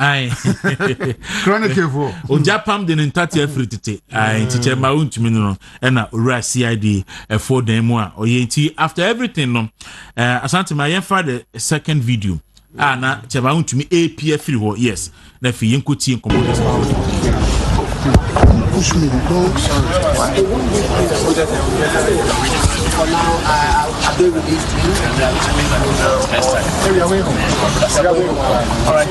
Aye. Chronic for. O Japan de ntati afritete. Aye, teacher ma untumi no na ora CID for them one. Oyenti after everything no asante ma yemfa the second video. Na cheba untumi AP free ho. Yes. Na fi yenkoti enkomo. Push me, don't. For now, I don't release to you. All right.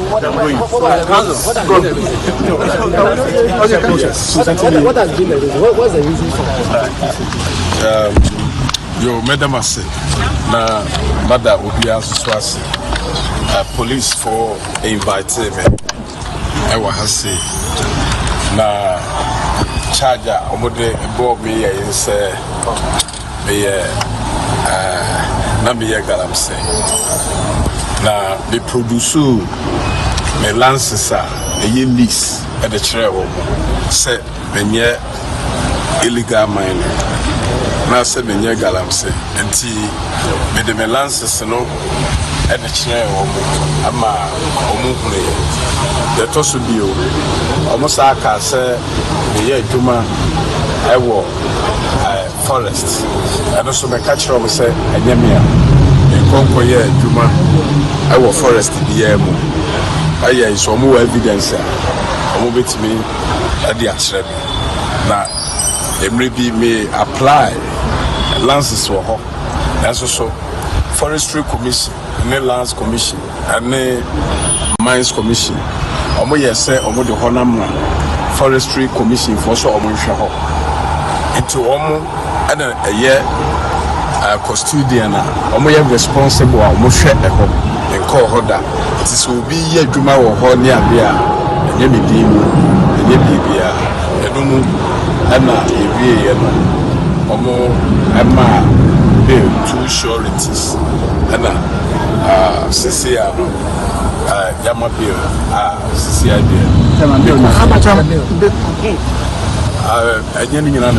What has been the reason? What's the reason for Yo, madam, I say, na mother Obia Swasi, police for inviting me. I was say, na charger, omode board me and say, na me galam say, na the producer, me lances are a lease at the travel, say, me illegal mining. Na se menye galamse enti me de melances no e de kire omo ama omo hune de to so bio omo sa ka se me ye adwuma e wo forest and so me ka kire omo se enyame a enkonko ye adwuma e wo forest biya mu aye so omo evidence omo betimi e de akire na emre bi me apply lances were hot. That's also Forestry Commission, and Lands Commission, and Mines Commission. Omo say omo the Honamra Forestry Commission for so omo shaho. Into omo and a year custodian. Omo ye responsible omo share a home and call hoda. It is will be ye juma or honia bia and ye be dim and ye be bia and no and Omo Emma bill 2 sureties and CCR Yama bill CCR bill. How much am I didn't know I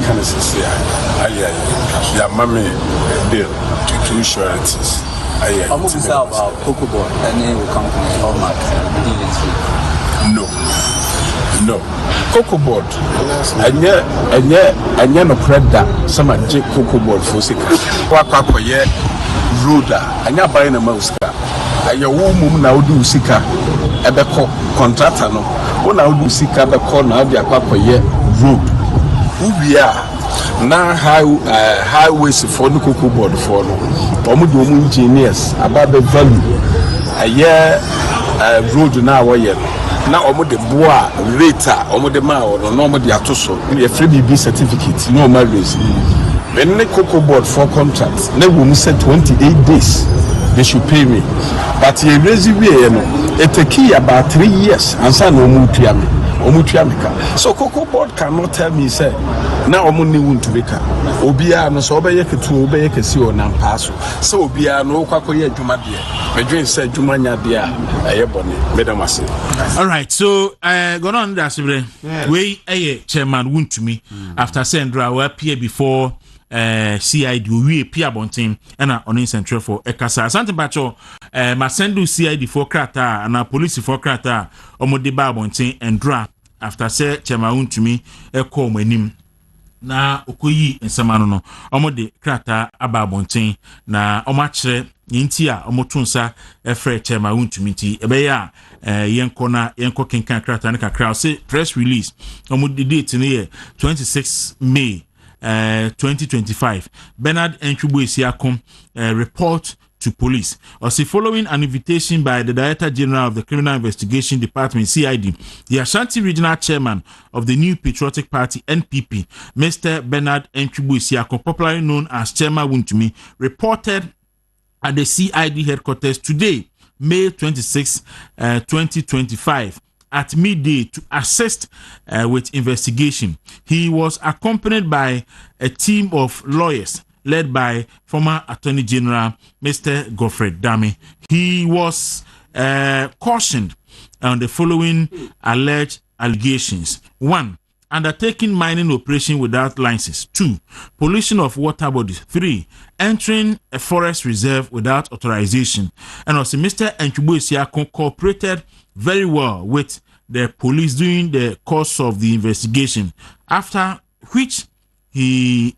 can't CCR Yama bill 2 sureties. I almost about Kwaku board and then company or No. Kwaku board. Anya no preda sama je Kwaku board for sika. Kwaku ye roader. Anya buy na mauska. Aya wo mum na odi usika ebeko contractor no. Wo na odi usika beko na odi Kwaku ye road. Ubia na highways for no Kwaku board for no. Omo de omo engineers about the value. Aya road na wo ye na omo de boa rate omo de ma no omo de atoso e free BB certificate no ma raise when the Kwaku board for contracts na we mu say 28 days they should pay me but ye raise we no it take about 3 years ansa no omo tua me ka so Kwaku board cannot tell me say na omo ni won to be ka obia no so obeye ketu obeye kesi o na mpaso so obia no Kwaku ye adwuma de medwen say adwuma nya de a eye bone madam ase. All right, so go on that we chairman Wuntumi after Sandra will appear before CID we appear bontin and on central for Ekasa Santa Bacho ma sendu CID for krata and police for krata omodeba bontin and dra after say chairman Wuntumi e call manim na okoyi nsamano no omode krata ababonten na omachre yinti a omotunsa efre chairman Wuntumi ti ebeya yenko kenkan krata ne kakra say press release omode date ne 26 May 2025 Bernard Enchugbo Esiakom report to police. Also, following an invitation by the Director General of the Criminal Investigation Department, CID, the Ashanti Regional Chairman of the New Patriotic Party, NPP, Mr. Bernard Enchugbo Esiakom, popularly known as Chairman Wuntumi, reported at the CID headquarters today, May 26, 2025. At midday to assist with investigation. He was accompanied by a team of lawyers led by former Attorney General Mr. Godfrey Dame. He was cautioned on the following alleged allegations. 1. Undertaking mining operation without license. 2. Pollution of water bodies. 3. Entering a forest reserve without authorization. And also Mr. Enchugbo Esiakom cooperated very well with the police during the course of the investigation, after which he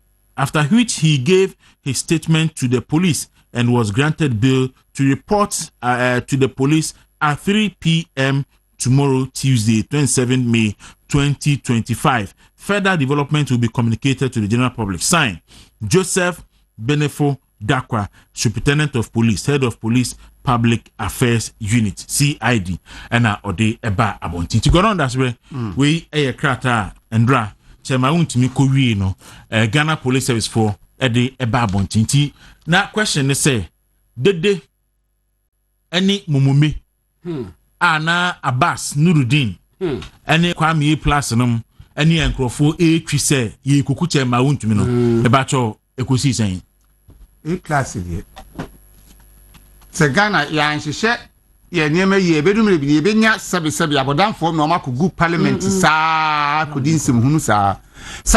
gave his statement to the police and was granted bail to report to the police at 3 p.m. tomorrow, Tuesday, 27 May 2025. Further development will be communicated to the general public. Signed, Joseph Benefo Dakwa, Superintendent of Police, Head of Police Public Affairs Unit, CID, and Ode Eba Abonti. To go on that way, we a krata and dra. Chema untimi ko wie no Ghana Police Service for Ede Eba Abonti. Na question is say, dede any mumume ana Abbas Nuruddin any Kwame Plus nom any enkrofo twi say ye kuku chema untimi no eba cho ekosi sen e class die se Ghana ya nhihye ye niema ye bedumre bi ye benya sabe abodanfo no makogu parliament saa kodinsem hunu saa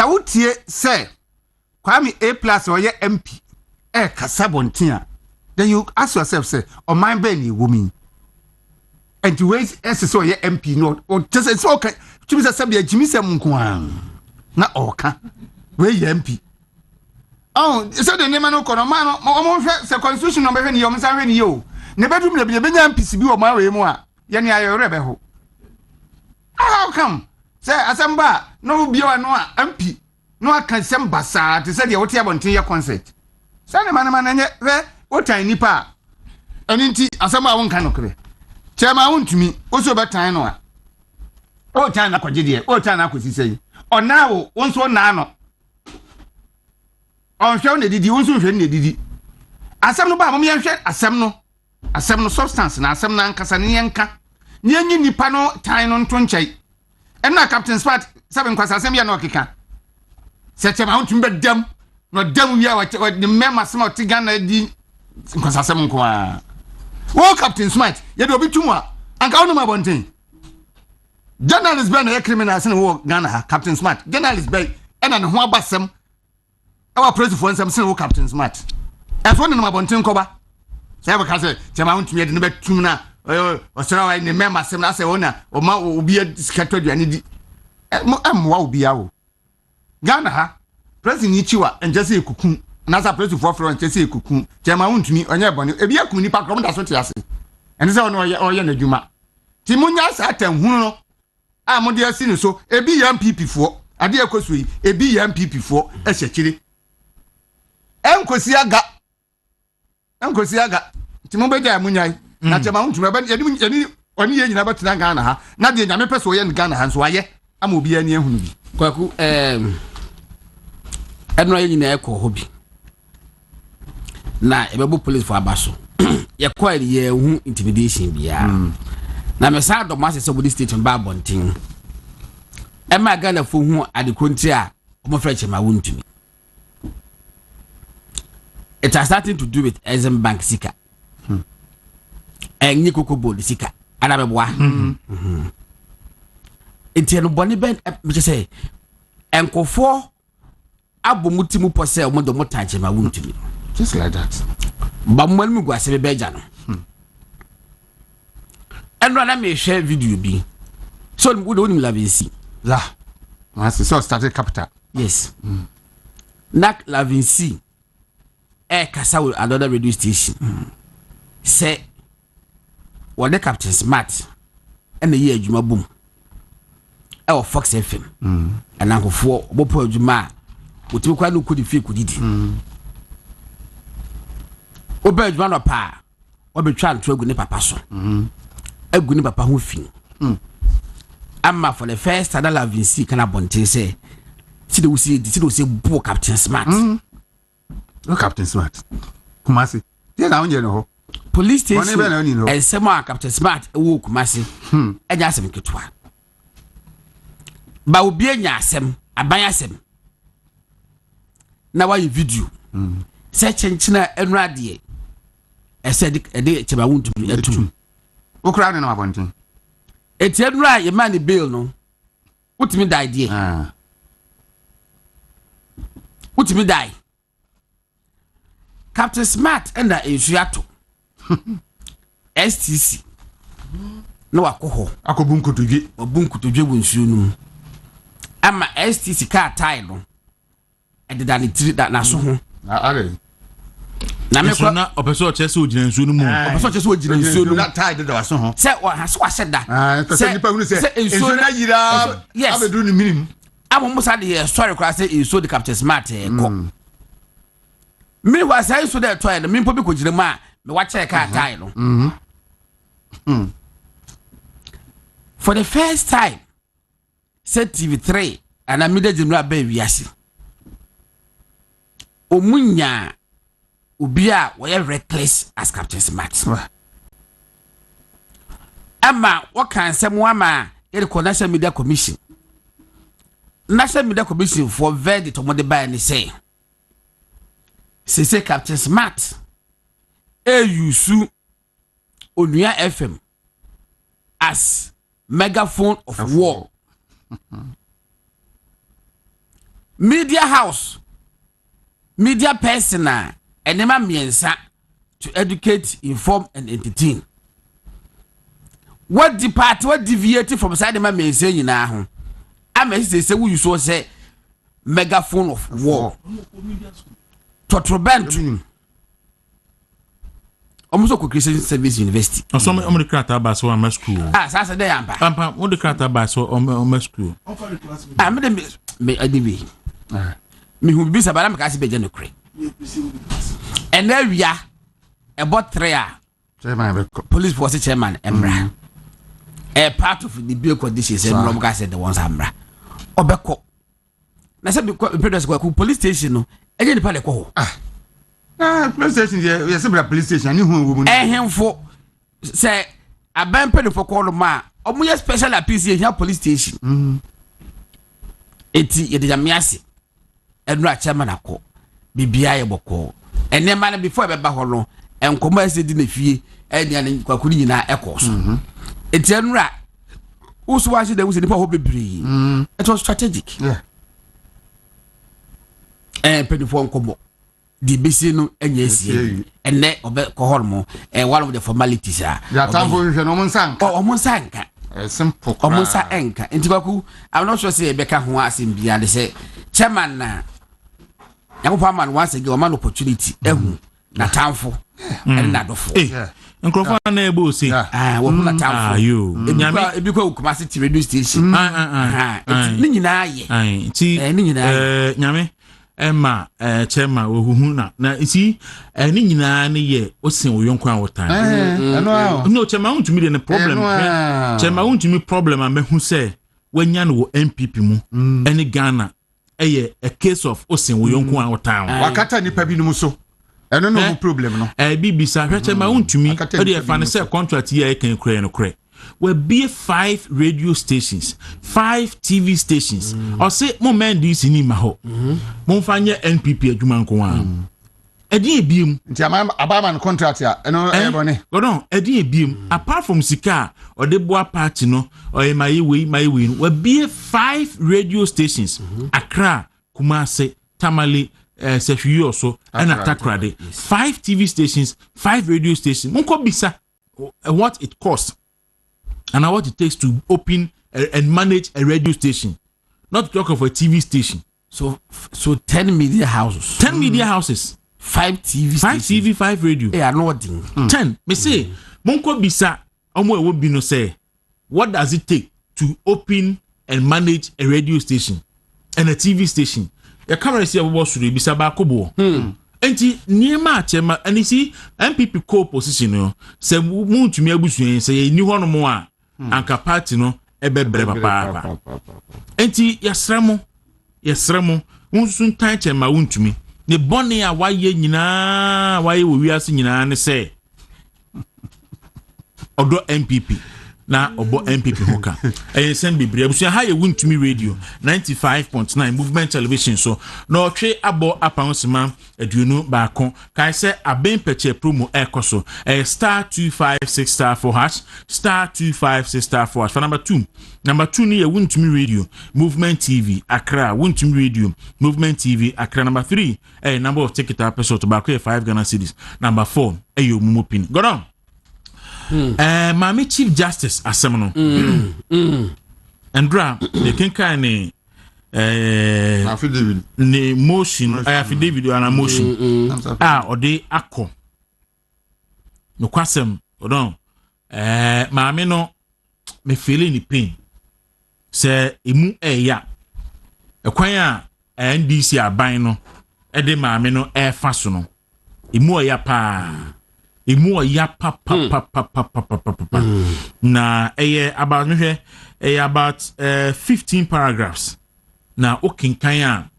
wotie se Kwame A+ or ye MP kasabontia, then you ask yourself say o man be ni woman and you wait so ye MP no or just it's okay to say sabe jimi se munko na oka we ye MP. Oh, so the name no kono man no hwe se constitution no be hwe ni yo msa hwe ni yo ne bedum le benya MPC bi o ma we mu a ye ne ayo rebe ho. How come say asamba no bi o no a MP no aka semba sa te say de wote abonten ye concert sane man nye we wotan nipa eni nti asamba won kan no kre chema wontumi oso betan no a o tan na kwaje de o tan na akosi sei ona wo wonso na no on hwe na didi wonso hwe na didi asam no ba mom ye hwe asam no substance na asam na nkasa ne yenka ne nyi nipa no tan no nto nchai ena Captain Smart sabe nkwasa asam ya no keka se chema wontumi bedam no dam wi a wa the member smart Ghana di nkwasa asam nko a wo Captain Smart ye do bitum a anka wono ma bonten journalist be na ye criminal se wo Ghana Captain Smart journalist be ena ne ho abasem our president for nsam se wo Captain Smart e so ne ma bonten ko ba se be ka se chema wontumi de ne betum na o sera wa ne member sem na se wona o ma obi skato duane di amwa obi a wo Ghana president ni chiwa enjese ekuku na sa president for Florence enjese ekuku chema wontumi onye bone ebi akum nipa krom da so te ase ene se oye na dwuma ti munya sa atanhunu no a mo de asi ne so ebi ya MPP fo ade ekoso yi ebi ya MPP fo ehyekire enkosi aga ti mo beja munyai na chema wontumi ba yedi oni ye nyina betena Ghana ha na de nyame pese oye Ghana ha so aye ama obi ani ehunu bi Kwaku eno ayi nyina ekọ hobi na ebebo police for abaso ye kwali ye hu intimidation bia na me sa do mase so body state ba bontin e ma Ghana fo hu adekonti a omo freche ma wontumi it has starting to do with Exim Bank sika enyi kokobo sika ana beboa enti no boni ben me say enkofo abomutimu pose o modo motache ma wontumi just like that ba mmanu guase be beja no eno na me share video bi so we do nim Lavincy la once so started capital yes nak Lavincy kasa with another radio station say what the Captain Smart and the year adwuma boom e Fox FM and ankofo obopo adwuma otimi kwa no kodi fie kodi di oba adwuma no pa obetwa nto agu ne papa so agu ne papa ho fi amma for the first time Lavincy kana bonte say ti de wusi bo Captain Smart no Captain Smart Kumasi dey na onye no ho police station and some Captain Smart wo Kumasi eja asem ketwa ba obi anya asem aban asem na why video se chenchina enrade e said e cheba wuntu etum okra ne na abonten eti enra ye man bail no utimi die there utimi die Captain Smart and Ejuato STC na wakoho akobunkutugi obunkutudwe wonsuo no ama STC car tile no ededa ne tiri da na so ho are na me so na opeso chese ogina nsuo no mu opeso chese ogina nsuo no na tide da waso ho se wa haso aheda se nipa hunu se nsuo na yira abedu ni minim musa de story kwa say nsuo de Captain Smart ko me wa say nsuo de toy no me mpo bi ko gire mu a me wa check car tile no for the first time set TV3 and amida general ba wiase omunya obi a we reckless as Captain Smart ama what can someone get the National Media Commission for verdict on the buy and say Captain Smart yusu Onua FM as megaphone of war. Media house, media persona, and nema miensa to educate, inform, and entertain. What deviated from side nema miensa yina? I may say we so say megaphone of war. Totrobantu. Almost a Christian Service University. Or some of the crata bass or my school. That's a day. Ampa, what the crata bass or my school. I made a DV. Me who be Sabana Cassi Bejan Crane. And there we are about 3 police force chairman, Embra. A part of the bill conditions and Romga said the ones Ambra. Obeko. Na said because Kwaku police station no. Eje ni pale ko. Police station we say police station ni hu wo. Ehemfo say aban pede for call ma. Omo special appeal here police station. Eti ye de jamiase. Enra chairman akọ. Bibia ye boko. Enema na before be ba ho no. Enkomo ase di na fie. Enia ne Kwaku ni na ekọ so. Eti enra usu wa se de usu ni pa ho bebre. It was strategic. Yeah. Penifo nkomo the bisi no enye esie enne obe kohormo one of the formalities ya tamfo hwe no monsanka omonsanka simple omonsa enka enti Kwaku I'm not sure say ebeka ho asem bia de say chairman na yakopa man once again man opportunity ehu na tamfo na dofo nkrofo na ebo se wo na tamfo ayo ebi kwa Kumasi radio station ni nyina ye ti ni nyina nyame Emma chema ohuhu na isi ni nyina ne ye osin oyonko a wotan no chema untumi de ne problem chema untumi problem a mehu se wanya no MPP mu ene Ghana eye a case of osin oyonko a wotan wakata nipa bi no so eno no problem no bibisa hwe chema untumi e de fa ne se contract ye kan kure no kure we be 5 radio stations, 5 TV stations. Or say mo men this in ma ho. Mo fanye NPP adwuma nko a. Edi ebiem. Nti abama contract ya eno ebone. Go don, edi ebiem. Apart from sika or the boa party no or my way we be 5 radio stations. Accra, Kumasi, Tamale, Sefwi also and Atakrade. 5 TV stations, 5 radio stations. Mo ko bisa what it costs. And what it takes to open and manage a radio station, not to talk of a TV station. So 10 media houses. 10 media houses. 5 TV stations. 5 TV, 5 radio. They are not 10. Me say, Monko Bisa, Omo will be no say, what does it take to open and manage a radio station and a TV station? The camera is here, Bisa Bakobo. Enti niema chema and you see MPP co-position no se mu ntumi abusuan se ye ni hono mo a anka party no ebebre papa enti yesremo unsun tan chema untumi ne bone a waye nyina waye wo wiase nyina ne se odo MPP na obo MPP hoka send bibre abusuan ha ye wuntumi radio 95.9 movement television so no twe abo apawonsema aduonu baako kai se aben peche promo ekoso star 256 star 4 hash star 256 star 4 hash for number 2 ni ye wuntumi radio movement TV Accra wuntumi radio movement TV Accra number 3 number of ticket episode baako 5 Ghana cedis number 4 ayo mumopin go on Mami Chief Justice asem no Andra the kinka ne affidavit ne motion affidavit and motion ode akọ no kwasem odon mami no me feeling the pain say emu eya ekwan a NDC aban no ede mami no fa so no emu eya pa emu eya pa na about me about 15 paragraphs na okinkan a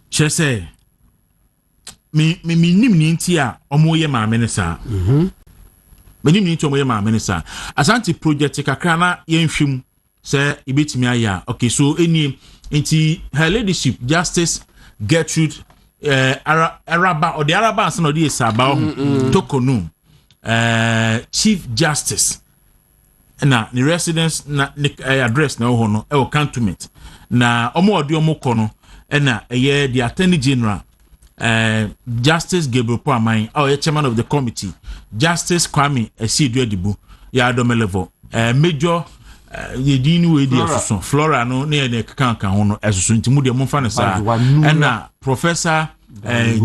chese me nim ni nti a omo ye maame ne sa me nim ni nti omo ye maame ne sa Asante project kakra na ye nhwem se ibetimi aya okay so any nti her ladyship Justice Gertrude Araba or the Araba and no dey saba tokonu Chief Justice na the residence na address na ho no e cantonment na omo odi omo kono na the Attorney General Justice Gabriel Poamai chairman of the committee Justice Kwame Esiduedibu ya adome level major yedini we di asoso Flora no na ye kankan ho no asoso ntimu de mo fa ne sa na Professor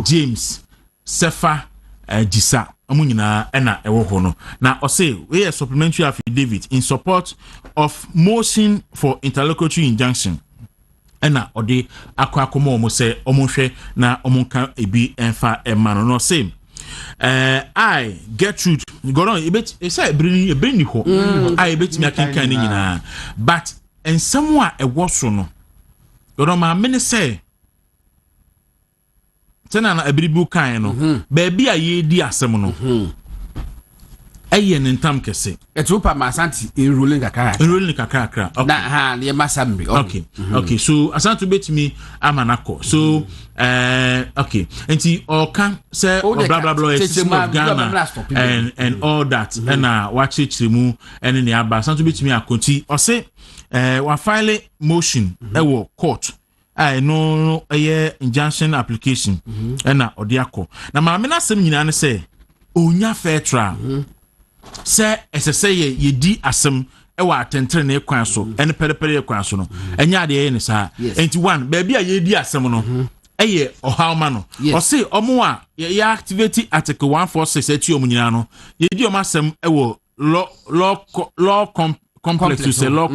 James Sefa Jisa amunyina na ewo ho no na o say we a supplementary affidavit in support of motion for interlocutory injunction na ode akwakomo mo say omonhwe na omonka ebi enfa emano no say I Gertrude go on ebet say ebrini ho I ebetimi akenkan ni nyina but en somewhere ewo so no go ma me say tena na ebiribu kan no baabi a ye di asem no eye ne ntam kese etupa Asante enrolling kakra okay na ha le masambi okay so Asante betimi amanako so okay enti oka say blah blah blah system of Ghana and all that na wache chiremu ene ne aba Asante betimi akonti o say wa file motion ewo court no injunction application na odiako na maame na asem nyina ne say onya fair trial say esese ye di asem wa atentere na ekwan so ene perepere ekwan so no enya de ye ne sa enti one baabi a ye di asem no ohawma no o say omo a ye activate article 146 eti omo nyina no ye di omo asem law complex to say law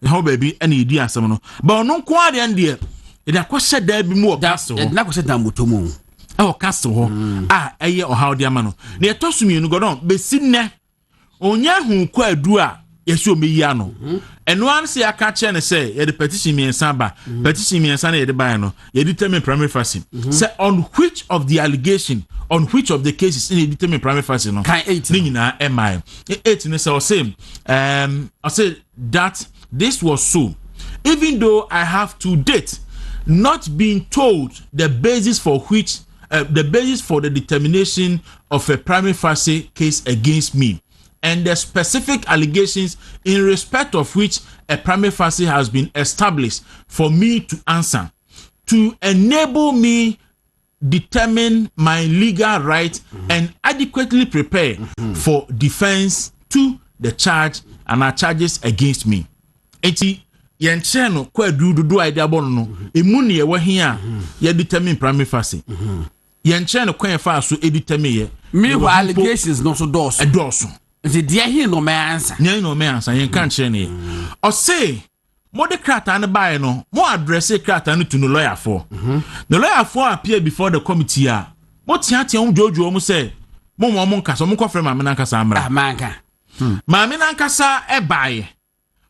how baby any di asem no but ono ko ade ande e da kwose da bi mu o castle e na kwose da motomo castle ho ohaw de ama no na etosumienu godon besinne onya hu kwa adu a yeso meyi ano eno an se aka che ne say ye de petition miensa ba petition miensa na ye de buy no ye determine primary phase say on which of the allegation on which of the cases in the determine primary phase no kan 8 ni nyina mi 8 ne say o say that this was so even though I have to date not been told the basis for which the basis for the determination of a primary phase case against me and the specific allegations in respect of which a primary phase has been established for me to answer to enable me determine my legal right and adequately prepare for defense to the charge and our charges against me. Enti yenche no kwa dudu idea bono no emu ne ye wahia ye determine primary phase yenche no kwa fa so determine ye me allegations no so dos edoso nti dia hi no me answer yen kan kire ne o say mo de krata ne bae no mo address krata no to no lawyer for the lawyer for appear before the committee a mo tiatia mo jojo mo say mo nkasa mo kofre ma me na nkasa amra manka ma me na nkasa e bae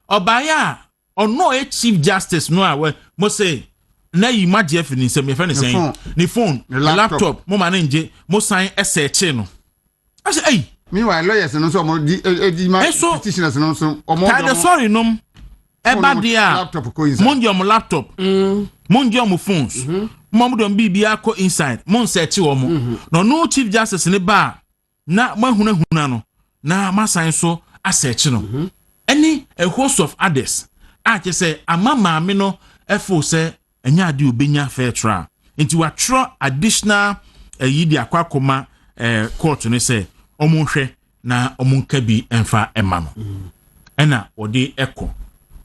obaya ono chief justice no a mo say na yi magye fi ni nsem ye fa ne sen ni phone laptop mo ma na nje mo sign search no I say hey meanwhile lawyers no so mo di petitioners no so omo the sorry no eba dia laptop ko inside mon jom laptop mon jom phones mo don bibia ko inside mon search wo mo no chief justice ne ba na mahuna no na masan so a search no any a host of others I say amama me no efo say enya ade obenya fair trial nti wa tro additional yidi akwakoma court ne say omonhwe na omunka bi enfa ema no ena ode eko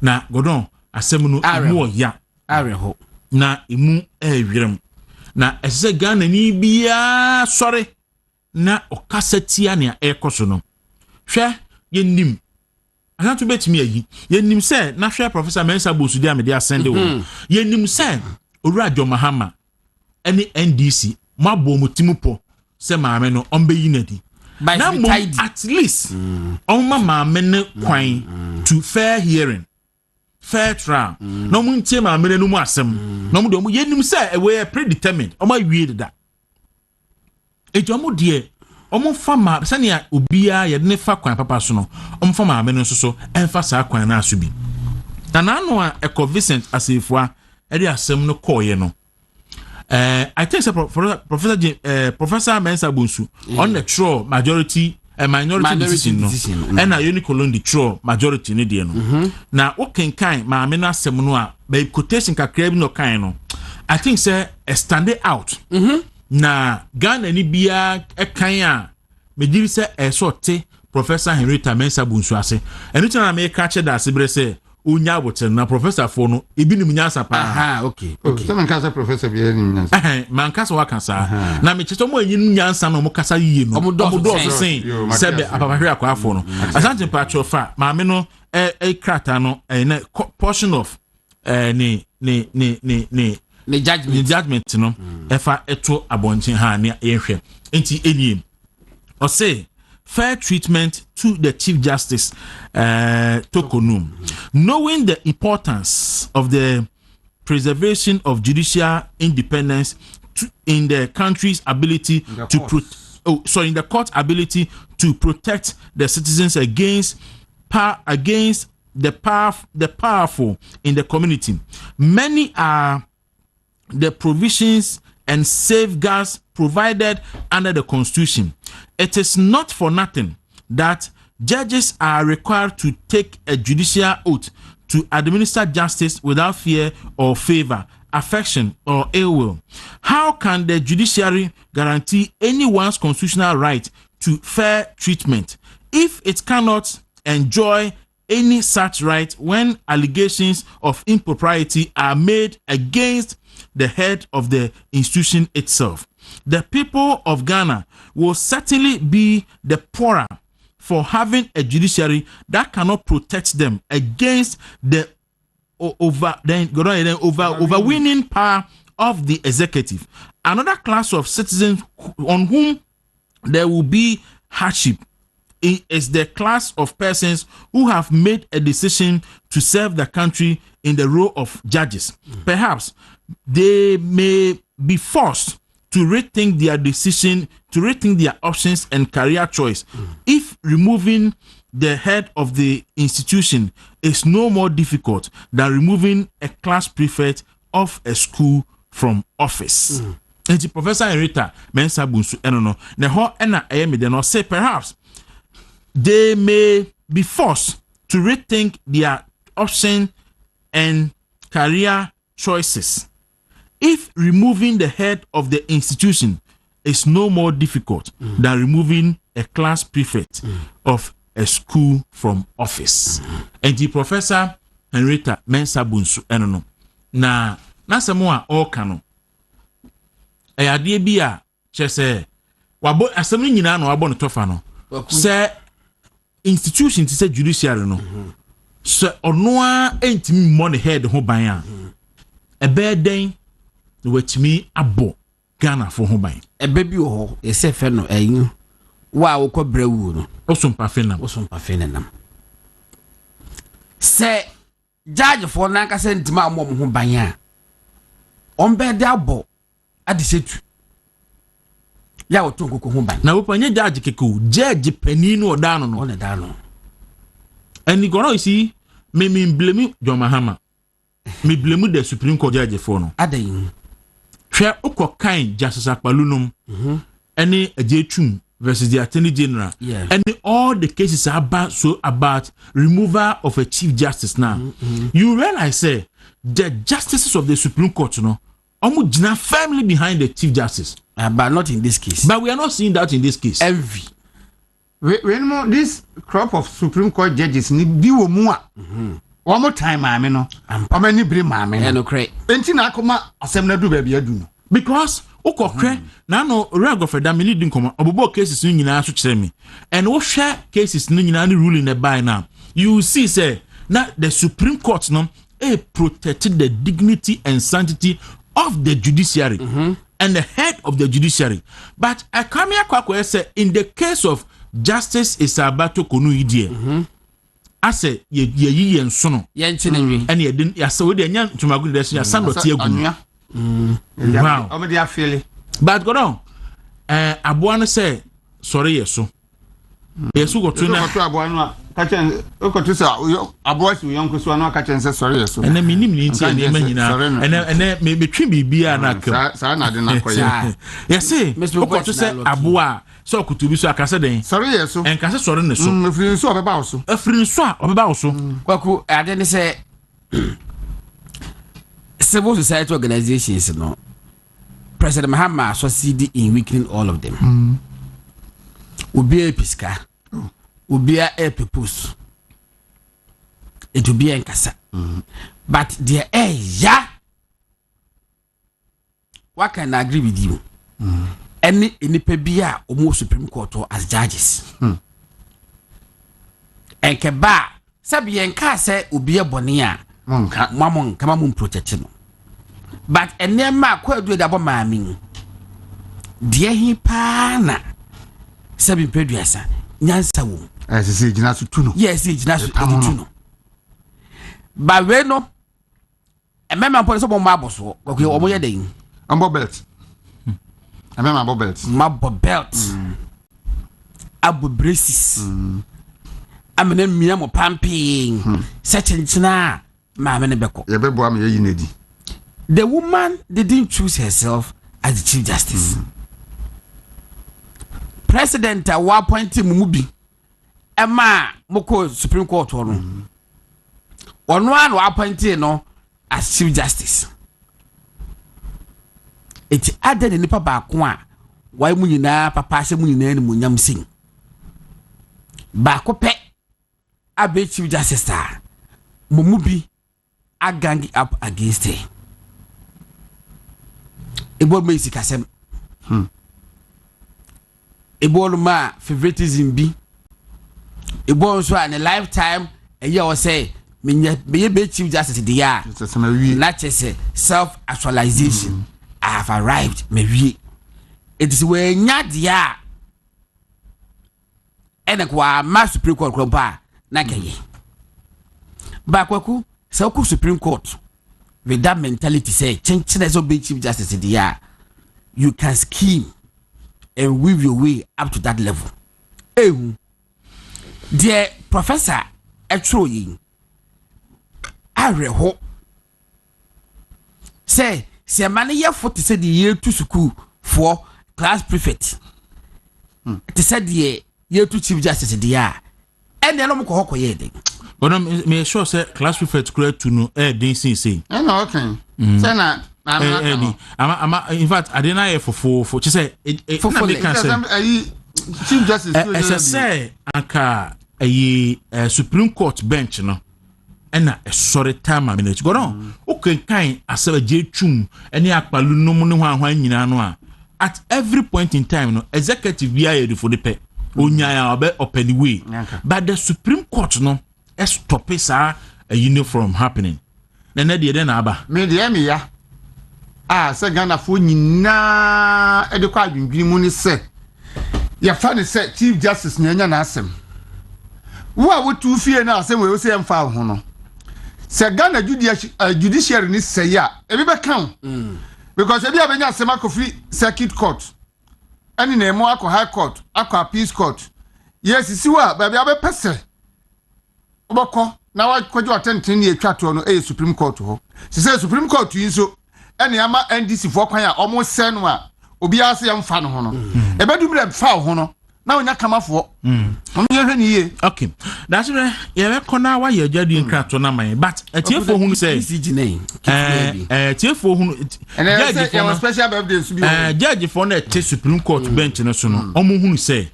na godon asem no mu ya areho na emu ewirem na ese Ghana ni bia sori na okasatia ne ekoso no hwe yenim asanto betimi ayi yenim se na hwe Professor Mensa Bosude amede asende wo yenim se Owura Mahama ene NDC mabo mutimupo se maame no ombeyi nadi na mo at least ma maame ne kwan to fair hearing fair trial no mo ntie maame ne no mu asem no mo de mo yenim se we predetermined o ma wie da ejomo de omo fa ma sania obia ye ne fa kwan papa so no omo fa maame no so enfa sa kwan na aso bi na no a Eko Vincent asefua e de asem no koye no I think Professor Mensa Bonsu on the true majority minority decision no and a unicolon the true majority ne de no na o kenkan maame na asem no a by quotation kakra bi no kan no I think say stand out na Ghana ni bia kan a me diri say sorte Professor Henrietta Mensa Bonsu ase enu tena me ka che da asebre say unya boten na professor for no ebi nim nya sapa okay so man kasa professor bi nim nya man kasa wa kasa na me cheto mo yin nya nsa no mo kasa yiye no mo do sen sebe apapahwe akwa for no asante patcho fa maame no krata no na portion of ni judgment no efa eto abonchin ha ne ehwe enti eniem o say fair treatment to the Chief Justice Tokonum, knowing the importance of the preservation of judicial independence in the country's ability in the court's ability to protect the citizens against the powerful in the community. Many are the provisions and safeguards provided under the Constitution. It is not for nothing that judges are required to take a judicial oath to administer justice without fear or favor, affection, or ill will. How can the judiciary guarantee anyone's constitutional right to fair treatment if it cannot enjoy any such right when allegations of impropriety are made against the head of the institution itself? The people of Ghana will certainly be the poorer for having a judiciary that cannot protect them against the overweening power of the executive. Another class of citizens on whom there will be hardship is the class of persons who have made a decision to serve the country in the role of judges. Perhaps they may be forced to rethink their decision, to rethink their options and career choice. If removing the head of the institution is no more difficult than removing a class prefect of a school from office. And the Professor Henrietta Mensa Bonsu enono ne ho ena me de no say perhaps they may be forced to rethink their option and career choices. If removing the head of the institution is no more difficult than removing a class prefect of a school from office. And the Professor Henrietta Mensa Bonsu enono na nasemo a okano ade bia chese wabo asem ni nyina na wabo no tofa no se institution ti se judiciary no so ono a entimi mo ne head ho ban a ebe den wetimi abo Ghana for ho ban ebe bi ho ese fe no ayin wa wo brawu no osumpa fe nam se judge for na ka se ntima mo ho ban a ombe de abo adisetu ya woto nkoko ho ban na wo panye judge keko judge paninu odano no one dano and goro isi me blame John Mahama me blame the Supreme Court judge for no adayin hwe ukokan Justice Akpalunum any ajetum versus the Attorney General and all the cases are about removal of a Chief Justice now. You realize say the justices of the Supreme Court no Omujina firmly behind the Chief Justice. But not in this case. But we are not seeing that in this case. Envy. when this crop of Supreme Court judges ni bi wo mu a one more time maame no o mani bere maame no cray enti na akoma asem na du ba bia du no because okokre na no regofre da me need nkoma obobo cases ni nyina so kire me and wo hwe cases ni nyina ni ruling na by now you see say na the Supreme Court no protected the dignity and sanctity of the judiciary and the head of the judiciary. But I come here Kwaku say in the case of Justice Isabato Konu Idie I say ye nso no ye nchine and ye din ya say we dey nya ntumagu dey say sando tie gu wow o me dey afele but go on aboa no say sorry yeso yeso go tuna aboa no ka chen o ko to say aboa si yon ko so no ka chen say sorry yeso ene minim ni ntia ne manyina ene me twi bibia na kam sa na de na koye yesi o ko to say aboa so kutubi so akase den sorry yeso en kase sorry ne so afrin so obeba so afrin so a obeba so Kwaku ade ne say civil society organizations no President Mahama succeeded in weakening all of them obi episka obi a purpose it will be enkasa but there ya what can I agree with you any pebia almost Supreme Court as judges enkeba sabi enka say obi ebone a mamon kama mun protect no but enema kwadu da bo maami de hi pa na sabi peduasa nyansa wo say gina so tu no yes gina so tu no ba we no emema pon so bo ma boso ko omo ye den ambo belt emema ambo belt mabo belt abu braces amene mia mo pamping sechenchina ma me ne beko ye bebo am ye yinedi the woman didn't choose herself as the Chief Justice President wa appoint mu bi ema moko Supreme Court ono anu appoint no as Chief Justice it added the nipa ba ko a why mu nyina papa se mu nyina ni mu nyam sin ba ko pe abe Chief Justice ta mu bi agangi up against her ebo me sikasem ebo ma favoritism bi ebo so an lifetime eye o say me be Chief Justice de ya na chese self actualization I have arrived me wie it is we nya dia ene kwa ma Supreme Court krompa na kaye ba Kwaku so ku Supreme Court with that mentality say change as be Chief Justice de ya you can scheme and weave your way up to that level dear Professor Etroyin areho say se man ye 40 say the year to school for class prefect it said the year to Chief Justice de ya and no mo ko hokoye den but me sure say class prefect create to no den say no okay say na I'm in fact I didn't hear for to say for Chief Justice say aka Supreme Court bench no and a sorry time a minute go on okay kind asaba je twum ene akpalu no mu ne hwan nyina no a at every point in time no executive bia ye for the pe onya ya obe open way but the Supreme Court no stop sa a uniform happening na de na aba me de me ya se Ghana fo nyina e de kwa adwindwini mu ni se ya fa ne se Chief Justice na nya na asem wo a wotu fie na asem we se emfa ho no se Ghana judiciary ni se ya e be kan because e bia benya asem akofi circuit court ani na emo akọ high court akọ appeals court yes siwa ba bia be pese oboko na wa kwajo atenten ni etwa to no Supreme Court ho se Supreme Court yin so ene ama NDC fo kwan a omo se no a obi ase yamfa no ho no e bedu mre fa ho no na onya kamafo omo ye hwani ye okay that's right ye be kona wa ye jadi nkrato na man but etiefo hunu say etiefo hunu judge for special birthday su bi judge for na Supreme Court bench no so no omo hunu say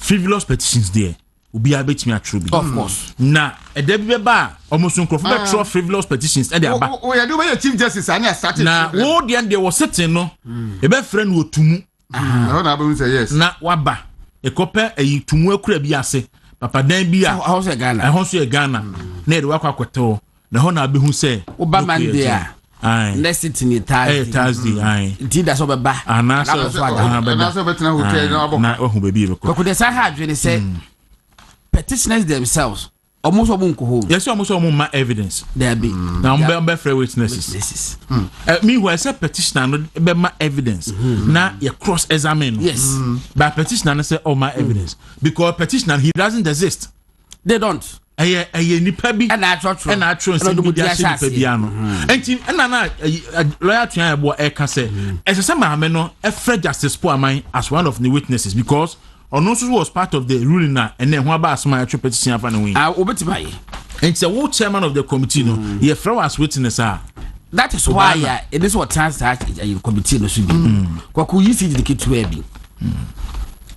frivolous petitions there obi abetimi atro bi of course na edabi be ba almost nkrofo be tro frivolous petitions e dey aba o ya do be chief justice ani started na wo dey was sitting no e be friend wo tumu na be say yes na waba e kope ayi tumu akura bi ase papa dan bi a how say Ghana I so Ghana na e dey wakwa kwoto na ho na be hu say Obama there ai next it in Thursday ai nti da so be ba ana so betina hotel na abo na ohu be bi be ko Kwaku the say hard when say petitioners themselves almost won't home. Yes, almost all my evidence. There be now I'm fair witnesses. Me who I said petitioner no be my evidence. Now you cross examine. Yes. But petitioner say all my evidence because petitioner he doesn't exist. They don't. Eye nipa bi And I true. And I true say media nipa bi ano. Enti na lawyer twan ebo e ka say ese ma me no e free justice po aman as one of the witnesses because Onosu was part of the ruling now, and then what about some petition of an win? And so, what chairman of the committee, no, he throw us witness. That is why it is what chance that a committee no should be. Kwaku you see the kid to be.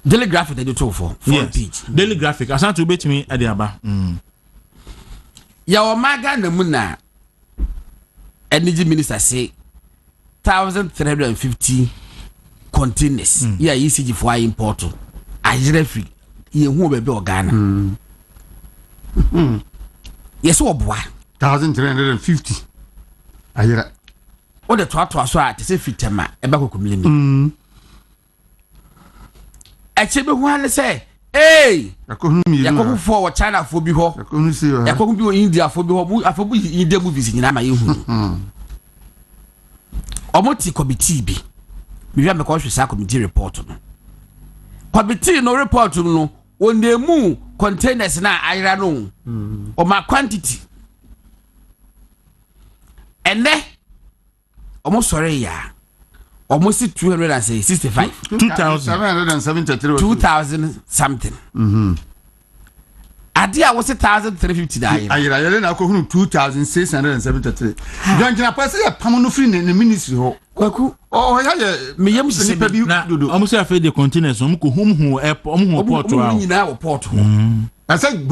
Daily graphic that you talk for page. Daily graphic. I want to bet me at the aba. Ya omaga na muna. Energy minister say 1,350 containers. Yeah, ECG for import. Ajire free ye hu bebe o Ghana yes wo boa 1,350 ayira o de to so a te se fitema e ba kokomlemi e che be hu an se yakohu fo wo China fo bi ho yakohu bi wo India fo bi ho afobu India movies nyina ma ye hu omoti committee bi bi ya me ko hwesa committee report no committee no report no on the mu containers na ayira no o ma quantity ene almost sorry ya almost 265 2,773 2000 something adia was 1,350 da ayira yele na ko hunu 2,673 don jina pa say pam no free ne ministry ho Kwaku ya ye me yam se nipa bi dodo almost say after the containers ko hum port wa nyina wo port ho I said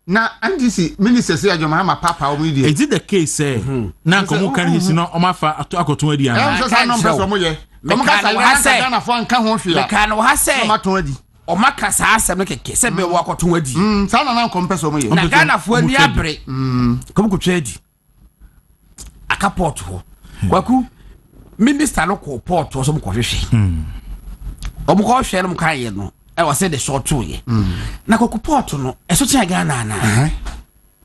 na NDC minister say ajoma ma papa o mu di is it the case say na komu kan hisi no o ma fa akoton adi an am say no person mo ye komu ka say Ghana fo anka ho hwe me kan wo ha say ma ton adi o maka saa asem no keke se be wo akoton adi sa na kompeso mo ye na Ghana fo ani abre komu ko twedi aka port ho Kwaku minister no ko port so mo ko hwehwe o mo ko hwehwe no mo kan ye no e was say the short to ye na Kwaku port no e so tia Ghana na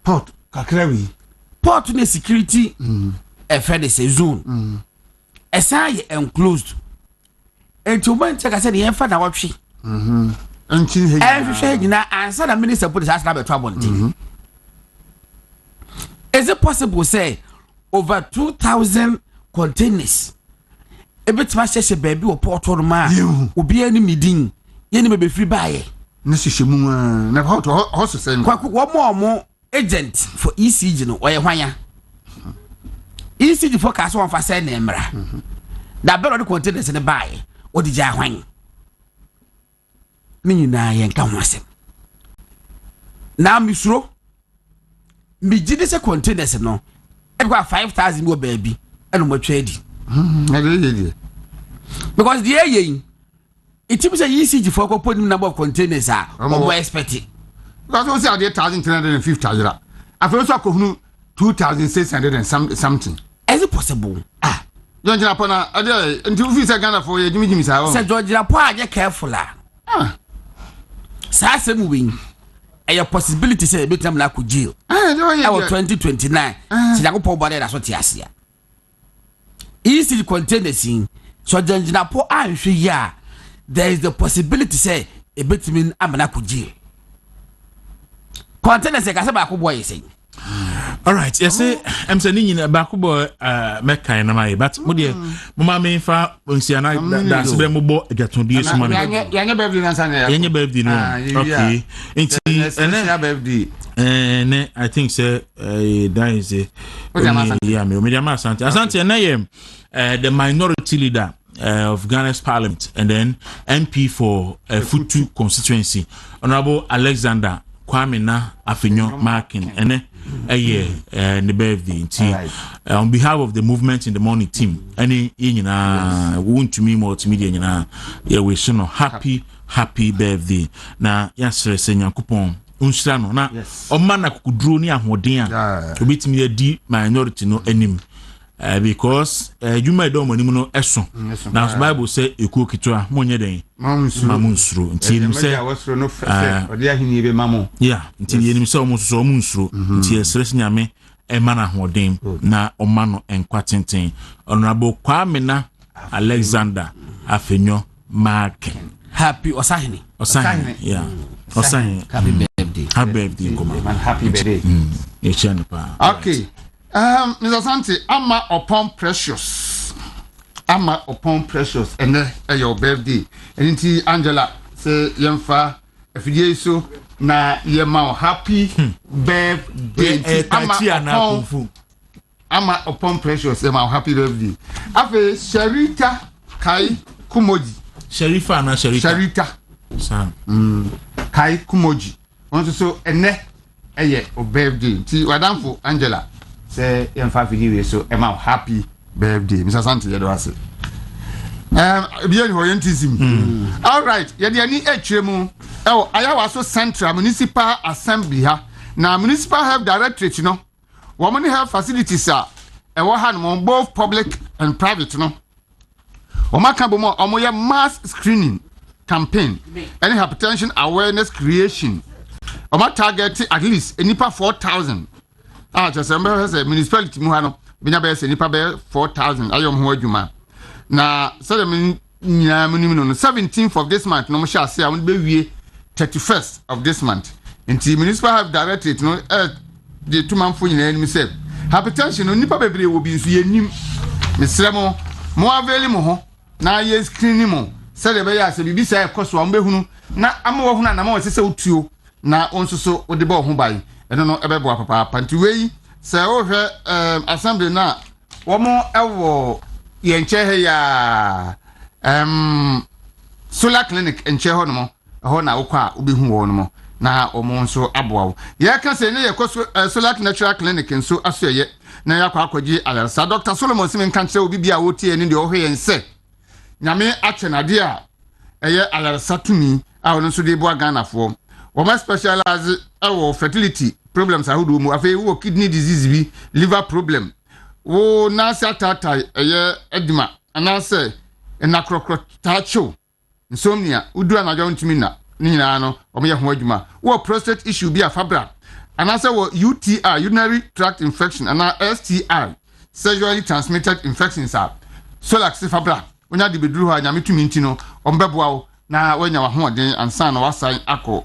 port kakrawi port no security e fe de say zone e sa ye enclosed enti man check say ye fa na wotwe anchi he hwehwe nyina ansa na minister put that na be trouble is it possible say over 2,000 containers ebetima sheshe baby o port no ma obi ani midin ye ni be free buy na shishemu na ho so say Kwaku wo mo agent for ECG no oye hwanya ECG for kaso on fa say na emra da bero de containers ne buy o di ja hwan ni nyina ye nka ho asem na misuro mi gidi se containers no e kwa 5,000 wo baby eno mo twedi because the year it seems a ECG for putting number of containers are more expected. Because we say 1,350 ayira. I feel so ko 2,600 and something. Is it possible? John Japona until we say Ghana for you Jimmy say. Say George Japan are careful sa sem win a possibility say be time na ku jail. Our 2029. Say Yakopon body na so ti ase. ECG containers in so Janjina po anhwe ya there is the possibility say a bit mean amana ku jail. Containers say ka say ba ko boy say. All right, yes, I'm saying in back boy mekai na mai but mo de mo ma me fa onsia na da se be mo bo gaton die so man. Yanya birthday na san ya. Yanya birthday no. Okay. Enti birthday. Ne I think say that is yeah me media asante na the minority leader of Ghana's Parliament, and then MP for Futu constituency, Honorable Alexander Kwamena Afenyo Markin, and the birthday. On behalf of the movement in the morning team, any want to me more to media, we should know happy birthday. Now, yes, Senya Coupon. Unstrano na omana kudro ni ahoden a obetimi adi minority no anim because you might do money no eso now the Bible say ekuo kitwa monye den mamunsuro nti enim say ode ahini be mamo nti enim say omuso omunsuro nti esres nyame emana ahoden na omano enkwatenten Honorable Kwamena Alexander Afenyo Mark happy Osahini yeah Osahini happy birthday man happy birthday okay Mr. Santi ama upon precious and your birthday and Angela say yemfa afidie so na yema happy birthday ama upon precious yema happy birthday afi Sharita Kai Kumoji Sharita Kai Kumoji want so ene eye o birthday ti wadamfo Angela say yemfa fidie so ema happy birthday Mr. Santi yedo ase bien orientism all right ye de ani etwemu ayawa so Central Municipal Assembly ha na Municipal Health Directorate no women health facilities are ewo ha no both public and private no omaka bomo omoye mass screening campaign and hypertension awareness creation target at least enipa 4,000 just remember say municipality mu ha no binya be say enipa be 4,000 ayom ho adwuma na so the no 17th of this month no mo sha say be wie 31st of this month into municipal health directorate no the two man for nyina nim say hypertension no nipa bebre wo bi nso yenim mesremo mo aveli mo ho na ye screen mo say the be ya say bibi say ekoso am behunu na amawo hunu na ma wose say utuo na onso so ode ba ho bai eno no ebebo papa panti wei say wo hwe assembly na wo mo ewo ye nche he ya solar clinic nche ho no mo ho na wo kwa obehu wo no mo na omo nso aboawo ye ka se ne ye solar natural clinic nso aso ye na ya kwa akwaji alersa Dr. Solomon Simen kan kire obi bia wo tie ne de o hwe nse nyame atwenade a eye alersa tumi a wono nso de bo Ghana fo wo ma specialize ewo fertility problems ahodo mu afi wo kidney disease bi liver problem wo na satata eye edima anase enakrokro tacho insomnia udu anajo ntumi na nyina no omoye ho adwuma wo prostate issue bi afabra anase wo UTI urinary tract infection ana STI sexually transmitted infections are so like fabra onya de beduru ha nyame tumi ntino ombeboa wo na wanya wa ho den ansa na wasan akọ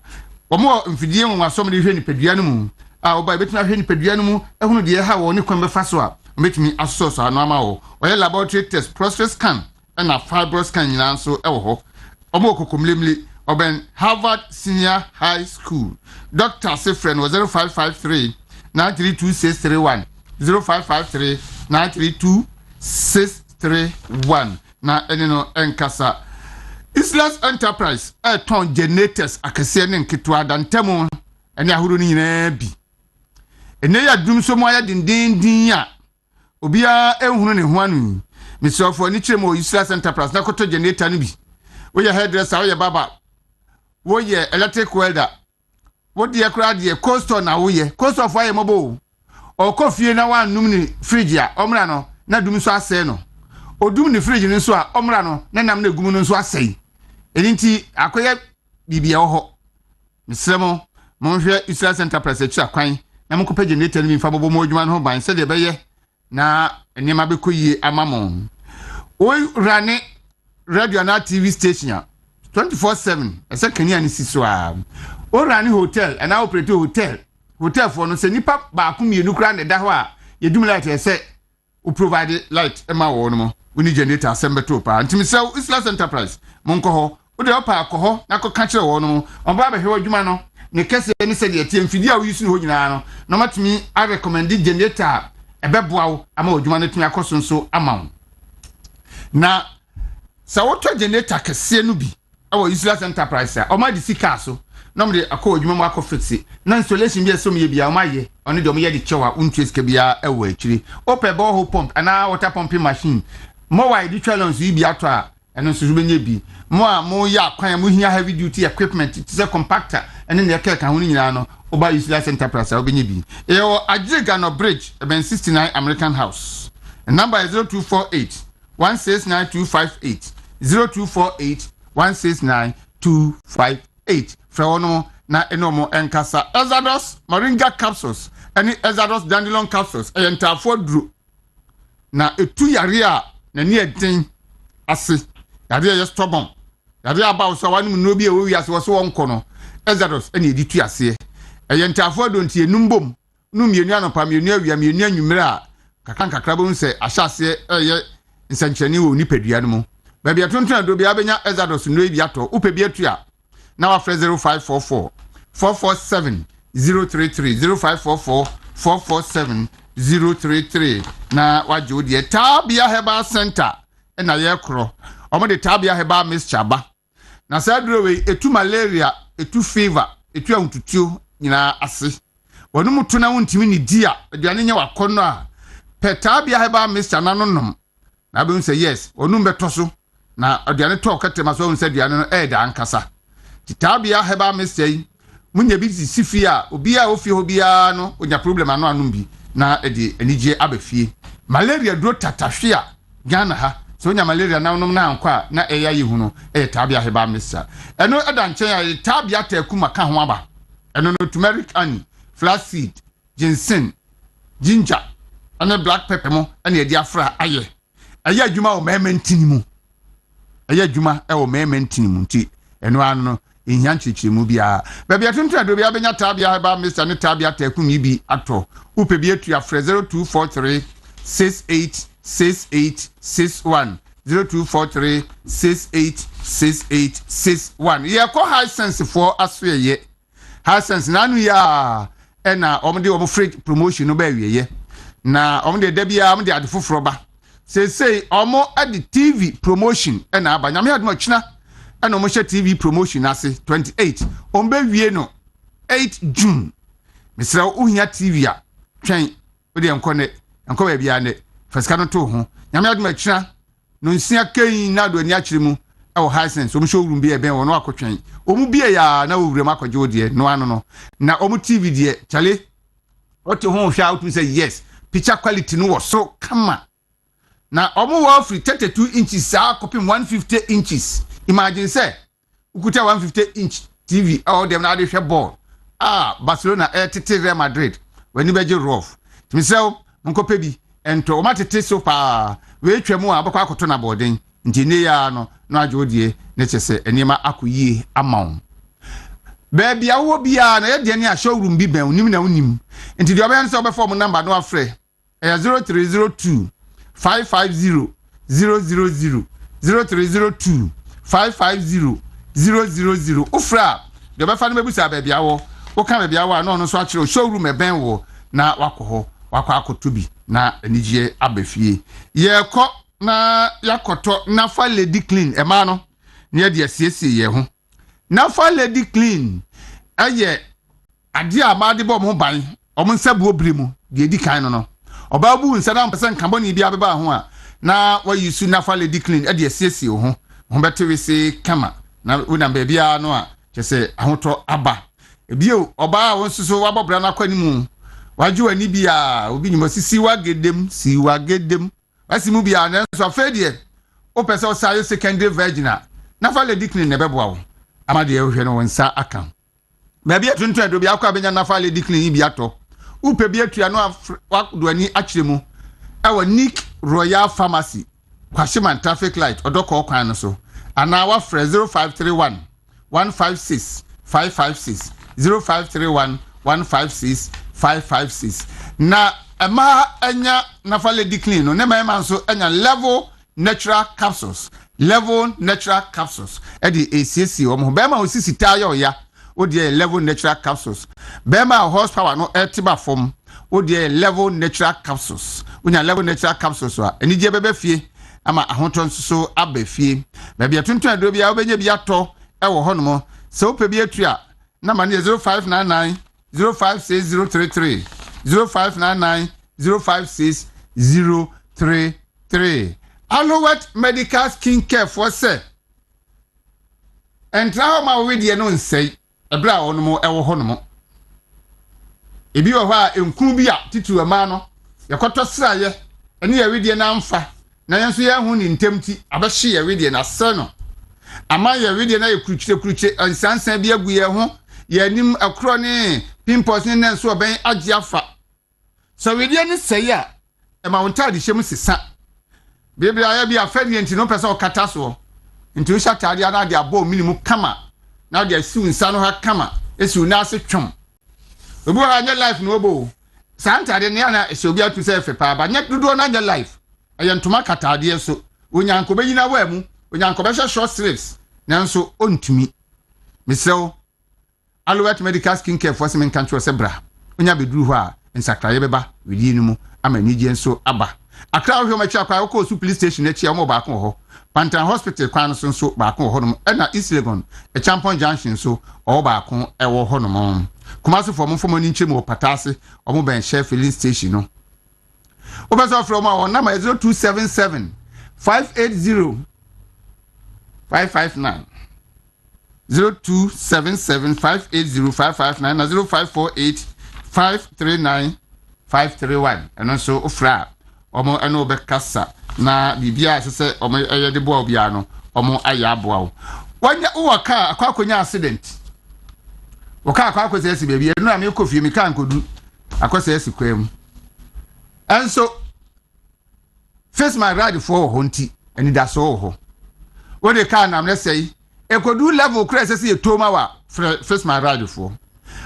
omo mfidie nwa asom de hwe ni padua no mu oba betina hwe ni padua no mu ehunu de ha wo ne kwan befa so a metumi asoso anu ama wo oye laboratory test prostate scan na fibro scan nyina so ewo ho omo kokomlemle oben Harvard Senior High School Dr. Sefren was 0553 932 0553 932 na enino enkasa Islas Enterprise ton generators akese ne nketwa dantemo ene ahuru ni nyina bi ene ya dum so mo ya dindindin ya obia ehunu ne ho anu misofo ni kiremo Islas Enterprise na koto generator ni bi wo ye hairdresser wo ye baba wo ye electric welder wo de kra de coaster na wo ye coaster fo ye mobo o kofie na wa num ni fridge a omra no na dum so asɛ no odum ni fridge ni so a omra no na nam na gum no so asɛi eninti akoye bibia wo ho misremo mo hwɛ Islas Enterprise achi akwan na mo kopɛ generator ni mfa bobo mo adwuma no ho ban sɛ de bɛyɛ na enema bekoyie amamo o rane radio na TV station 24/7 ese kania ni siso a o rane hotel and I operate hotel for no se nipa ba ku mienu kra ne da ho a yedum light ese o provide light ema wo no mo uni generator asembeto pa ntimi se Islas Enterprise monko ho o de opa akọ na ko ka kire wo no on ba ba hwe adwuma no ne kese ni se de tie mfidi a wo yusu no ho nyina no no matimi I recommend generator ebeboa wo ama adwuma no tumi akoso nso ama wo na sa woto generator kese no bi awo useless enterprise a o ma di sika so na mo de akọ adwuma mo akọ fixe na installation bi eso me bia o ma ye oni de o ye di chewa untu sika bia ewo akiri open borehole pump ana water pumping machine mo wa di challenge yi bia to a eno so benye bi mo ya kwan mo hia heavy duty equipment it is a compactor ene ne ka ho nyina no oba useless enterprise a benye bi e o Ajega no bridge ben 69 American House. The number is 0248 169258 0248 169258. Freono na enomo enkasa Exodus moringa capsules any Exodus dandelion capsules entafo dru na etu yare a na ne eden ase yare ye stubborn yare aba so wanu no bi e wo wiase wo so wonko no Exodus ene edi tu ase entafo do ntie numbom nu mienu anopa mienu awia mienu anwumere a kakra bo nse ahyase eye nsankyani wo nipadua no mu ba bia tontona do bia benya Exodus no ebi ato upe bia tu a na wa 0544 447 033 0544 447 033 na wajo de Tabia Herbal Center na ye kro omo de Tabia Herbal Mixture ba na sa duro we etu malaria etu fever etu antutuo nyina ase wonu mutu na wontimi ni dia aduane nya wakono a pe Tabia Herbal Mixture na nonom na be say yes wonu beto so na aduane to katema so won say aduane no da ankasa Tabia Herbal Mixture munya bi sifi a obi a ofi hobia no onya problem ano anum bi na edi enije abafie malaria duro tatahwe a Ghana ha so onya malaria na nom na ankwa na eya yi hunu Tabia Herbal Mixture eno eda nchen ya Tabia takuma ka ho aba eno no turmeric honey flaxseed ginseng ginger and black pepper mo ene edi afra aye adwuma o memantini mu adwuma e o memantini mu nti eno ano inyan chichirimu bia ba bia tuntu ado bia benya Tabia Herbal Mixture ne Tabia takumi bi ato upe bi etu afre 0243 686861 0243 686861 ye ko high sense for asweye high sense nanu ya ena omde omo free promotion no ba wieye na omde da bia omde ade foforo ba say omo ade TV promotion ena abanyame ade mo china ena omo hye TV promotion ase 28 ombe wie no 8 June misra uhia TV a twen ode enkone enko ba bia ne fasika no to ho nyame ade mo china no nsia kan na do ani akire mu e wo high sense omo showroom bi e ben wo no akotwen omu bie ya na wo wurem akwaje odie no ano no na omu TV die chale ote ho hwa out say yes picture quality no was so kama na omu wo free 32 inches sa kopim 150 inches imagine say ukuta 150 inch TV all dem na dey hwe ball Barcelona tete Real Madrid wani beje rough timisew nkope bi ento o matete so pa we twemu abakwa akoto na boarding ntine ya no ajodie ne chese enima akoyie amaun baby awo bia na ye de ne a showroom bi ben unim na unim nti de oben so obefo mo number no afre 0302 550 000 0302 550 000 ufra de obefa no mebusa baby awo wo ka baby awo na no so akire showroom e ben wo na wakoho akoto bi na enije abafie ye ko na yakoto nafa lady clean ema no ne de asiesie ye ho nafa lady clean aye ade a ma de bom ho ban omo nsabu obire mu de edi kan no oba bu nsada mpese nkamboni bi abeba ho a na wa yusu nafa lady clean de asiesie ho betewese kama na una bebia no a chese ahoto aba ebio oba wonsuso wabobra na kwani mu waju ani bia obi nyimo sisi wagedem asimu bia na so afedie o pese o sayo secondary virgin nafa lady clean ne beboa wo amade ehwe no wonsa aka bia tuntu edo bia kwa benya nafa lady clean bia to upe bia tua no do ani akiremu ewo Nick Royal Pharmacy Kwashiman traffic light odoko kwan no so ana wa frɛ 0531 156 556 0531 156 556 na ema anya nafa lady clean no ne ma nso anya level natural capsules edi ACC omo be ma osisi tayo ya odi level natural capsules be ma horsepower no etiba form odi level natural capsules unya level natural capsules wa enije bebe fie ama ahoto so abafie ba bia tonton aduro bia obenya bia to ewo ho no so ope bia atua na ma ne 0599 056033 0599 056033 Allowet medical skin care for say entra ho ma we die no nsei ebra wo no mo ewo ho no mo ebi wo ha enkun bi a titu ama no yakoto sraye ene ya we die na mfa na yenso ye hu ni ntemti abehye ya we die na se no ama ya we die na ye kuruchire ansansan bi agu ye ho ye nim akro ne pimples ne nso oben age afa so we die ne sei a e ma wonta de hyem sisa biblia ya bi afani enti no pesa o kata so enti o shatade ana de abo minimum kama na de asiu nsa no ha kama esiu na ase twom obi ha nya life no obo santade ne ana esobi atu se fe pa ba nya dodo na nya life ayentoma katade so onyanko be yina wa mu onyanko be short sleeves nanso ontumi misel Allowet medical skin care for semen country se bra onya beduru ho a nsakraye beba wedi ni mu amanije nso aba akra ho ma cha kwa ko su police station na chia mo ba ko ho Pantan hospital kwan so ba ko ho no na East Legon e Champion Junction so o ba ko e wo ho no Kumasi for mo ni nchemu patase o mo ben share filling station no Obeso from our number 0277 580 559 0277 580 559 na 0548 539 531 and also ofra omo eno be kasa na bibia sese omo eyede bo obia no omo aya aboa wanya uwaka akwakonya accident waka akwakose esi bebia no am ekofie mi kan kodu akose esi kwam enso face my ride for honti eni da so ho wo de kan am na sei ekodu level kra sese etoma wa face my ride for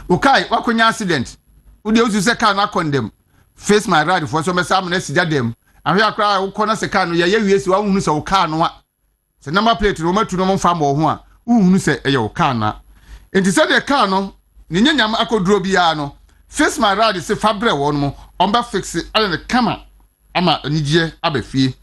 ukai wakonya accident wo de usu se kan na condemn face my ride for so me sam na sija dem ahwe akra wo kona se kan no ye wiesi wa hunu se wo kan no a se number plate no matu no mfa mo ho a wo hunu se eye wo kan na enti se de kan no ne nyanyam akoduro bia no face my ride se fabre wo no omba fix ale ne kama ama anigye abafie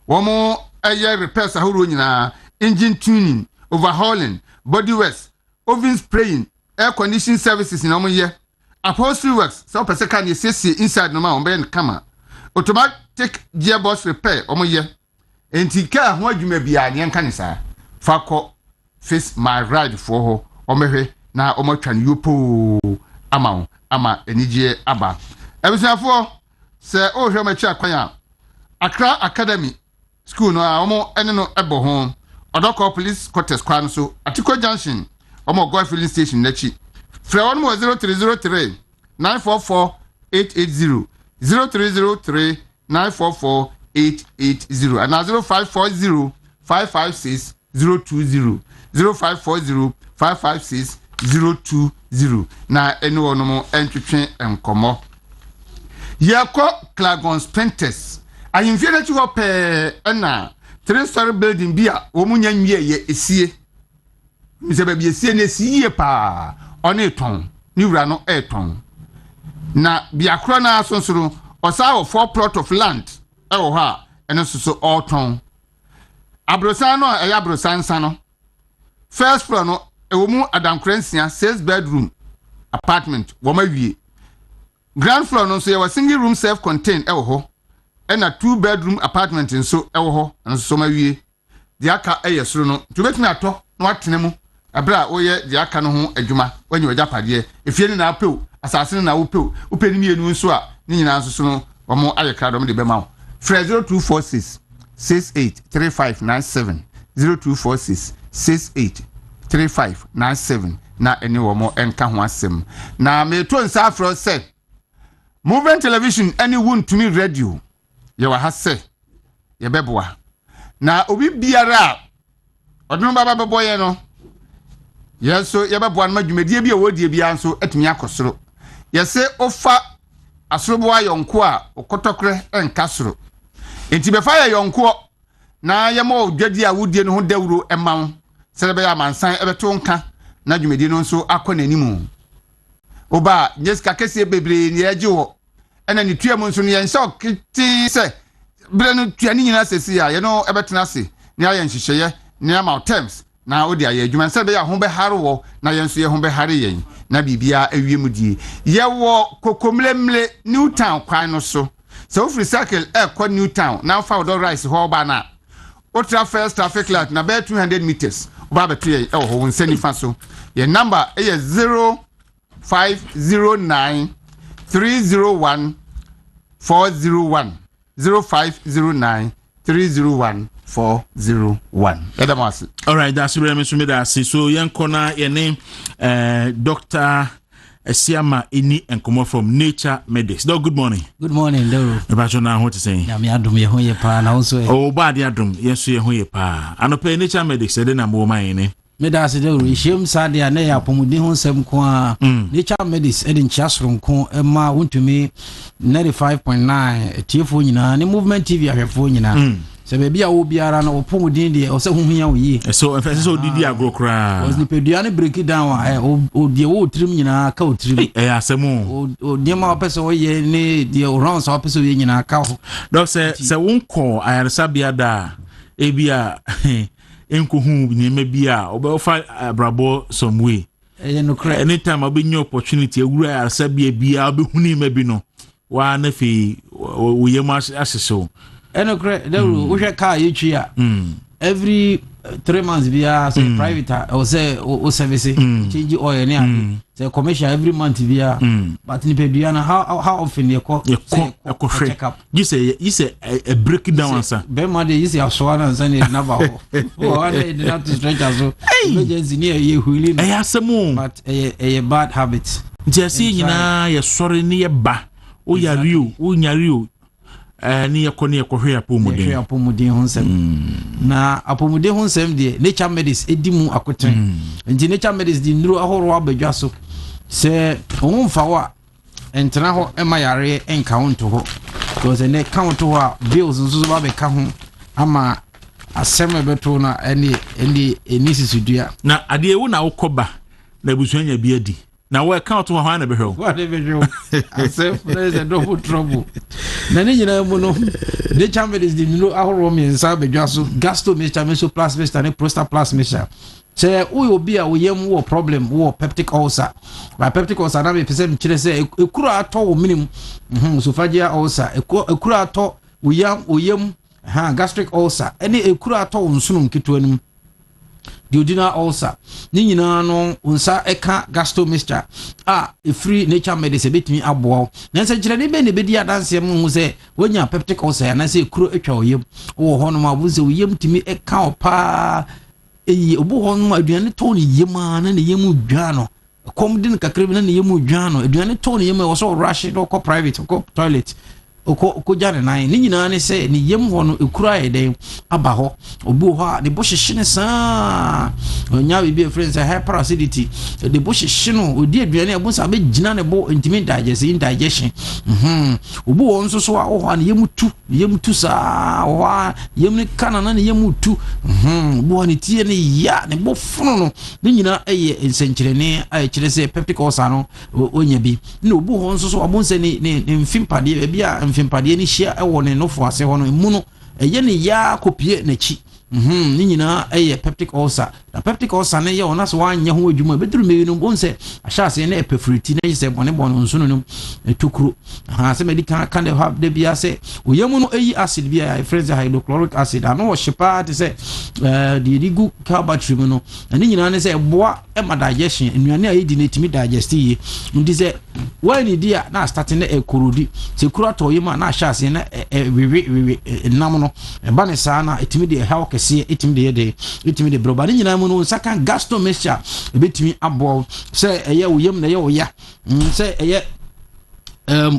wo mo eye repairs ahoro nyina engine tuning overhauling body works oven spraying air conditioning services na mo ye upholstery works so person can see inside no ma on ben kama automatic gearbox repair omoye enti ka ho adwuma bia ne nka ne sa fa face my ride for ho omehwe na omotwa ne yopo ama enigye aba ebisanfo se o hwe machi akwan Accra Academy school no a omo ene no ebo ho Odoko police quarters kwan so Atiko Junction omo go filling station nachi Free 0303 944 880 0303 944 880 and 0540 556 020 0540 556 020 na eni wono entwetwe enkomo yako Clagon Sprinters ayimfie na chiwo pe na 3-story building bia wo munya nwie ye esie mise ba bi esie na esie pa one ton ni wura no eton na biakro na asonsoro osa wo 4 plot of land ewo ha eno soso oton abrosan no eya abrosan san no first floor no ewo mu adankransia 6 bedroom apartment wo mawie ground floor no so ye single room self contained ewo ho ena 2 bedroom apartment nso ewo ho nso so mawie di aka eyesoro no tubetumi ato na watene mu abra oye di aka no ho adwuma wanyi wajapade efie ni na apew asase ni na wopew upeni mienu nso a ni nyina nso so no omo ayekra dom de bema wo 0246 683597 0246 683597 na eni womo enka ho asem na meto nsa afro se moving television any won to me radio ye wa ha se ye beboa na obi biara odno baba beboye no yeso ye beboa na dwumadie bi a wodie bia nso atumi akosoro ye se ofa asorobo ayonko a okotokre enka soro enti befa ya yonko na ye mo dwadi a wodie no ho Dawuro emawo serebe ya mansan ebeto nka na dwumadie no nso akonanimu oba nyeska kese bebre ni eje wo ena ni tuamu nso no ye nso kiti se breno tuani nyina sesi a ye no ebetena se ne aye nhyehyeye ne ama terms na odi aye adwuma se be ya ho be haro na ye nso ye ho be hare yen na bibia awiem die ye wo kokomlemle Newtown kwan no so so free circle kwa Newtown na fa do rice ho ba na ultra first traffic light na be 200 meters ba beto ye ho nsani fa so ye number is 0509 301 401 0509 301 401. All right, that's where I'm so young corner your name Dr. Esiama Ini and come from Nature Medics. Good morning. Good morning, Dawuro. About you now what to say? Ya me adum ye ho ye pa na also. Oh, bad adum. Yes, ye ho ye pa. Ano pay Nature Medics say na mo man ni. Me da se Dawuro ihiem sade a na ya pomuden ho nsem ko a Nature Medics e de nchiasoro ko e ma wontumi 95.9 TFO nyina ne Movement TV ahwefo nyina. Se be bia wo biara na opomuden de o se huhia wo yi. So if so didi agro kra. Was ni pedua ne break down o de wo trim nyina ka o trim. Asemu. O de ma opese wo ye ne de round so opese wo ye nyina ka ho. Doc se wonko ayarsa bia da e bia enko hu ni me bia obefa brabo some way. No cry. Anytime obenyo opportunity ewura ayarsa bia obehu ni me bi no. Wa na fi wo ye ma aseso. Eno cre Dawuro wo hwe car yetwi a every 3 months bia say private or say o service change oil ni abi say commercial every month bia but ni pedua na how often you call check up you say a breakdown answer be ma dey you say aso na answer ni na ba ho o na dey not to stretch aso emergency ni ye huili na asemu but a bad habit just nyina ye sorry ni ye ba o ya rio o nya rio ni yakoni yakohwe apomuden ho nsem na apomuden ho nsem de Nature Medics edimu akoten nti Nature Medics di nduro ahoro abadwa so se onfa wa entena ho ema yare enka ho nto ho because ne count ho a bills nso so ba be ka ho ama asem beto na eni sisudua na ade ewu na wokoba na busuanya bi adi na we count ho ha na behwe what if you asem there is a double trouble na ni nyina mu no the chamber is the no ahoro me nsa bedwa so gasto mixture meso plus mixture ne prostate plus mixture say we obi a we yam wo problem wo peptic ulcer by peptic ulcer na me pese me kire say ekuru ato wo minimum esophageal ulcer ekuru ato wo yam gastric ulcer any ekuru ato wo nsuno nketwa nim duodenal ulcer ni nyina no unsa eka gasto mixture free Nature Medics betimi aboa na nse kire ne be ne bedi adanse mu hu se wonya peptic ulcer na se ekuro etwa oyem wo ho no ma bu se oyem timi eka opa obu ho no aduane to ne yema na ne yemu dwa no kom din kakre na ne yemu dwa no aduane to ne yema wo so rush do ko private ko toilet ko jane nine ni nyina ne se ni yem ho no ekura eden aba ho obu ho de bo hyehye saa onya bi friends hyperacidity de bo hyehye no odi aduane abu sa be gina ne bo intimi indigestion obu ho nso so a ho ne yem tu saa ho yem ne kana na ne yem tu obu ne tie ne ya ne bo fono no ni nyina eye ensenkyerene a kire se peptic ulcer no onya bi na obu ho nso so abu se ne mfimpade bia mfimpade ni hia ewo ne nofo ase ho no mu no eye ne ya kopie na chi ni nyina eye peptic ulcer na peptic ulcer ne ye ona so wanye ho adwuma beduru meyi no bonse ahyase ne epefriti na yise bone nso no tukuru se medical kind of have de bia se oyemu no eyi acid bia friends hydrochloric acid ano wo hyepa te se de rigu ka battery mu no ni nyina ne se boa ema digestion enuane ayi di na timi digest yi ndi se wani dia na start na ekorodi se kura to yima na ahyase na wewe nam no ba ne saa na etimi de health kese etimi de broba ni nyina mu no saka gasto mixture ebetimi abo se eye woyem na ye woya se eye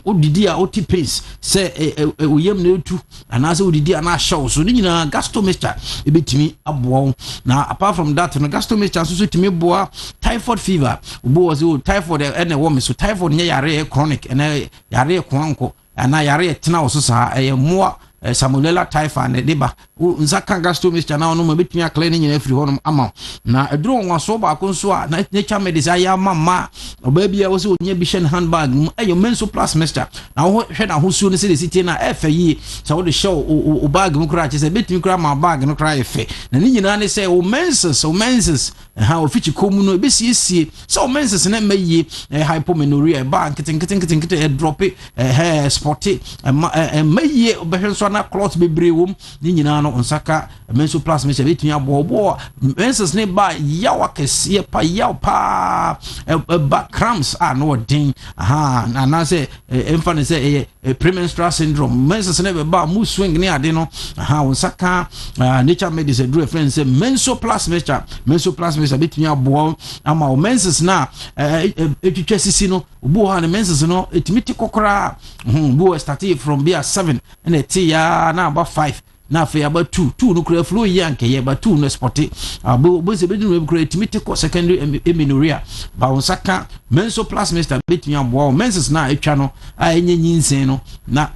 odidi a oti pace se woyem na etu anase odidi a na show so ni nyina gasto mixture ebetimi abo na apart from that no gasto mixture so timi boa typhoid fever obo was typhoid and a woman so typhoid nya yare chronic and yare kwanko ana yare tena wo so sa moa salmonella typhi ne deba nsa ka gastro mixture na no betumi akla ne nyina free honom ama na eduro nwaso ba ko nso a nature medicine aya mama oba bia wo se onye bi hye handbag ayo menso plus mixture na wo hwe na ho suo ne se city na efa yi sa wo de show o bag mu kra che se betumi kra ma bag no kra efe na ne nyina ne se o menses ha o fichi komu no be sie so o menses na mayi hypomenorrhea ba nkete e drop spot mayi obehwe so na clot bebre wom ne nyina no onsaka menso plus mixture betumi abobo menses ne ba yawa kese pa yaw pa ba cramps no din na na say emphane say premenstrual syndrome menses ne ba mu swing ne ade no onsaka nature medicine do a friend say menso plus mixture betumi abo ama o menses na etwetwa sisi no obu ha ne menses no etimi ti kokora bu start from be 7 and eti ya na about 5 na fe about 2 no kura flow yanke ye about 2 no spot bo se bedinu we kura etimi ti ko secondary amenorrhea ba onsaka menso plus mixture betumi abo menses na etwa no enye nyinsen no na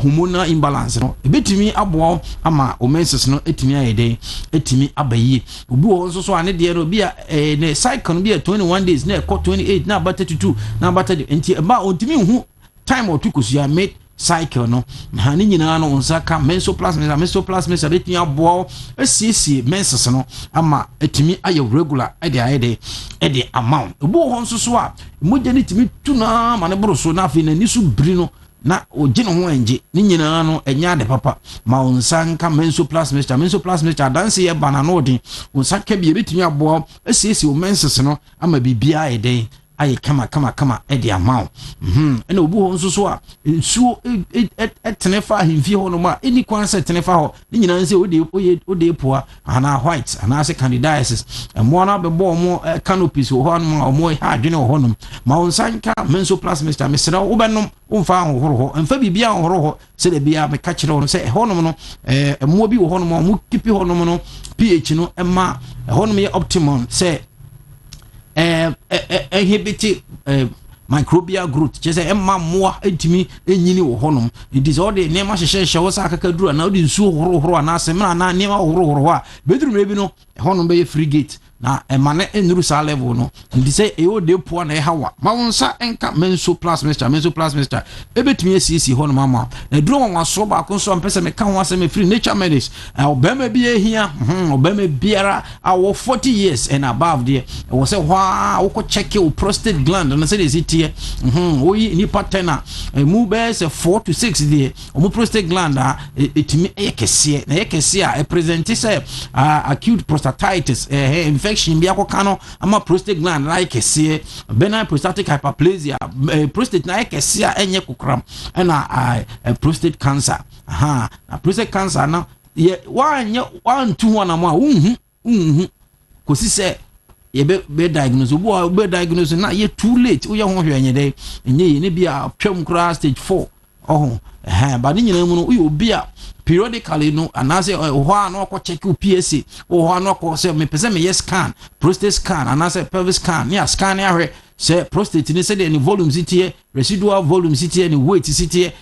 hormonal imbalance no ebetimi abo ama o menses no etimi ayede etimi abayi obu ho so ane de no bia ne cycle no bia 21 days na 28 na about 32 na about 30 enti ba ontimi hu time or tukusu ya made cycle no na ni nyina no nsaka menso plus mixture betimi abo asiesie menses no ama etimi aye regular ede amount obu ho so a moje ni timi tuna ma ne boro so na afi na nisu biri no na ogino ho enje ni nyina no enya de papa ma onsanka menso plus mixture dance ye bana no odin onsanka bi ebetumi abo asiesi o menses no ama bibia eden aye kama edi amount ena obu ho nso so a nsuo etenefa himfie ho no ma eni kwanse etenefa ho ni nyina nse ode poa ana white ana se candidiasis emo na bebo mo canopies ho no mo ha adwene ho no ma onsanka menso plus mixture mesra wo benom umfa ho emfa bibia ho se de bia me ka kire ho se ho no emo bi ho no mo kipi ho no pH no ema ho no ye optimum se inhibit microbial growth chese emma moa entimi enyini wo honom it is all the nema hyehyehye wo sa akakadura na odi nsuo horo anase mra na nema horo a beduru mebi no honom be free gate na emane enuru sa level no ndi say e ode po na e hawa ma wonsa enka menso plus mixture ebetumi asisi honom ama na duro won aso ba ko so ampese me ka ho asem free nature medicine obema bi ehia obema biara awo 40 years and above there wo say hwa wo ko check your prostate gland na say dey sit oyi ni patena mu be say 4 to 6 there o prostate gland etimi ekese na ekese a present say acute prostatitis infection bi akoka no ama prostate gland like ekese benign prostatic hyperplasia prostate na ekese a enye kokram na prostate cancer na prostate cancer na ye wan tu wana ma unhu kosi se ye be diagnose obo be diagnose na ye too late wo ye ho hwanye de enye ye ne bia twam kra stage 4 ba ni nyina mu no uyo bia periodically no anase ho ano ko check PSA ho ano ko se me pese me yes scan prostate scan anase pelvic scan ya scan ya hwe se prostate ni se de ni volume sitie residual volume sitie ni weight sitie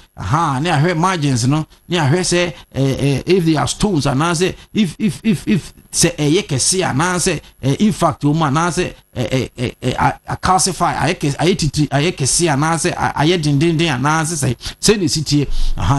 ne ahwe margins no ni ahwe se if there are stones anase if se yekese anase in fact o ma anase calcify ayekese anase ayedindindin anase se ni sitie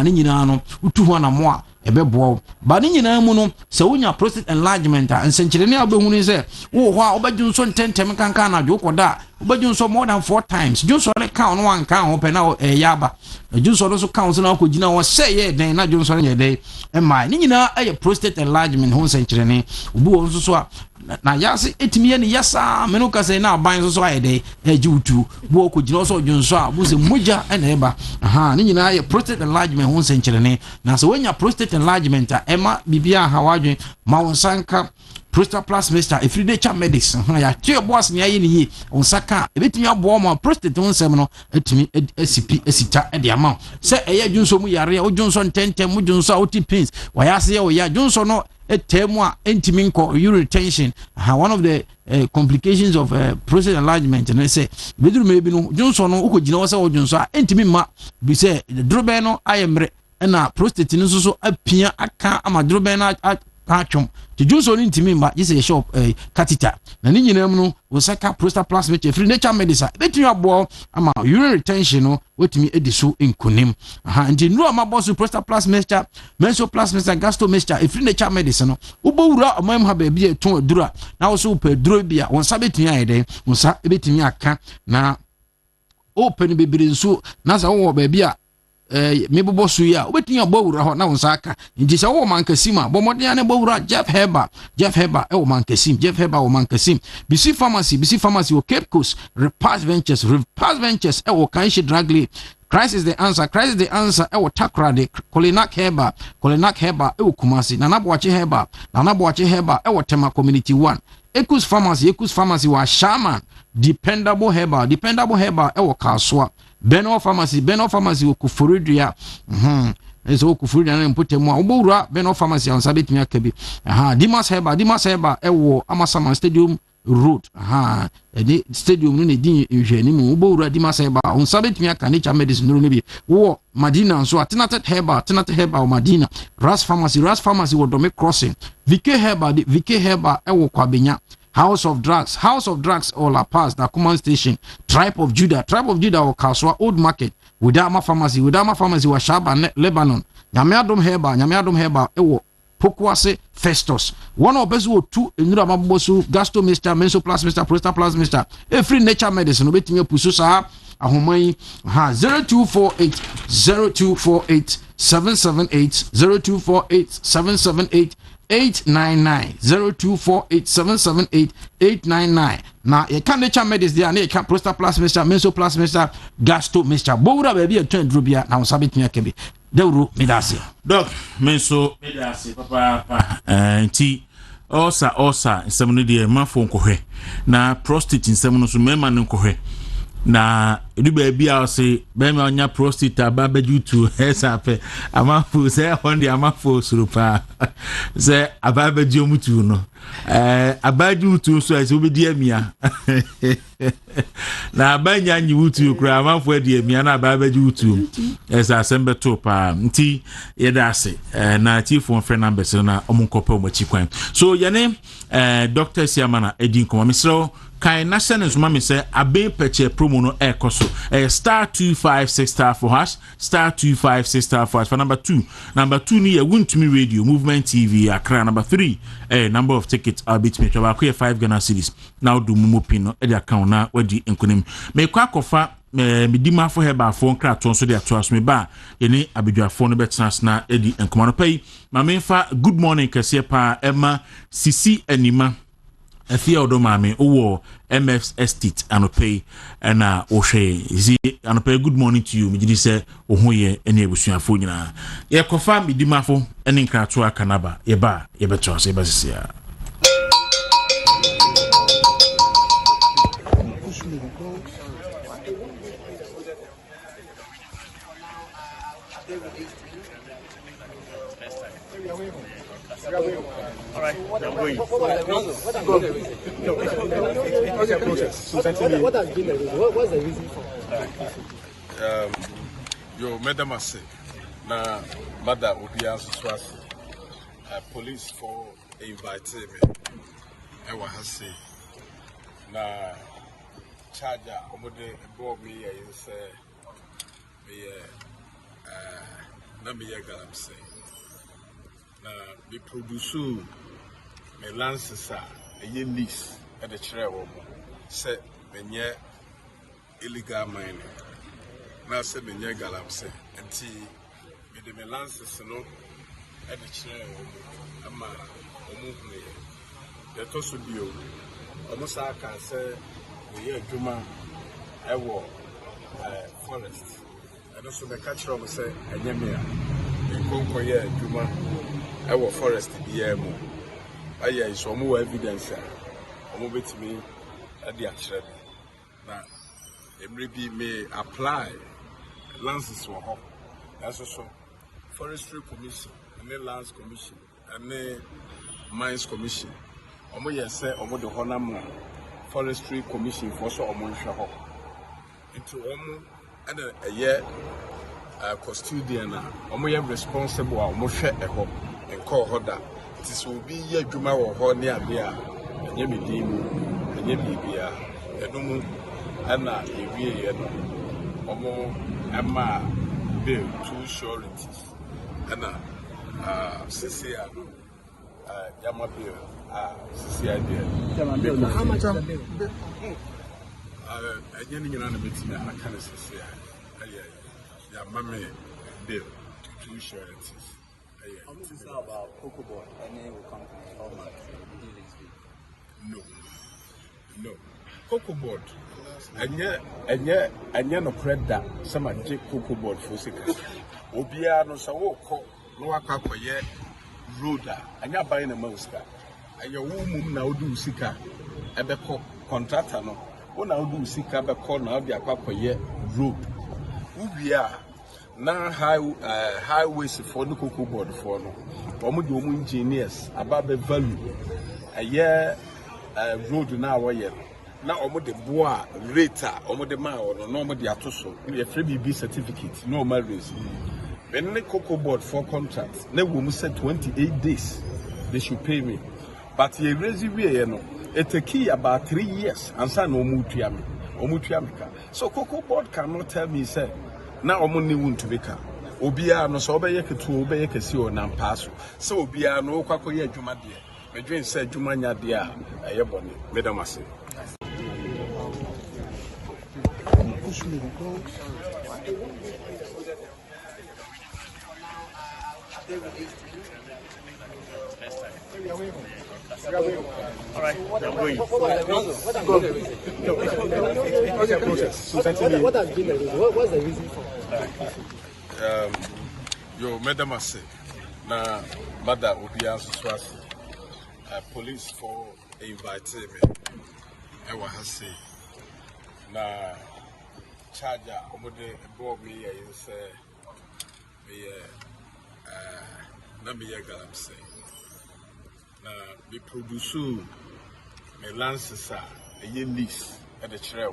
ni nyina no utu ho na mo a ebebo ba ni nyina mu no se wonya prostate enlargement a nsenkyere ne abehunu se wo ho a obadwunso ntentem kanka na dwokoda obadwunso more than 4 times junso le count no one count open na yaba junso no so count na ko gina wo say ye den na junso ne de ma ni nyina aye prostate enlargement ho nsenkyere ne obu wo nso so a na yase etimi ye ne yasa me no ka say na aban so so aye de ejiwutu bo ko gina so junso a bo se moja na eba ni nyina aye prostate enlargement ho nsenkyere ne na so wonya prostate enlargement a ema bibia hawadwen ma wonsanka prostate plus mixture if nature medicine ya tie boss ne aye ne yi wonsaka ebetimi abo ma prostate wonsem no etimi esipi esita e de ama se eye dwunso mu yare o dwunso ntentem mu dwunso a oti pins wa yase ye o ya dwunso no etemu a entimi nko urine retention one of the complications of prostate enlargement and say beduru mebi no dwunso no ukogina wo se o dwunso a entimi ma bi se drobe no ayemre ɛna prostate no nso so apia aka amadoro bɛn na atwom te junso no ntimi mba yɛ sɛ yɛ shop catheter na ne nyinaa mu no wo saka prostate plasma free nature medicine betumi aboa ama urinary retention no wetumi edi so nkonim nti nuru amabɔ so prostate plasma menso plasma gastro mixture free nature medicine no wobɔwura amam ha ba bia ɛtɔn adura na wo so wopɛ aduro bia wo nsa betumi ayɛdɛ wo nsa betumi aka na open bebre nso na sa wo ba bia mebobo so ya obetumi abɔwura hɔ na wo nsa aka nti sɛ wo mankasim a bɔmɔden ne bɔwura Jeff Herber wo mankasim Jeff Herber wo mankasim BC pharmacy wo Cape Coast Repass Ventures wo Kanshi Dragley Christ is the answer wo Takrade Kolinak Herber wo Kumasi Nanaboache Herber wo Tema Community 1 Ekus Pharmacy wa Shaman Dependable Herber wo Kaswa Beno Pharmacy wo Kufuridua eso Kufuridua na mpotemu obowura Beno Pharmacy on sabet mi akabi Dimas Herber wo Amasama Stadium Road edi stadium no ne din nhwani mu obowura Dimas Herber on sabet mi aka nature medicine no bi wo Madina so Tenated Herber o Madina Ras Pharmacy wo Dome Crossing VK Herber wo Kwabenya House of Drugs or La Paz, the common station. Tribe of Judah or Kaswa Old Market. Widama Pharmacy was Shaba Lebanon. Nyamiadom Herba, Ewo Pokwase Festus. One of us who two in Ramabosu, Gasto Mr. Menso Plus Mr. Prosta Plus Mr. A free nature medicine. Obeting your Pususa Ahomai 0248 778 899 0248 899 na ye kan nature medicine dia na ye kan Prosta Plus Mr. Menso Plus Mr. Gasto Mr. Bowura baby e twen drobia na usabetumi akabi Dawuro medase doc Menso medase papa nti osa nsem no de mafo nkohwe na prostate nsem no so mema no nkohwe na edu baby a say be me onya prostate ababeju tu hesape amafo say on the amafo surupa say ababeju mutu no abaju tu so as obedi amia na abanya nyi wutu kura amafo adi amia na ababeju wutu esa asembe to pa nti yedase na chief on friend numbers na omunkopa omachi kwan so yene Dr. Siamana edin koma misro kai national mama say abe peche promo no ekoso star 256 for hash star 256 for hash for number 2 ni ya Wuntumi Radio Movement TV Accra. Number 3 number of tickets I'll beat me to 5 Ghana cedis now do mumo pin no e account na wadi enkonim me kwa kofa medima fo heba fo nkra to so de ato aso me ba yeni abedwafo no betnas na edi enkomano pay mamenfa good morning kase pa Emma Sisi Anima Afia Odomame owo MF Estate anopay na ohwe zi anopay good morning to you mejidi se ohoye ene ebusuafo nyina ye kofa midimafo ene nkrato akanaba ye ba ye beto ase basisia All right, I'm going. What's the process? What has been the reason? What's the reason for? Yo, Madam Ase, na Mada Obiasu Swasi, police for inviting me. I was na charger, Omode, bought me, I say, na me galam say. Na be produce me lances a ye lease at the chair wo say menye illegal mining na say menye galam say enti me de me lances no at the chair wo ama omu hune ye to so bio omu sa kan say we ye adwuma I wo forest and so me catch am say enye me a nkonko ye adwuma our forest be mo aye so mo evidence omo betimi ade akere na emre bi may apply lances wo ho that's so forestry commission and lands commission and mines commission omo yese omo de ho na mo forestry commission for so omo nhwe ho into omo and custodian omo ye responsible a omo hwe eho enko hoda ti so obi ye adwuma wo ho ne ade a enye medimu enye bibia enum ana ewie ye no omo ama bill two sureties ana CCA yama bill CCA bill How much is the bill? Enye ni nyina na betimi aka na CCA ya mame bill two sureties. How much is about Kwaku board? Any will company or market? No. Kwaku board. Enye no credit sama je Kwaku board for sika. Obia no so wo ko no akakoye road a anya buy na mauska. Enye wo mum na odu sika ebeko contractor no. Wo na odu sika beko na obi akakoye road. Ubia na highways for the Kwaku board for no. Omo de omo engineers about value. Aye road na awoye. Na omo de boa rate omo de ma no omo de atoso. We free BB certificate no ma raise. When the Kwaku board for contract, na wo mu say 28 days they should pay me. But ye raise we no. It take about 3 years and say no omo tuya me. So Kwaku board cannot tell me say na omo ni won to beka obia no so obeye ketu obeye kesi o na mpaso so obia no kwakoye adwuma de medwen se adwuma nya de a eye bone medamase All right, I'm going. What's the process? What has been the reason? What's the reason for? Yo, Madam Ase, na Mada Obia Swasi, police for inviting me. I was na charger, Omode, bought me, I say, na me galam say. Na be produce me lances a ye lease at the chair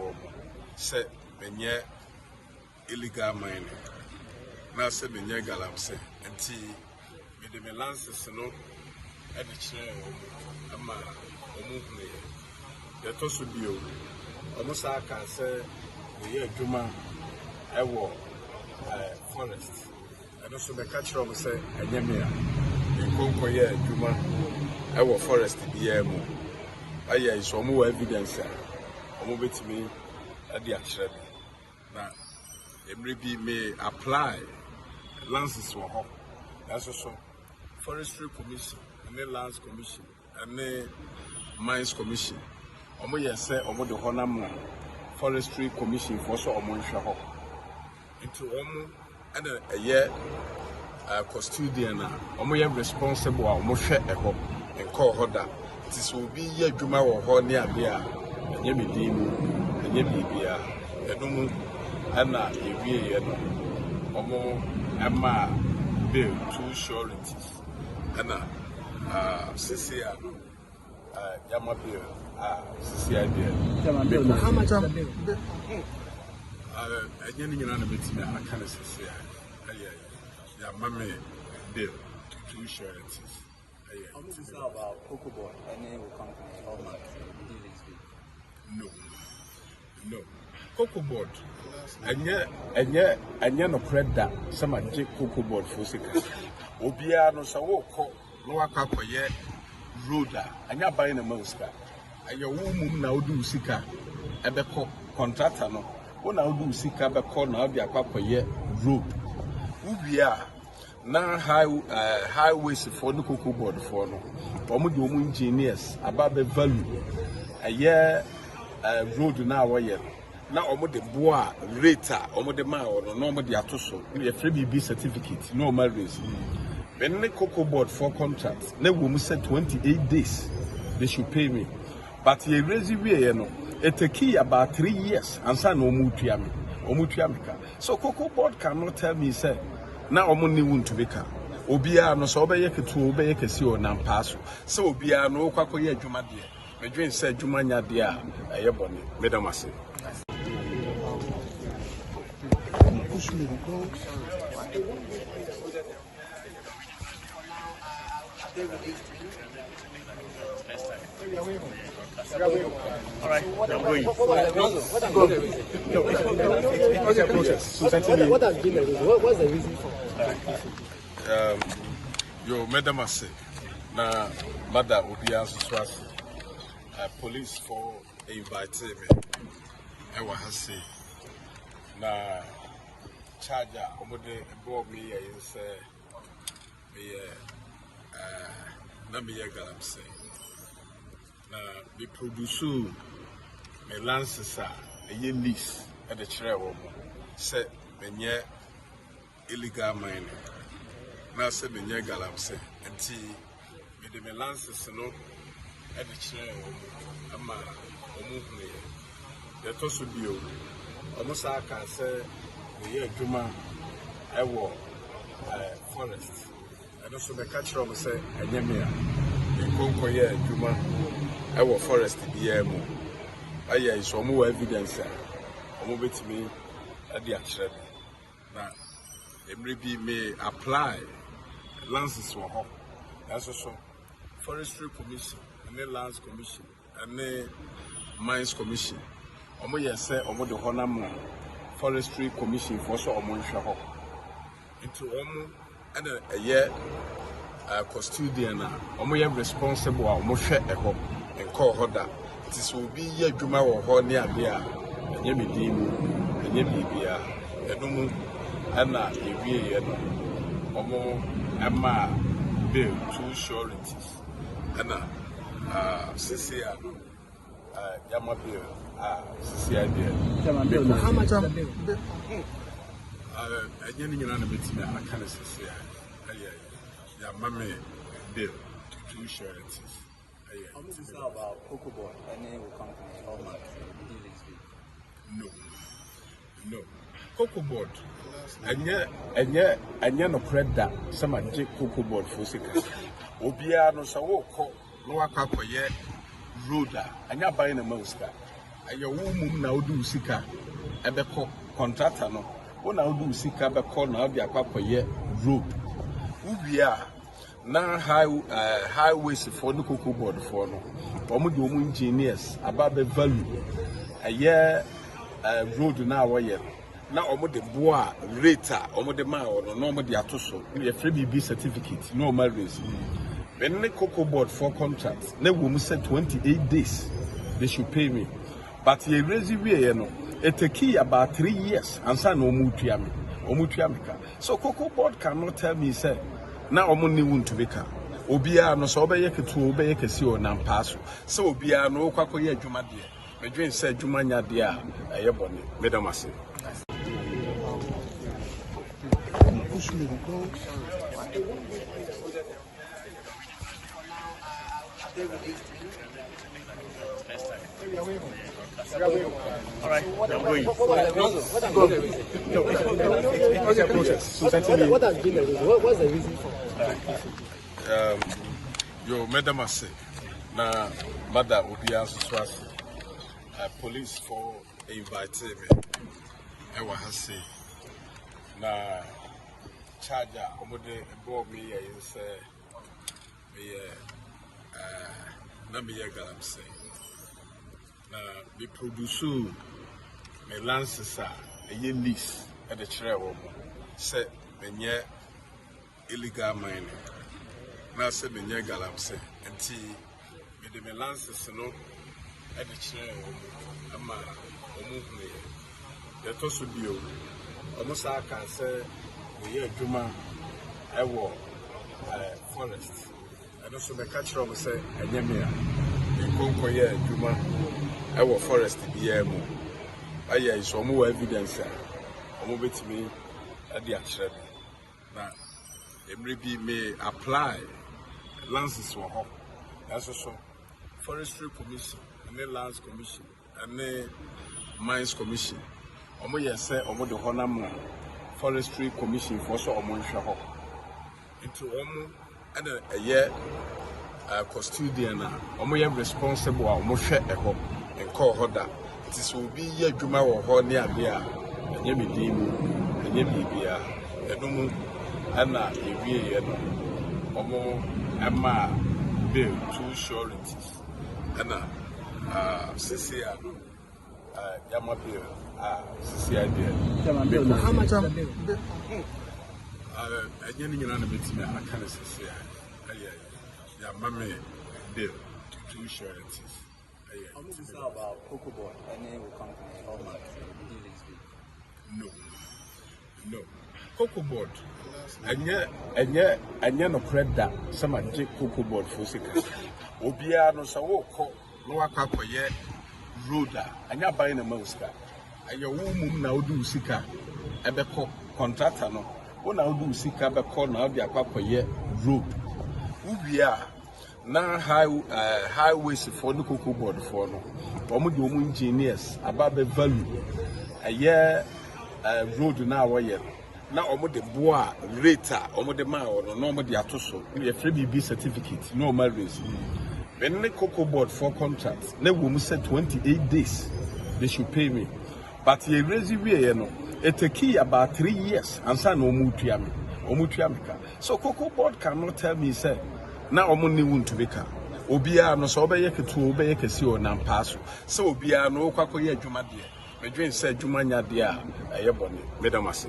say menye illegal mining. Na say menye galam say enti me de me lances no at the chair ama omu hune ye to so bio omu sa ka say ye adwuma ewo forest and so me catch am say enye me a nkonko ye adwuma ewo forest biya mu aye so mo evidence omo betimi ade akire na emre bi me apply lances wo ho that's so forestry commission and lands commission and mines commission omo ye say omo de ho na mo forestry commission for so omo nhwe ho into omo and eye custodian omo ye responsible omo hwe eho enko hoda ti so obi ye adwuma wo ho ne ade a enye medimu enye bibia enum ana ewie ye no omo ama bill two sureties ana CCA yama bill CCA bill How much is the bill? enye ni nyina na betimi aka na CCA ya mame bill two sureties. How much is about Kwaku board? Any will company or market? No. Kwaku board. Anya no credit sama je Kwaku board for sika. Obia no so wo ko no akakoye road a anya buy na mauska. Anya wo mum na odu sika ebeko contractor no. Wo na odu sika beko na obi akakoye road. Ubia na highways for the Kwaku board for no. Omo de omo engineers about the value. Aye road na awoye. Na omo de boa rate omo de ma no omo de atoso. We free BB certificate no ma raise. When the Kwaku board for contract, na wo mu say 28 days they should pay me. But ye raise we no. It take about 3 years and say no omo tuya me. So Kwaku board cannot tell me say na omo ni won to beka obia no so obeye ketu obeye kesi o na mpaso se obia no kwakoye adwuma de medwen se adwuma nya de a eye bone medamase push me. All right, I'm going. What's the process? What has been the reason? What's the reason for? Yo, Madam Ase, na Mother Obia Swasi, police for inviting me. I was say, na charger, Omode, brought me and say, na me galam say, na be produce me lances a lease at the chair woman, say, me illegal mining. Na se me nye galam se enti me de me lances no e de kire ama omu hune ye to so bio omu sa ka se me ye adwuma e wo forest e no so me ka kire omu se enye me a nkonko ye adwuma e wo forest biya mu aye so omu evidence omu betimi e de akire na emre bi me apply lances were home. That's also Forestry Commission, and then Lands Commission, and then Mines Commission. Omo yese omo de honam Forestry Commission for so omo nhwe ho. Into omo and a year custodian omo ye responsible omo hwe eho enko hoda. It is will be ye dwuma wo ho ne ade a enye medimu enye bibia enum ana ewie ye no omo Emma bill 2 sureties and CCI Yama bill CCI bill. How much is the bill? I didn't know about I can't CCI. Yama bill 2 sureties. How much is now about Kwaku board? Any company or market? No. Kwaku board. Anya no credit some je Kwaku board for sika. Obia no so wo ko no akakoye road anya buy na mauska. Aya wo mum na odu sika ebeko contractor no. Wo na odu sika beko na obi akakoye road. Ubia na highways for no Kwaku board for no. Omo de omo engineers about the value. Aya road na wo ye. Na omo de boa rate omo de ma no omo de atoso e free BB certificate no ma raise when the Kwaku board for contract na wo mu say 28 days they should pay me but ye raise we no it take about 3 years and say no omo tua me ka so Kwaku board cannot tell me say na omo ni won to be ka obia no so obeye ketu obeye kesi o na mpaso so obia no kwakoye adwuma de medwen say adwuma nya de a eye bone medamase Push me. All right, I'm going. What's the process? What has been the reason? What's the reason for? Yo, Madam Ase, na Mother Obia Swasi, police for inviting me. I was say, na charger, Omode brought me and say, na me galam say, na be produce me lances a lease at the chair woman, say, me illegal mining. Na se me nye galam se enti me de me lances no e de kire ama omu hune ye to so bio omu sa ka se me ye adwuma e wo forest e no so me ka kire omu se enye me a nkonko ye adwuma e wo forest biya mu aye so omu evidence omu betimi e de akire na emre bi me apply lances were home. That's also Forestry Commission, and then Lands Commission, and then Mines Commission. Omo yese omo de honam Forestry Commission for so omo nhwe ho. Into omo and a year custodian omo ye responsible omo hwe eho enko hoda. It is will be ye dwuma wo ho ne ade a enye medimu enye bibia enum ana ewie ye no omo ama bill two sureties ana CCI yama bill CCI bill How much is the bill? enye ni nyina na betimi aka na CCI ya mame bill two sureties This is about Kwaku board, any company or market. No. Kwaku board. Anya no credit. Some je Kwaku board for sika. Obia no sa wo ko no waka koye roader. Anya buy na mauska. Anya wo mum na odu sika. Ebeko contractor no. Wo na odu sika beko na odi akwakoye road. Ubia na highways for the Kwaku board for no. Omo de omo engineers about the value. Road na awye na omo de boa rate omo de ma no no omo de atoso we free BB certificate no ma raise when the Kwaku board for contract na we mu say 28 days they should pay me but ye raise we no it take about 3 years and say no omo tua me so Kwaku board cannot tell me say na omo ni won to be ka obia no so obeye ketu obeye kesi o na mpaso so obia no kwakoye adwuma de medwen say adwuma nya de a eye bone medamase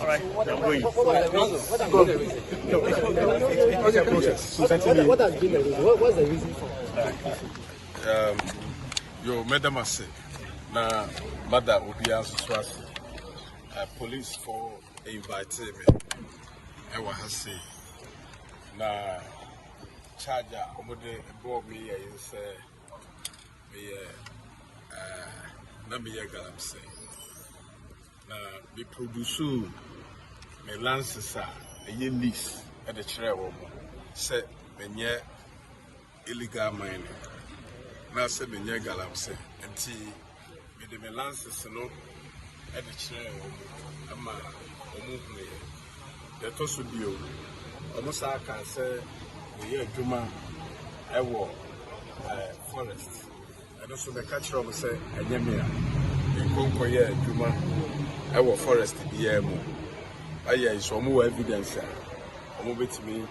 All right, I'm going. What's the process? What has been the reason? What's the reason for? Yo, Madam Ase, na Mada Obia Swasi, police for inviting me. I was na charger, Omode bought me, I say, na me galam say. Na the producer, me lances a lease at the chair woman, said, me illegal mining. Na se me nye galam se enti me de me lances no e de kire ama omu hune de to so bio omu sa ka se me ye adwuma e wo forest e no so me ka kire omu se enye me a nkonko ye adwuma e wo forest bia mu aye so omu evidence omu betimi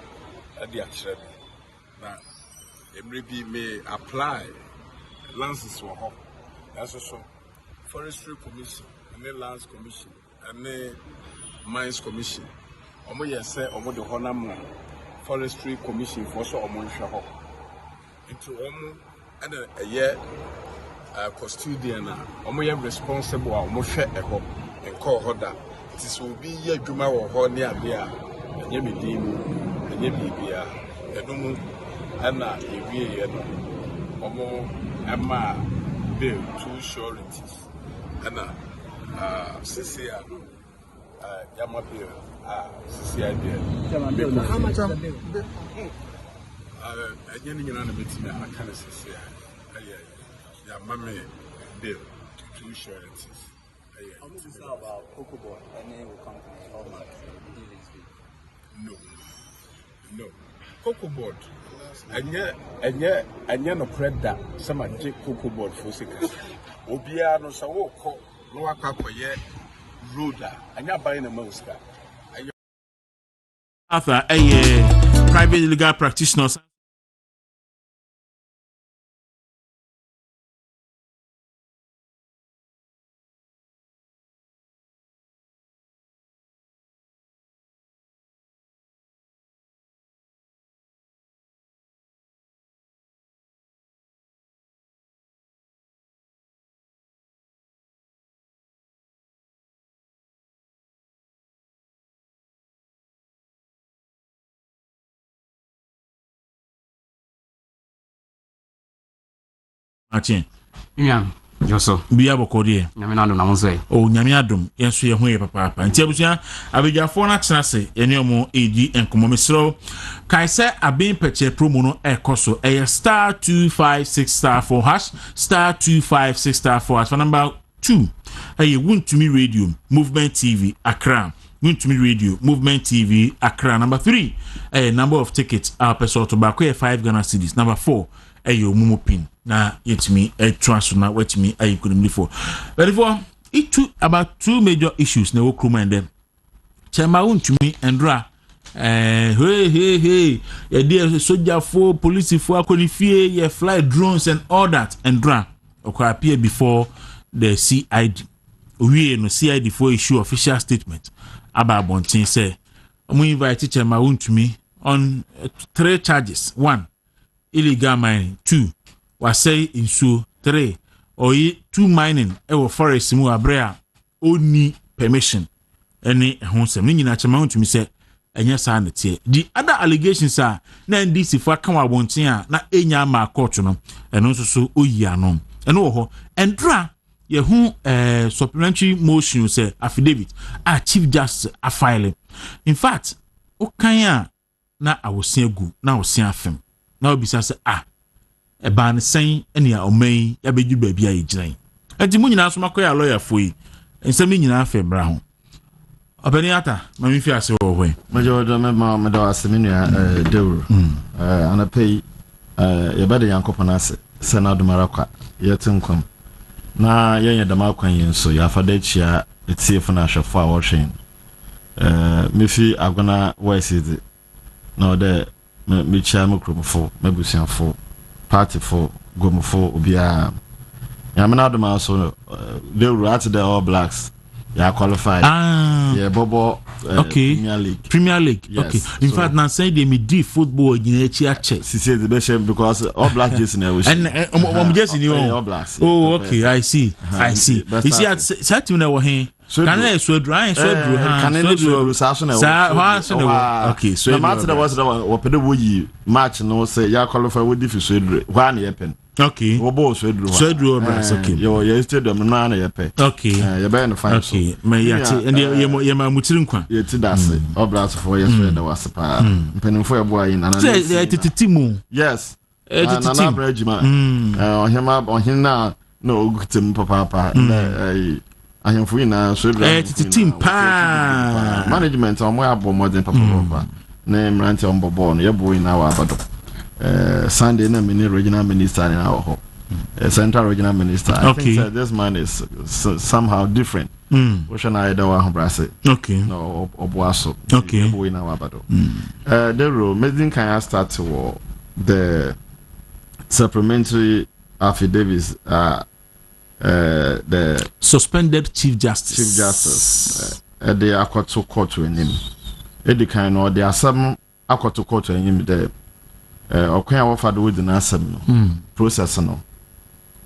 e de akire na emre bi me apply lances were home. That's also Forestry Commission, and then Lands Commission, and then Mines Commission. Omo yese omo de honam Forestry Commission for so omo nhwe ho. Into omo and a year custodian omo ye responsible omo hwe eho enko hoda. It is will be ye dwuma wo ho ne ade a enye medimu enye bibia enum ana ewie ye no omo Emma bill two sureties and CCI yama bill CCI bill. How much is the bill? Again, you know, I can't CCI. Yama bill two sureties. This is about Kwaku board, any company or market. No. Kwaku board. Anya no credit. Some je Kwaku board for sika. Obia no sa wo ko no waka koye roader. Anya buy na mauska. Arthur, private legal practitioners. Achen. Yeah, Joso. Bia bokodi. Nyame na do na mo so e. O nyame adom yenso ye ho ye papa. Nti abusua abedwafo na kyena se ene omo edi enkomo mesro. Kai se abin peche promo no ekoso e star 256*4# star 256*4# for number 2. Aye Wuntumi Radio Movement TV Accra. Wuntumi Radio, Movement TV, Accra. Number 3, number of tickets, our person to back 5 Ghana cedis. Number 4, your Mumu pin. Na yet me a transfer na wait me I couldn't before. But before it took about 2 major issues na Okruma and them. Chema Wuntumi and Dra. Hey, dear soldier for police for fear, you fly drones and all that and Dra. Okay, appear before the CID. We no CID for issue official statement about Bontin say we invite Chema Wuntumi on 3 charges. 1, illegal mining. 2, was say in so 3 or 2 mining ever forest mu abrea only permission any honsem ni nyina Chema Wuntumi say enya sa na tie. The other allegations are na NDC for kan wa Bontin a na enya ma court no eno so oyi anom eno ho endra ye hu supplementary motion say affidavit a chief justice a file. In fact o kan na awosia gu na awosia afem na obisa say e ban sen ene a omai ya beju baabi a yigiran enti mu nyina so makoya lawyer foi ensem nyina afem bra ho obani ata mami fi ase wo hwe majo do me ma do aseminu Dawuro ana pay ye bade yankopon ase senado marakwa yetinkom na yenye dama kwan yin so ya fada chia etief na hwefo a wo hwen mefi agona voice no de me chia makromfo mabusiafo party for gomfo obia ya menado ma so Dawuro at the All Blacks ya qualified yeah bobo okay Premier League yes. Okay in so, fact now say they me do football in echi ache she said the best because All Blacks just na we and just in All Blacks oh okay I see you see at that you know he can I so dry can I so saso na okay so the match that was the pede wo yi match no say ya qualify we difi so dre wa na yepen okay wo bo so dre okay yo ye stadium no na yepe okay ye be no fine so okay me ya ti and ye ma mutiri nkwa ye ti da se All Blacks for yes we da was pa mpenimfo ye bo ayi na na say titimu yes na brejima ohima no ogutem papa na ahemfo ina so team pa management omo abo modern papa na mrante ombobo no yebo ina wa abado Sunday na mini regional minister na ho central regional minister I think that this man is somehow different what should I do wa brase okay no oboaso okay yebo ina wa abado the role medin can start to the supplementary affidavits the suspended chief justice the akwato court enim the kind of the asam akwato court enim the okwan wo fado wodi na asam no process no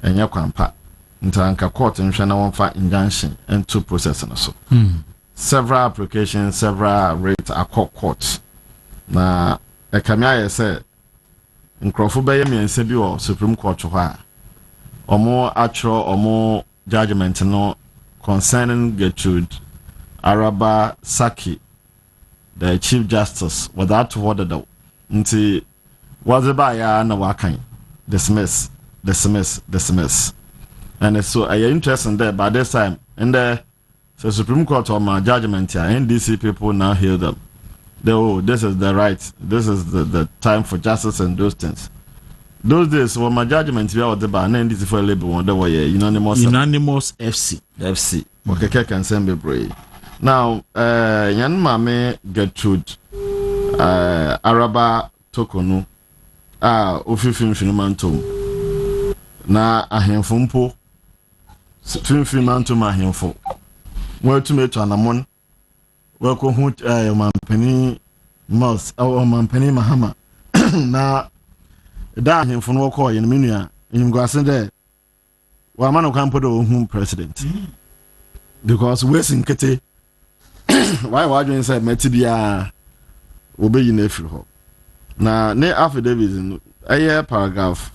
enya kwampa ntanka court nhwe na wonfa injunction into process no so several applications several rate court na ekamia ye say nkrofo beye miense bi o Supreme Court ho a omo atro omo judgment no concerning Gertrude Araba Saki the Chief Justice without order the nti wazeba ya na wakan dismiss and so I interested there by this time and the Supreme Court on my judgment here NDC people now hear them this is the right this is the time for justice and those things. Those days when my judgment we are the ban NDC for label one that way unanimous FC okay can send me brave now yan mame Gertrude Araba Tokonu ofifim finimantom na ahemfo mpo finimantom ahemfo where to meet anamon wako hu mampani Mos mampani Mahama na da ahemfo no wako ye menu a ngwase de wa manu kampo do hu president because we sinkete why wadwen say metibia obeyi na efiri ho na ne affidavit aye paragraph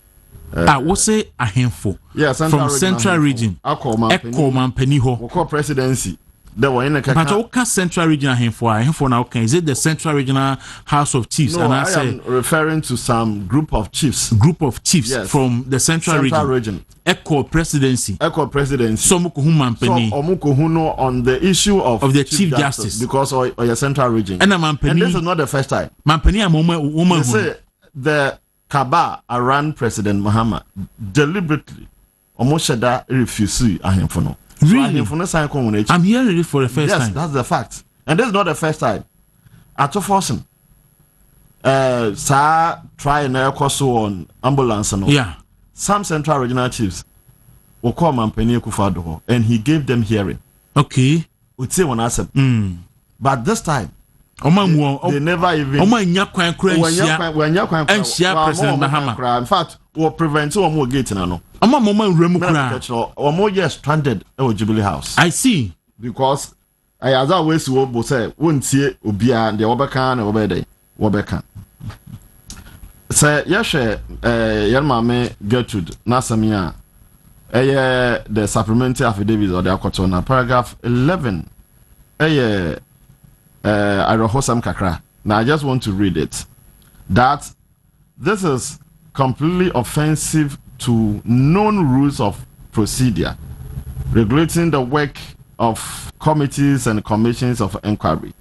we say ahemfo yeah, from central region akoma mampani ho wako presidency There were in a but okay, Central Regional for now. Is it the Central Regional House of Chiefs? No, and I am referring to some group of chiefs. Yes. From the Central Region. Echo Presidency. Some Omukuhuno on the issue of the Chief Justice because of your Central Region. And this is not the first time. They say the Kaba around President Mahama deliberately Omoshada refused Ahimfono. Really? I'm hearing it for the first time. Yes, that's the fact. And this is not the first time. At Forsen, try and on ambulance. Yeah. Some Central Regional Chiefs will call Mampeni Kufado and he gave them hearing. Okay. Would say one answer. But this time, they never even. President Mahama. In fact, will prevent one more gate. Or just stranded at Jubilee House. I see. Because I always will say, won't see Ubia and the Obakan or Obekan. Say, yes, Yamame Gertrude Nasamia, the supplementary affidavit or the Akotona, paragraph 11. I Rohosam Kakra. Now I just want to read it. That this is completely offensive to known rules of procedure regulating the work of committees and commissions of inquiry,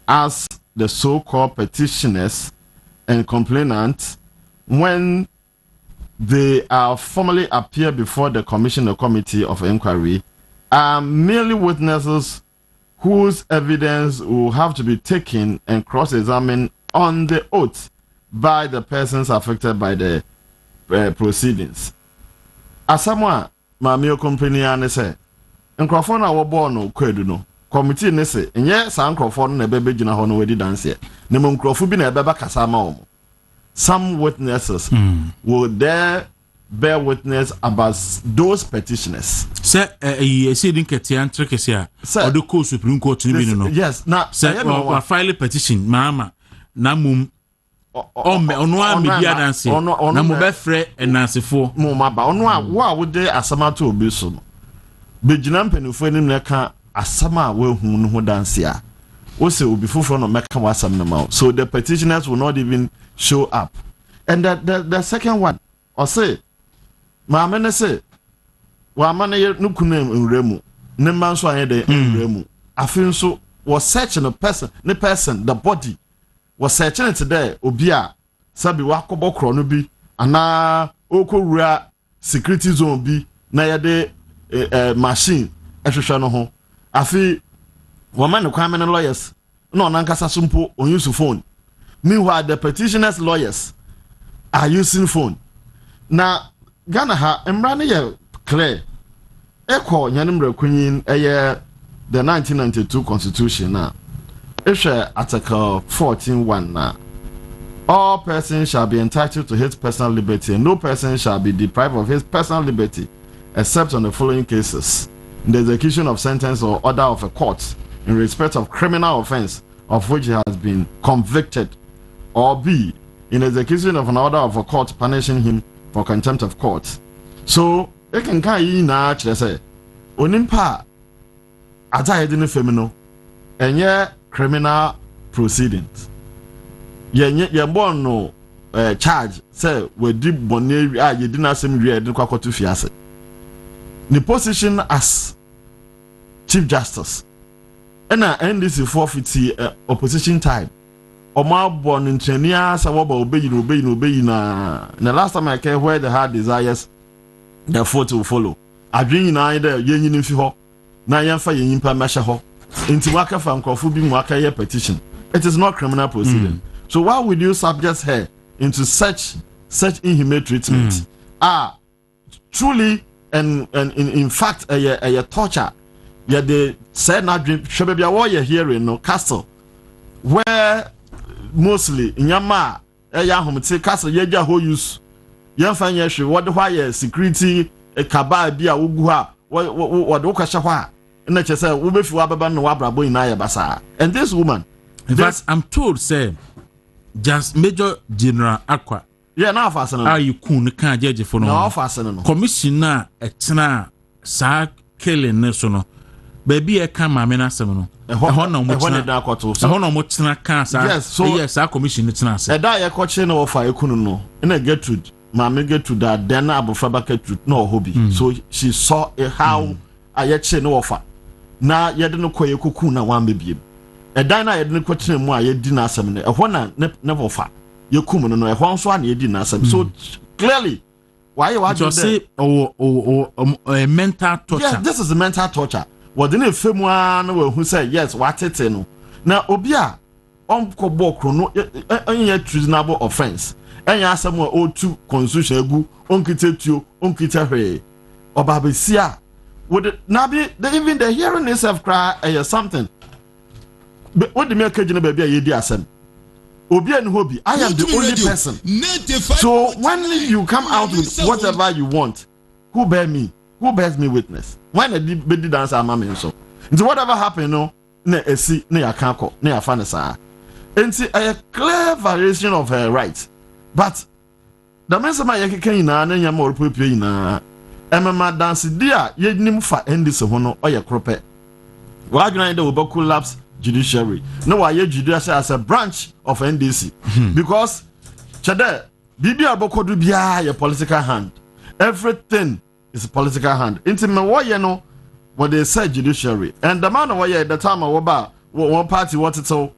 as the so-called petitioners and complainants, when they are formally appear before the commission or committee of inquiry, are merely witnesses whose evidence will have to be taken and cross-examined on the oath by the persons affected by the proceedings. As someone, my mere company, and say, and Crawford, our born no credo, committee, and say, and yes, San Crawford and a baby in a honor dance here. Nemon Crawford been a baba casama. Some witnesses will there bear witness about those petitioners. Sir, you didn't get the answer, or the court Supreme Court to be no. Yes, now, sir, or file a petition, Mama, Namum. On media dance, on Befre and Nancy for Moma, on what would they asama to be so? Bejinam Penufenim Neka Asama will who dance here. Also, will be full from Mecca was some amount. So the petitioners will not even show up. And the second one, or say, Mamma say, Wamana Nukunem in Remu, Neman Swade in Remu. I feel so was searching the person, the body. Was searching it today, Obia, Sabi Wakobo Chronobi, Ana Okura security zone B, Nayade machine, Eshano home. I feel woman crime and lawyers, no Nankasa Sumpo on use phone. Meanwhile, the petitioners' lawyers are using phone. Now, Ghana ha Emrani clear. Echo Yanimre Queen, the 1992 Constitution now. Article 14:1 now. All persons shall be entitled to his personal liberty, and no person shall be deprived of his personal liberty, except on the following cases: in the execution of sentence or order of a court in respect of criminal offense of which he has been convicted, or B, in execution of an order of a court punishing him for contempt of court. So, it can carry na actually say, Onimpa, Atahedin Femino, and yeah. Criminal proceedings. Ye born no charge say we did bonne you didn't same read kwakotu fiase. The position as Chief Justice. And NDC 450 opposition time. Oma born in Chenia Sawaba obey na. The last time I came where they had desires, the photo will follow. I dream in either yen in fiho, na yan fa yin pa mesha ho. Into waka from Kofubi waka petition. It is not criminal proceeding. So why would you subject her into such inhumane treatment? Truly and in fact a torture. Yeah, they said not dream should be a warrior here in no castle where mostly in Yama home say castle yeja ho use yan fan yeshi what why security a kaba bia uguha what okasha. And and this woman, but I'm told, say, just Major General Aqua. Yeah, now fasten. Are you cool? Can't judge for no fasten. Commissioner, Etna, Sa Kelly National. baby e kan maame na asem no ehọ na mo tena ehọ na mo tena kan sa yes a commission tena ase eda ye koche na ofa ekunu no na Gertrude maame Gertrude that then abofa Gertrude no hobby so she saw how ayeche na ofa na yede no koye koku na wan bebiem eda na yede no koche mu a yedi na asem no ehọ na ne ofa yekum no ehọ nso a na yedi na asem so clearly why just say a mental torture. Yes, this is a mental torture. What didn't femua no who say yes, what it no. Now obia ko bokro no any treasonable offense. Enya asem o tu constitution egu onkitetuo onkite hwe. Obabesia would na be even the hearing itself cry something. But what the make na baby yedi asem. Obi and hobby, I am the only person. So when you come out with whatever you want, who bear me? Who bears me witness? When a baby dancer, mammy so. Into whatever happened, no, ne esi ne akanko ne afanesa. And see a clear violation of her rights. But the man sama yake na ne nyama orpepe na. Emma dance dia ye nim fa endis ho no oye krope. Wa adwena de obaku lapse judiciary. No why judiciary as a branch of NDC because chade bibi abokodu bia your political hand. Everything is a political hand. Into me why no what they say judiciary and the man why the time about one party what it so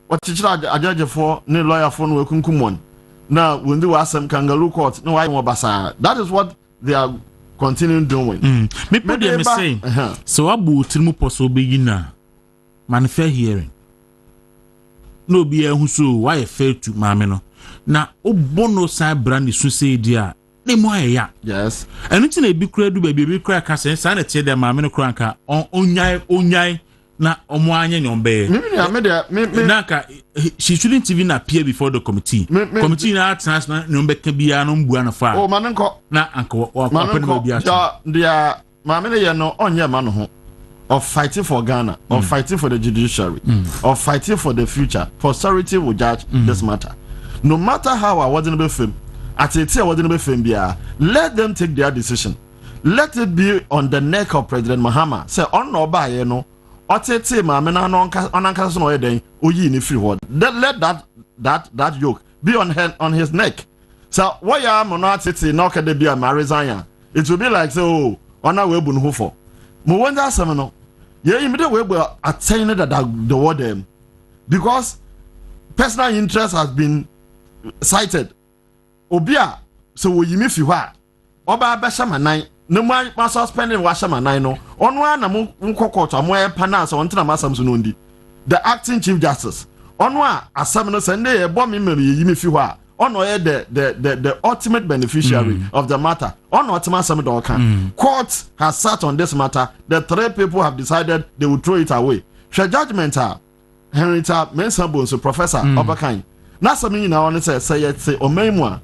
what a judge for no lawyer for no kunkumon. Now when do asem kangaroo court no why basa. That is what they are continuing doing. Maybe they say so abu trimu poso begina manifest hearing no be who so why fail to maame no na obono san brand so say dia ne mo ya yes enu ti na bi kura du ba bi kura ka sen san na tie de maame no kura nka onyai na omo anya nyombe na ka she shouldn't even appear before the committee na trans na nyombe ka bia no mbua na fa o manenko na anka wa pa bia dia maame ne ye no onye ma no ho of fighting for Ghana, of fighting for the judiciary, of fighting for the future. Posterity will judge this matter. No matter how I wasn't be film, at a I wasn't be film, let them take their decision. Let it be on the neck of President Mahama. Say on no buy, you know, or take ma mena on uncasino day, uyi ni free word. Let that yoke be on his neck. So why am not sitting knock at the beer Marizanya? It will be like so on our web who for. Mwanda Samano. Yeah, immediately we are attaining the word them because personal interest has been cited. Obia, so we miss you what? Oba Bashamanai, no man must spend in Washamanai no. On one Mukokota, Moe Panas, on Tramasam Sunundi, the acting Chief Justice. On one, a summoner Sunday, a bomb in Yimifiwa. On the ultimate beneficiary of the matter. On ultimate Samidokan. Court has sat on this matter. The three people have decided they will throw it away. Shall judgment Henrietta Mensabons, Professor Oberkine. Nasami now on say Omemwa.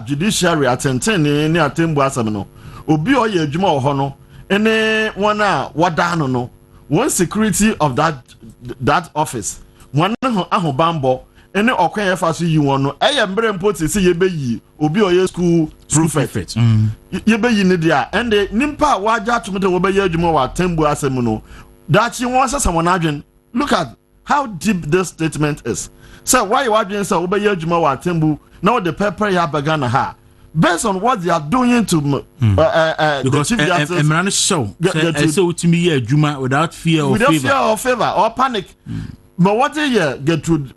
Judiciary attending near Timbu Asamino. Obi oye Juma Hono. Any one wadano no. One security of that office. One ahobambo. Any okwen faso yi won no mbre mpoti se ye beyi obi oye school prefect ye beyi ne dia and nimpa waja tumede wo beyi adwuma wa tembu asem no that you want someone adwen look at how deep this statement is so why you adwen say wo beyi adwuma wa tembu now the pepper ya begana ha based on what they are doing to because emran show say utimi ye adwuma without fear or favor or panic but what ye get to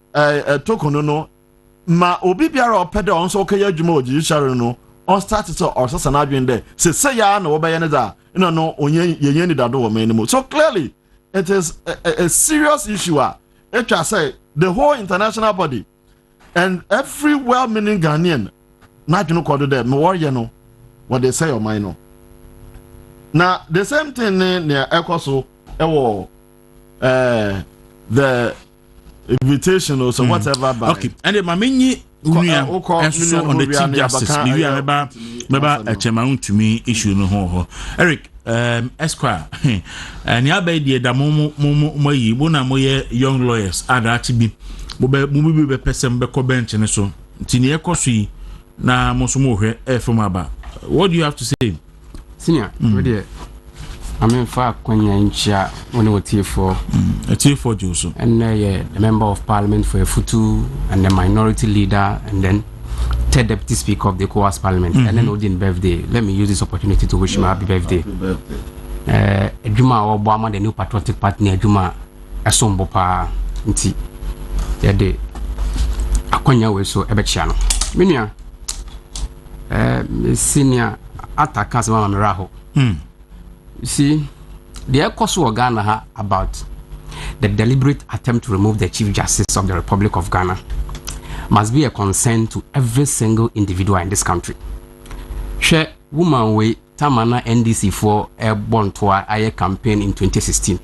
token no ma obi biara opede on so okay adwuma judiciary no on start to or so sanadwen there say ya na wo be ne da no onye ye ni dado wo man no so clearly it is a serious issue it just say the whole international body and every well-meaning Ghanaian na dwunu kodo there me worry no what they say o man no na the same thing near ekoso ewo the invitation or so whatever by okay and the mamenyi and so on the chief justice we are meba chairman to me issue no ho Eric Esquire and ya be the mo yi bo na mo ye young lawyers adachi bi mo be person be ko bench ne so ntini ekoso yi na mo so mo hwe from aba what do you have to say senior I mean, for Kwenyancha, when we were T4. A T4 Joso. And the member of parliament for a Futu, and the minority leader, and then third deputy speaker of the COAS parliament. And then Odin birthday. Let me use this opportunity to wish him a happy birthday. Juma Obama, the new patriotic partner, Juma Asombopa, Nti. Yade Akonya we so Ebechiano. Minia, senior attackers, Mama Miraho. You see, the Ekosu of Ghana about the deliberate attempt to remove the Chief Justice of the Republic of Ghana must be a concern to every single individual in this country. Share woman way Tamana NDC for a born to a campaign in 2016.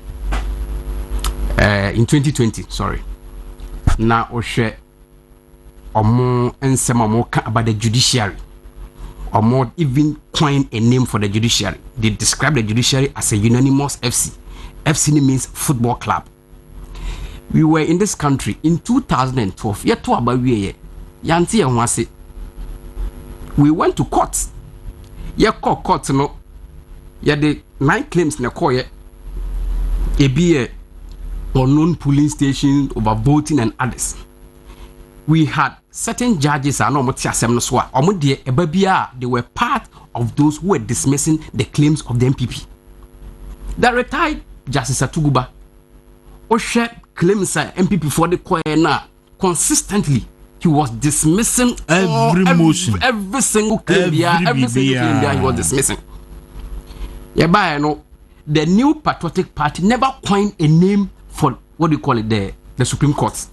In 2020, sorry. Now, Oshe Omo and some more about the judiciary. Or more even coin a name for the judiciary. They describe the judiciary as a unanimous FC. FC means football club. We were in this country in 2012. Yet to about we Yanti and Wasi. We went to court. Ye court no. Ye the 9 claims in the court. A be a unknown polling station over voting and others. We had certain judges are not they were part of those who were dismissing the claims of the MPP. The retired Justice Atuguba Oshe claims MPP for the Koena consistently. He was dismissing every motion, every single claim, every single claim there he was dismissing. Yeah, no, the new patriotic party never coined a name for what do you call it, the Supreme Court.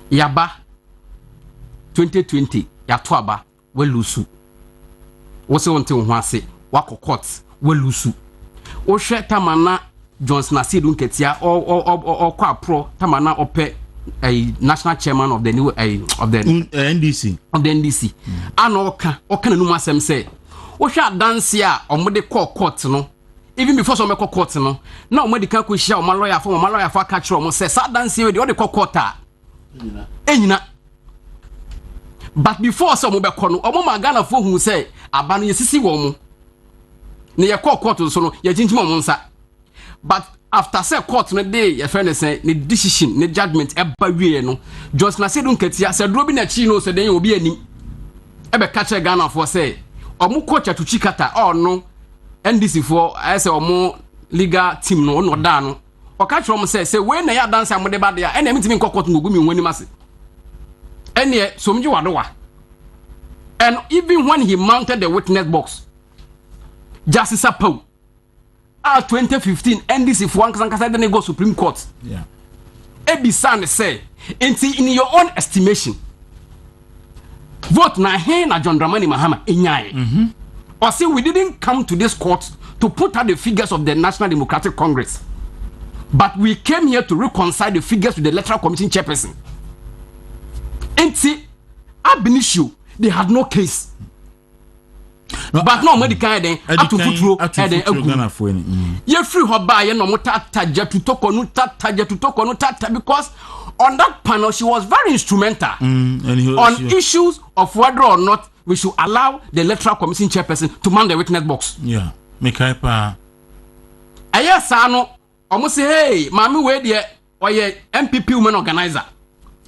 Yaba 2020 Yatwaba welusu. Wose wonte ho ase wako court welusu. O hwe tamana Johnson Asidun Ketia or kwa pro tamana ope a national chairman of the new of the NDC of the NDC. Ano oka na numa asem say o hwe dance a omode court no even before some court no na omode kan ko hia o lawyer for catch ro mo say sa dance we de court a enyina. But before some be kono omo magana fo hu say aba no yesisi wo mo ne ye court so no ye jinjima mo nsa. But after say court no day ye friend say ne decision ne judgment eba wie no just na say dun ketia say dro bi na chi no say den obi anim e be catch Ghana for say omo coach atuchi kata no NDC for I say omo legal team no da no o catch from say we na ya dance amode ba dia e na mitimi court no gumi nwani mase ene somji wadowa. And even when he mounted the witness box, Justice Apau 2015 NDC for one kasankasa then go Supreme Court. Yeah. Ebisan say in your own estimation vote na he na John Dramani Mahama enyae. Or say we didn't come to this court to put out the figures of the National Democratic Congress, but we came here to reconcile the figures with the Electoral Commission chairperson. Enti Abinishu they had no case. No, but no medical then up to futuro Ghana for any. You free hoba ye no mutata to talk on because on that panel she was very instrumental on issues of whether or not we should allow the Electoral Commission chairperson to man the witness box. Yeah, make hyper. Ayesa no almost say hey mami we there or ye MPP women organizer.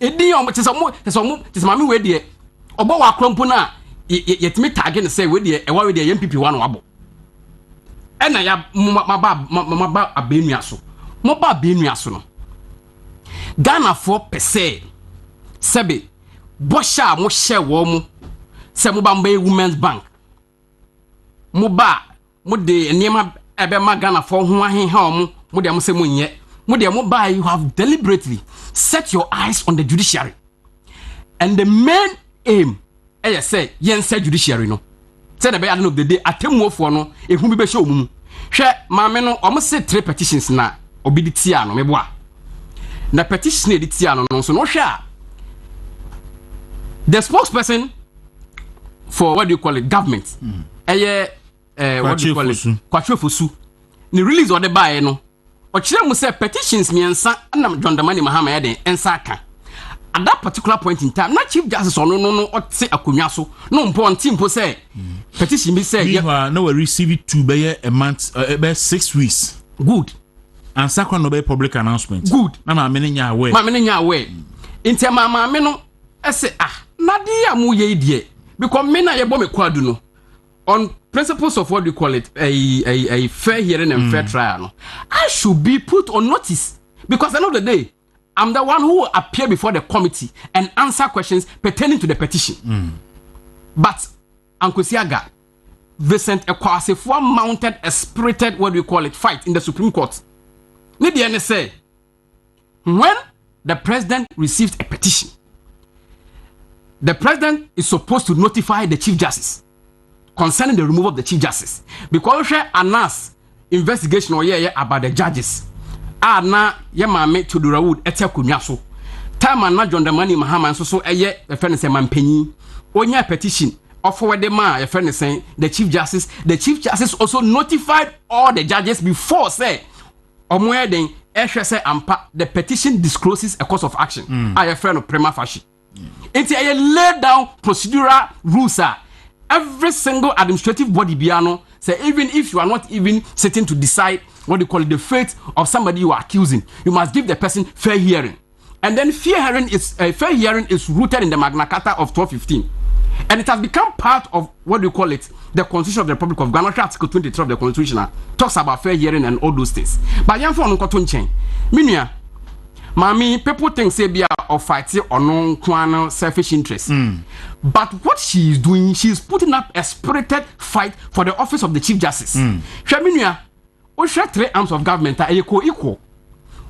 Edi tis mami we there obo wa krompo na yetimi tag ne say we there e wa we there MPP one wabo ena ya maba abenua so mo ba abenua so no Ghana for per se sebe bosha mo share wo mo se mo ba mba women's bank mo ba mo de niema ebe ma Ghana for ho ahenha mo de mo se mo nye mo de mo ba you have deliberately set your eyes on the judiciary, and the main aim say yen say judiciary no say the end of the day atemuofo no ehu bi be hye omumu hwe maame no omo say 3 petitions na obiditi ano meboa na petition editi ano no so no hwe a the spokesperson for what do you call it government what do you call it Kwaku ni release or the buy no o kire mu say petitions miensa na John Dramani Mahama ya den ensa aka at that particular point in time, not Chief Justice or no, or say Akunyaso, no important team per se. Petition be say, no, we receive it to be a month, about 6 weeks. Good. And second, no public announcement. Good. Mama, many ya away. Mamma, away. Into Mamma Meno, I say, Nadia Muye, dear, because men are bomb quaduno on principles of what we call it a fair hearing and fair trial. I should be put on notice because at the end of the day, I'm the one who will appear before the committee and answer questions pertaining to the petition. But Uncle Siaga, Vincent Ekwasifwa mounted a spirited, what we call it, fight in the Supreme Court. Need the NSA. When the president receives a petition, the president is supposed to notify the Chief Justice concerning the removal of the Chief Justice. Because we announce investigation or about the judges. Na yemame to Dawuro etia kunyaso. Time and not John the money Mahama so a friend say mampenyi. Onya petition of forward the man a friend saying the Chief Justice. The Chief Justice also notified all the judges before say omwe den say ampa the petition discloses a course of action. I a friend of prima facie. It's a laid down procedural rules. Every single administrative body biano say even if you are not even sitting to decide what they call it, the fate of somebody you are accusing, you must give the person fair hearing. And then fair hearing is rooted in the Magna Carta of 1215. And it has become part of what we call it, the Constitution of the Republic of Ghana. Article 23 of the Constitution talks about fair hearing and all those things. But young for on chain. Minia, Mami, people think say be or fighting or no selfish interest. But what she is doing, she is putting up a spirited fight for the office of the Chief Justice. Minia, we share 3 arms of government are equal.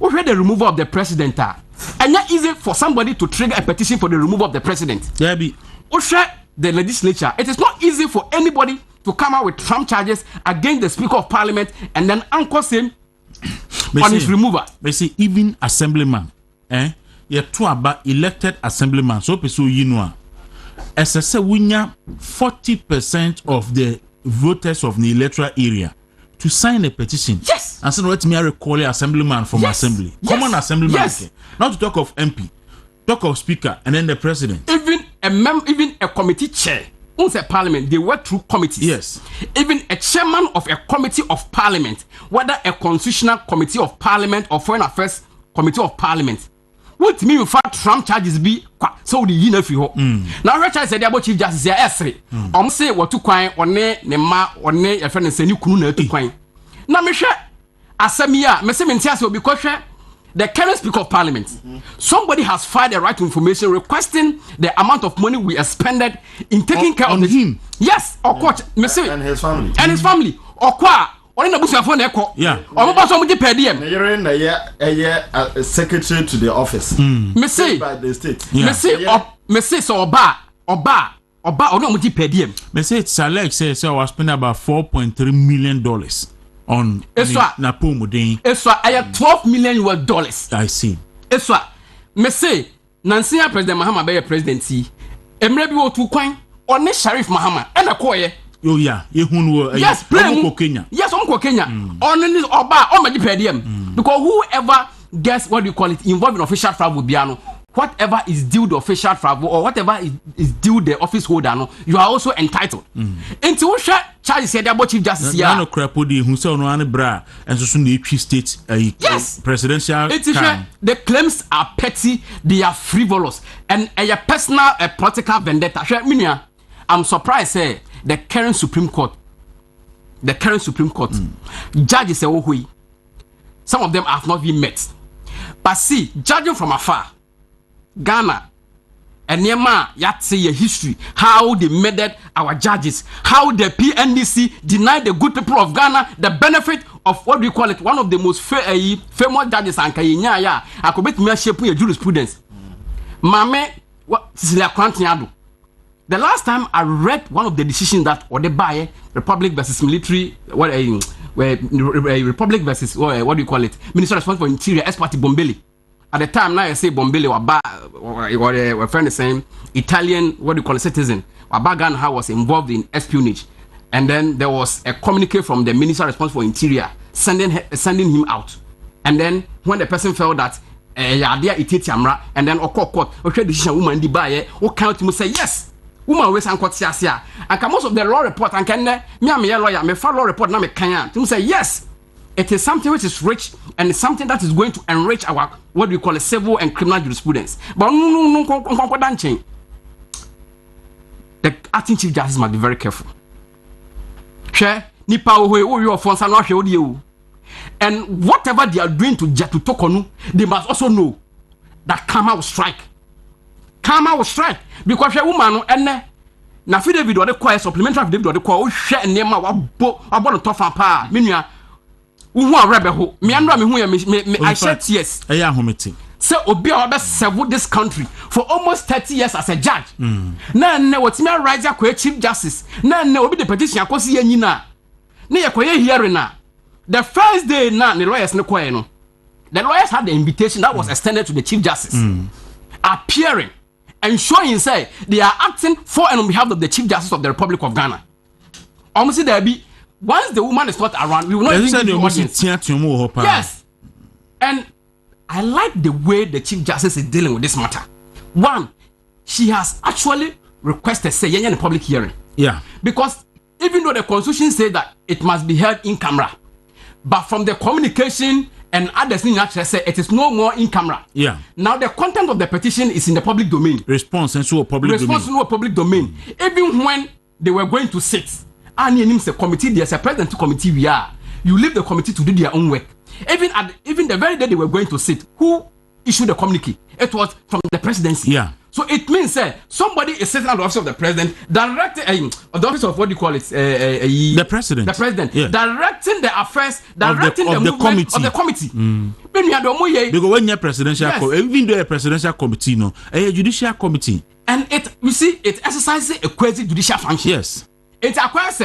We share the removal of the president. And not easy for somebody to trigger a petition for the removal of the president. Yeah, be. We share the legislature. It is not easy for anybody to come out with Trump charges against the Speaker of Parliament and then anchor him on his removal. They say even assemblyman, you about elected assemblyman. So you know, as I say, we have 40% of the voters of the electoral area to sign a petition. Yes. And so let me recall a assemblyman from assembly. Common assemblyman. Yes. Not to talk of MP, talk of speaker, and then the president. Even a committee chair. Once a parliament, they work through committees. Yes. Even a chairman of a committee of parliament, whether a constitutional committee of parliament or foreign affairs committee of parliament. What me in fact Trump charges be so the yin if you now Richard said about Chief Justice S3 say what to kwan one ne ma one your friend say ni kunu na to kwan na me hwe asamia me say me ntia because the current Speaker of Parliament somebody has filed a right to information requesting the amount of money we expended in taking care of him. Yes, or coach me say and his family or kwa on na busuafo na ekọ yeah o mo so mo di per diem na ye secretary to the office me say by the state me say so oba o no mo di per diem me say Salek says I was spending about $4.3 million on na pomodin $12 million. I see me say Nancy President Mahama be presidency emre bi wo tu kwan on Sharif Mahama e na koye. Oh yeah, yes, Kenya. Yes, Kenya. On Oba, on my because whoever gets what you call it involved in official travel, biano, whatever is due the official travel or whatever is due the office holder, no, you are also entitled. Into which Charlie said about Chief Justice. No crapody who saw no bra and so soon the state yes presidential. The claims are petty, they are frivolous, and a personal political vendetta. I'm surprised, say. The current Supreme Court, judges say, some of them have not been met. But see, judging from afar, Ghana, and Nema, yet say a history, how they murdered our judges, how the PNDC denied the good people of Ghana the benefit of what we call it, one of the most famous judges, and Kayanya, I could bet me a shape your jurisprudence. Mame, what is the Quantiado? The last time I read one of the decisions that or the buy Republic versus military, Republic versus what do you call it? Minister responsible for Interior, Espati Bombelli. At the time, now I say Bombelli or a friend is saying Italian, what do you call it, citizen. Ghana was involved in espionage, and then there was a communique from the minister responsible for Interior sending him out. And then when the person felt that idea iteti amra and then court okay decision woman di buy o count to say yes woman we san court siasia and most of the law report and can me am lawyer me fa law report na me kan to say yes it is something which is rich and it's something that is going to enrich our what we call a civil and criminal jurisprudence but no the acting chief justice must be very careful share nipa owe your funds and not you and whatever they are doing to Tokonu, they must also know that karma will strike because a woman and na fi David or the choir supplementary of David or the choir share nema wabo to fa pa menua wo arebe ho me andra me hu me I said yes eya hometi say obi a be serve this country for almost 30 years as a judge na wotimi rise akwa chief justice na obi the petition akosi yanyina na yekoye hearing na the first day na the lawyers no kway no the lawyers had the invitation that was extended to the chief justice appearing and showing say they are acting for and on behalf of the chief justice of the Republic of Ghana. Almost there be once the woman is not around, we will not even the audience. Yes, and I like the way the chief justice is dealing with this matter. One, she has actually requested say in a public hearing. Yeah, because even though the constitution says that it must be held in camera, but from the communication and others in actually say it is no more in camera. Yeah. Now the content of the petition is in the public domain. Response into a public domain. Even when they were going to sit, and in the committee, there's a president committee. We are. You leave the committee to do their own work. Even the very day they were going to sit, who issued the communique? It was from the presidency. Yeah. So it means somebody is sitting at the office of the president, directing the office of what do you call it? The president. The president. Yeah. Directing the affairs, directing the movement of the committee. Because when you're presidential, even though a presidential committee, no, a judicial committee. And it, you see, it exercises a quasi judicial function. Yes. It acquires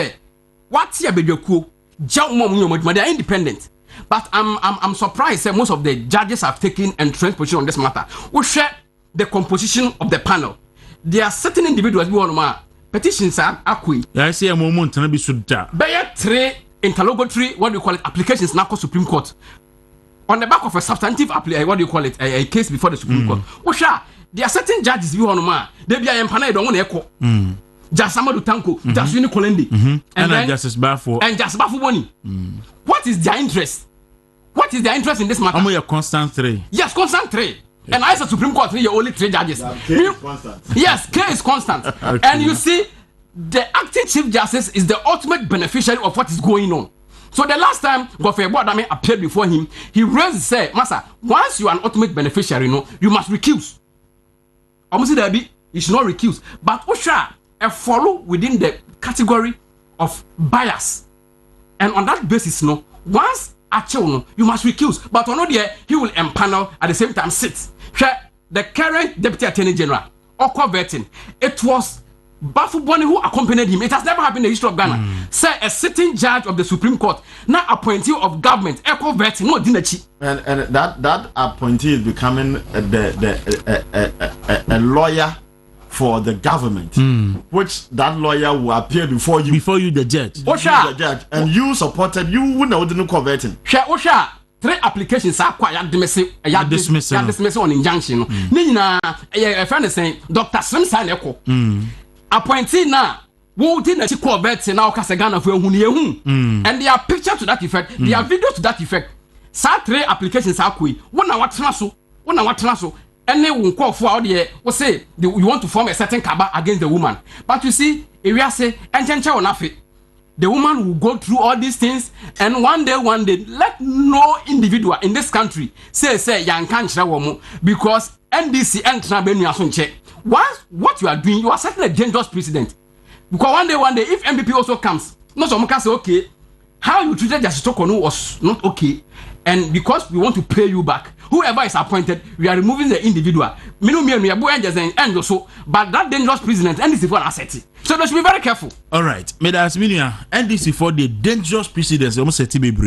what's your baby cool? They are independent. But I'm surprised that most of the judges have taken and trained position on this matter. We share the composition of the panel. There are certain individuals who want petitions are acquis. I see a moment and be suda. By 3 interlocutory, what do you call it, applications now Supreme Court. On the back of a substantive what do you call it, a case before the Supreme Court. Osha, there are certain judges who want they be a empanada don't want echo. Jasamadu Tanko, Jasuni Kolendi, and then Justice Bafo and Justice Bafo Boni. What is their interest? What is their interest in this matter? I'm your constant 3. Yes, constant 3. And I said Supreme Court, you're only 3 judges. Yes, K is constant. Okay. And you see, the acting chief justice is the ultimate beneficiary of what is going on. So the last time Godfrey Boadame appeared before him, he raised said, Master, once you are an ultimate beneficiary, you must recuse. Almost there be, you should not recuse. But Osha, follow within the category of bias. And on that basis, once you must recuse, but on there he will empanel at the same time sit. The current Deputy Attorney General, Oko Vertin, it was Bafu Boni who accompanied him. It has never happened in the history of Ghana. Say a sitting judge of the Supreme Court, now appointee of government, Oko Vertin, no Dinachi. And that appointee is becoming a lawyer for the government, which that lawyer will appear before you the judge. Osha, and you supported, you wouldn't convert him. Osha, 3 applications are quite dismissal on injunction. Nina, a friend is saying, Dr. Simpson Echo, appointee now. Who didn't she convert now Casagana for and there are pictures to that effect, there are videos to that effect. 3 applications are quick. One hour transfer. Any one call for out there will say you want to form a certain cabal against the woman. But you see, if we say the woman will go through all these things, and one day, let no individual in this country say young can't because NDC and once what you are doing, you are setting a dangerous precedent. Because one day, if MVP also comes, no someone can say, okay, how you treated Justice Tokonu was not okay, and because we want to pay you back, whoever is appointed, we are removing the individual. But that dangerous precedent, NDC for an asset. So they should be very careful. All right, NDC for the dangerous precedents, almost a TB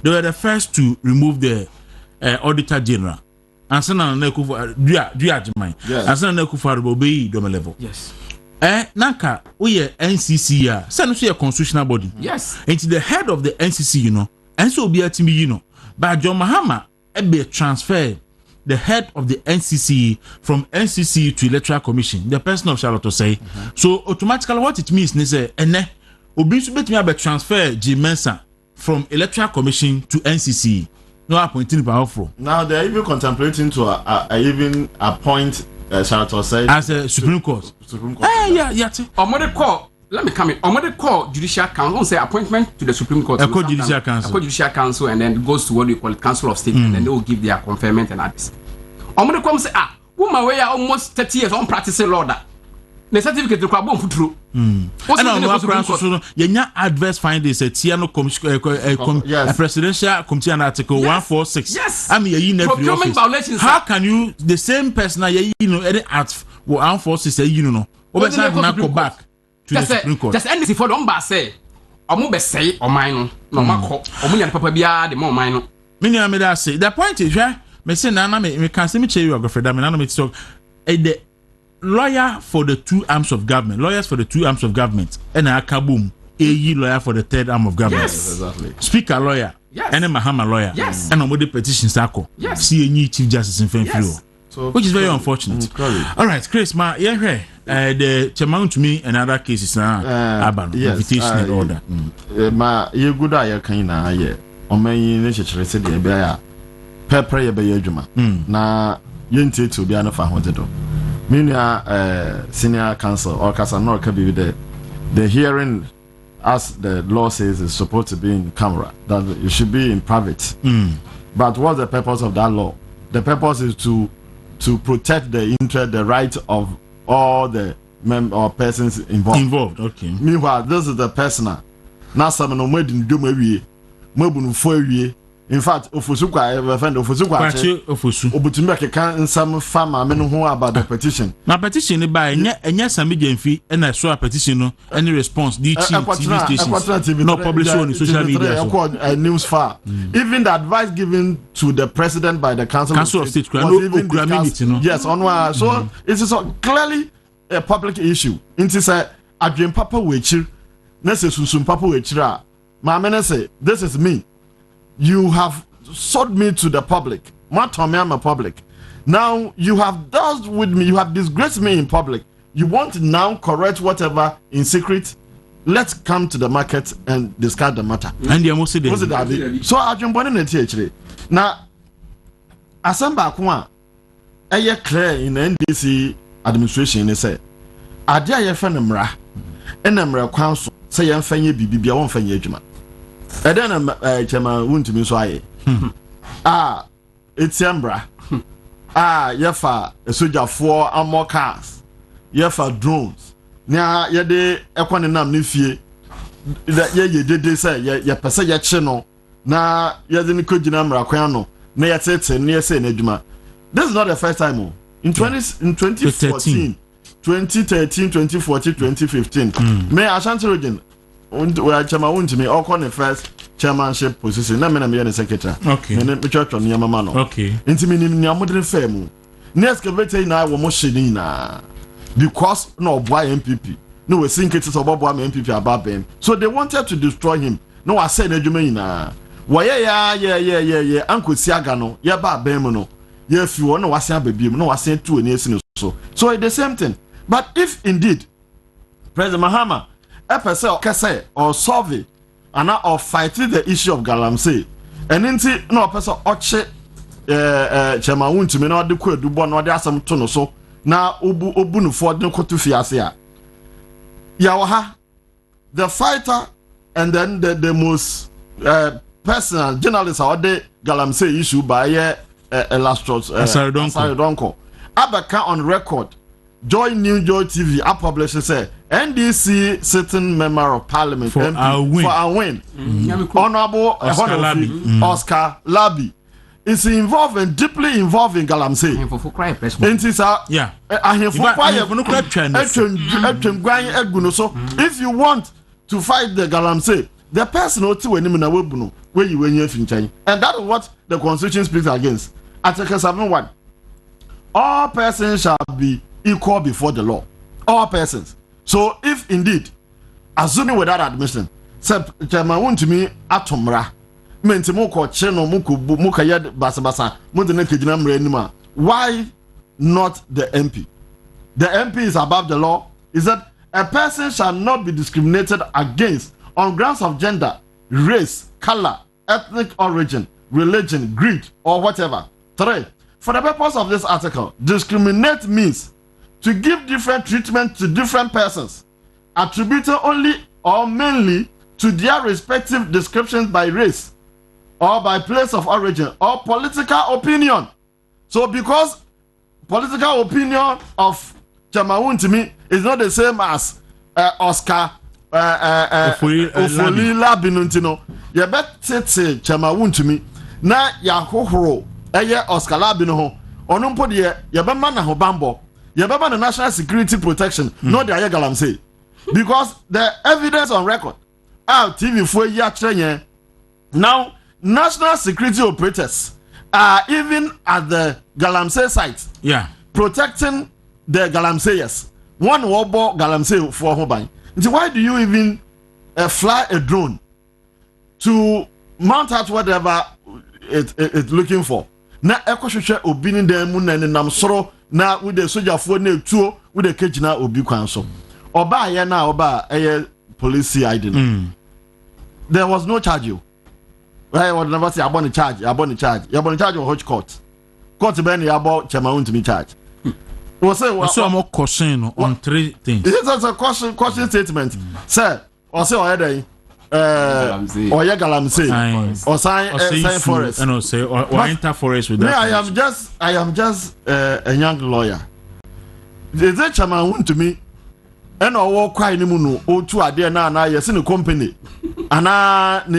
they were the first to remove the Auditor General. And so now, and so now, level. Yes. Nanka, we are NCC, send a constitutional body. Yes. It's the head of the NCC, and so be a team, but John Mahama be transfer the head of the NCC from NCC to Electoral Commission, the person of Charlotte Osei. So automatically what it means is obi so betimi abe transfer G Mensa from Electoral Commission to NCC. No appointing powerful. Now they're even contemplating to even appoint Charlotte Osei as a Supreme Court. Yeah. Let me come in. Omode call Judicial Council, say appointment to the Supreme Court. Call Judicial Council. Call Judicial Council, and then it goes to what we call Council of State, and then they will give their confirmation and others. Omode come say, woman we are almost 30 years on practicing law that. The certificate require bomb through. And on the adverse findings a Tiano a presidential committee and article 146. Yes. I mean, procurement violations. How can you the same person any act will armed forces say over not go back to the Supreme Court? Just NDC for the say omo be say o man no makọ omo nya papa bia de mo man no. Me nya me da say the point is me say na me can say me che you agofre da me na me talk the lawyers for the two arms of government and akabum lawyer for the third arm of government. Yes, exactly. Speaker lawyer, and a Mahama lawyer, and a petition sako. See a new chief justice in Fenfilo. So, which is very unfortunate. All right, Chris, the chairman to me and other cases now Aban invitation and order. You good eye kind of initiative said the bear pepper ye be juma. Na yente to be an of senior counsel or Casanor can be the hearing, as the law says, is supposed to be in camera, that it should be in private. But what's the purpose of that law? The purpose is to protect the interest, the right of all the or persons involved. Okay. Meanwhile, this is the personal. Now, some no more than do maybe for you. In fact, Ofusukwa Obutumeke can some farmer men who about the petition. My petition by some fee and I saw a petition any response TV stations not published on social media. News far. Even the advice given to the president by the Council of State was even discussed. Yes, on so it is clearly a public issue. It is a dream papa wechir. Nessusum papa wechira. My man say, this is me. You have sold me to the public. I'm a public. Now you have dealt with me. You have disgraced me in public. You want to now correct whatever in secret. Let's come to the market and discuss the matter. And the most so I jump on in the now. Asamba Kuma, a clear in the NDC administration. They say, I dare your friend Mra, and Mra Council say I'm fanny bibi I won't fanny juma. And then chairman won't to me so it's Embra. Yefa a soldier for more cars. Yefa drones. Nya yede ekwane nam ne fie. Ye did say ye pese ye chino na ye de ko gina mra kwan no na ye tete ne say na adwuma. This is not the first time. In 2014, 2013, 2014, 2015. Me Ashanti region where chairman won to me all the first chairmanship position na me na me secretary. Okay. Me church on yamama no. Okay. Inti me ni amodre fam. Next excavator na wo mo hyeni na because no boy MPP. No we think it is about boy MPP about them. So they wanted to destroy him. No I said adwuma nyina. Wo yeah Uncle Siaga no ye ba bam no. Ye fi wo no wase ababiem no wase tu ani esi no so. So it's the same thing. But if indeed President Mahama kase or solve and or fight the issue of Galamsey and inti no person oche chairman wuntumi na de ko edubo na de asem to no so na obu no for de ko to fiase a ya wa ha the fighter and then the most personal journalist or the Galamsey issue by Elastros Saridonko abaka on record Joy New Joy TV I publish say NDC sitting member of parliament for our win. Honorable Oscar Labi is involved deeply involved in Galamsey. If you want to fight the Galamsey, the person where you and that is what the constitution speaks against. Article 7:1. All persons shall be equal before the law. All persons. So if indeed, assuming without admission, Chairman want to me atomra, menti mo ko che no mo ko mo ka yɛ basa mo de na kegyina mra anima. Why not the MP? The MP is above the law. Is that a person shall not be discriminated against on grounds of gender, race, color, ethnic origin, religion, greed, or whatever. 3. For the purpose of this article, discriminate means to give different treatment to different persons, attributed only or mainly to their respective descriptions by race, or by place of origin, or political opinion. So because political opinion of Chamawun to me is not the same as Oscar Ofolila Binuntino. You better say Chamawun to me. Na ya hohoro eye Oscar Labino ho. Onumpo de ya be man na ho bambo. Ya be man national security protection. No de ayagalam say. Because the evidence on record. TV for ya trenye. Now national security operators are even at the Galamsey site. Yeah. Protecting the Galamseyers. One wobo Galamsey for Hobai. So why do you even fly a drone to mount out whatever it's looking for? Na ekohwehwe obi ni dan mu na nam soro na with the soldier for na tuo with the cage na obi kwan so. Oba ye na oba police ID. There was no charge you. Right, what never say about the charge, about the charge. You about the charge of Hodge Court. Court ben you about Chamawun to me charge. Was say so more caution on 3 things. This is a caution statement. Sir, or say or Galamsey or sign forest and or say or enter forest with that. I am just a young lawyer. They say Chamawun to me and or walk quite no o two are there now yes in the company. And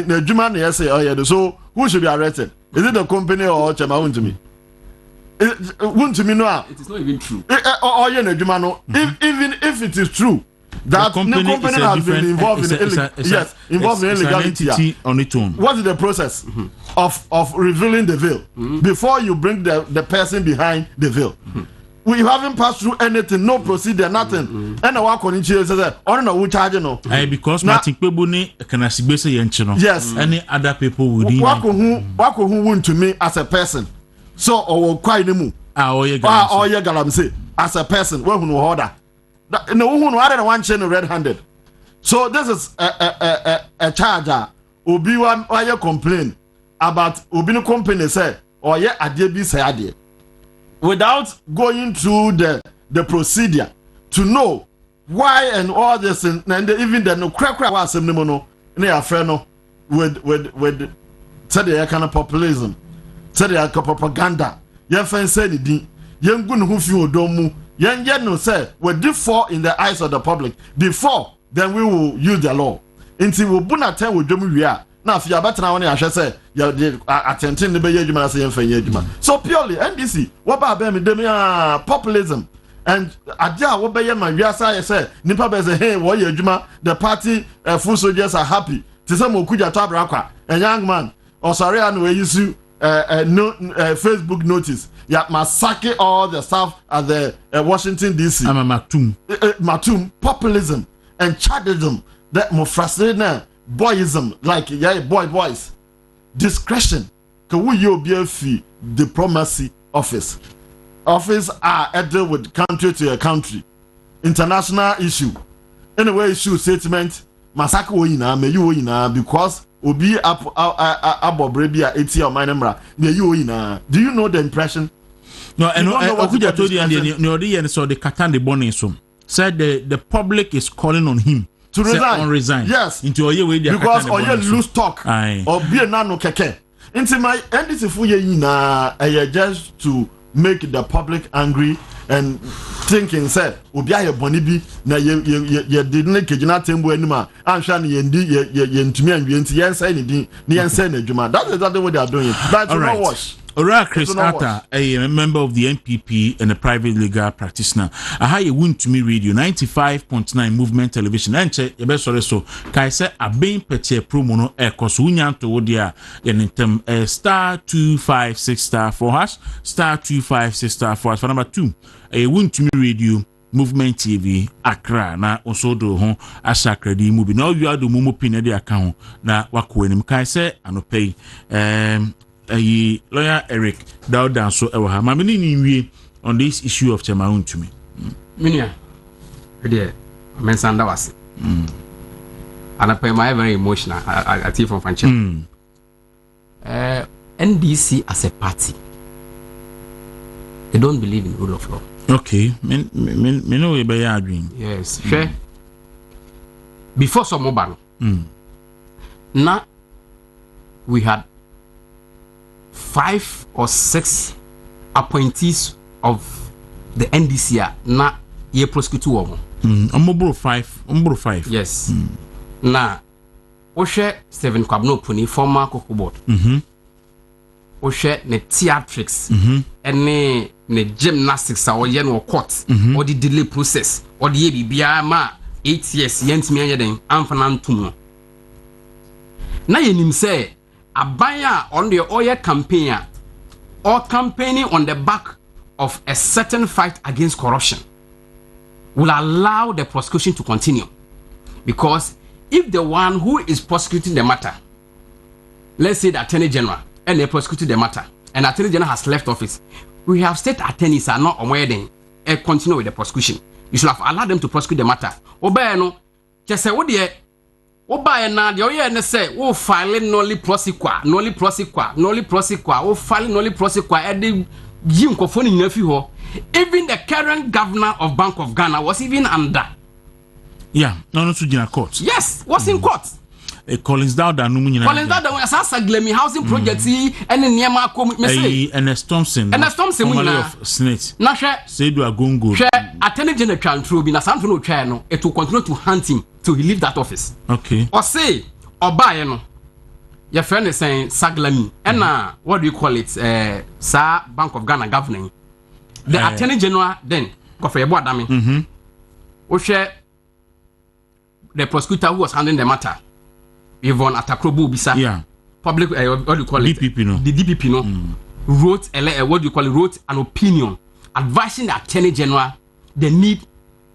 the German yes say oh yeah so who should be arrested? Is it the company or Chamawun to me? Wouldn't to me no. It is not even true. Oh yeah no German no. Even if it is true that the company has been involved in illegality on its own. What is the process of revealing the veil before you bring the person behind the veil? We haven't passed through anything, no procedure, nothing. And I walk on each other says, "Oh no, we charge no." Because Martin Pebuni can asibese yenchino. Yes. Any other people would. Wako who want to me as a person. So or quite mu. Galamsey as a person. Where who order. No who other one chain red-handed. So this is a charger. Obi one why complain about Obi no company say or yeah adiebi say adie. Without going through the procedure to know why and all this and even the no crack was no near friend no with said the kind of populism, said the propaganda. Yan fan said it, young gun who feel domu, young no say we default in the eyes of the public before then we will use the law. Until we buna tell we domu we are. Now, if you are better now, I should say, you are attempting to be a human. So purely, NDC, what about them? Populism. And Adia, what by my Yasa, say, Nipa say, hey, what you juma, the party full soldiers are happy. To some Okuja Tabraka, a young man, or sorry, and we use Facebook notice. Yeah, massacre all the staff at the Washington DC. I'm a Matum, populism and chadism that more frustrated. Boyism, like boys, discretion. Can we be a fee diplomacy office are deal with country to a country, international issue. Anyway, issue statement. Massacre woina me you woina because obi abobrebia 80 or minimra me you woina. Do you know the impression? No, and Okuja told you and so the Katan the Bonisum said the public is calling on him. To resign. Yes. Into Oye way because Oye lose talk. Or be a nano keke. Into my NDC fuye just to make the public angry and thinking say Obiaye Bonibi na ye didn't kejina tembo anima. I'm sure ye ntumi and yen say anything, yen say nejuma. That's exactly what they are doing. That's not wash. Ora Chris Atta, a member of the NPP and a private legal practitioner. Aha ye win to me radio 95.9 movement television. Enche ye be sorry so. Kai say abin pete promo no e koso unya to wodia yentem *256*4# *256*4# for number 2. A win to me radio movement TV Accra na also do ho asakra di mu bi na you do mu pin na de aka ho na wako anim kai say anopay ayi lawyer Eric Dauda so ewa ha ma me ni wie on this issue of Chairman to me minia there mensanda was anopay my very emotional I think from function NDC as a party they don't believe in rule of law. Okay, me know we be arguing. Yes, sure. Before some mobile, now we had 5 or 6 appointees of the NDC. Now ye prosecute two of them. Umbro 5. Yes. Now, Oshe Stephen Kwabno Puni former Kwaku board. Oshe ne theatrics. Ne gymnastics or yen or court or the delay process or the ABBA ma 8 years yent me anything amfanantum. Na yenim say abaya on the oil campaign or campaigning on the back of a certain fight against corruption will allow the prosecution to continue, because if the one who is prosecuting the matter, let's say the Attorney General, and they prosecuted the matter and the Attorney General has left office, we have state attorneys are not aware then and continue with the prosecution. You should have allowed them to prosecute the matter. Obey no, just say what the obey na the oye ne say wo file nolly prosequa, wo file nolly prosequa at the Jim Kofoni nephew. Even the current governor of Bank of Ghana was even under. Yeah, no to court. Yes, was in court. Collins Dauda no munyina. Collins Dauda was asa glemi housing project and niema kom me say. Ernest Thompson munyina of Senate. Na hwe Sedu Agongo. Hwe Attorney General Twantro bi na santo no twa no it will continue to hunt him till he leave that office. Okay. Or say obaye no your friend is saying Saglami and what do you call it Sa Bank of Ghana governing the Attorney General then Kofi Ebo Adame. O share the prosecutor who was handling the matter. Yvonne Atakrobu Bisa. Yeah. Public, what do you call it? DPP, no. The DPP, no. Wrote what do you call it? Wrote an opinion advising the Attorney General the need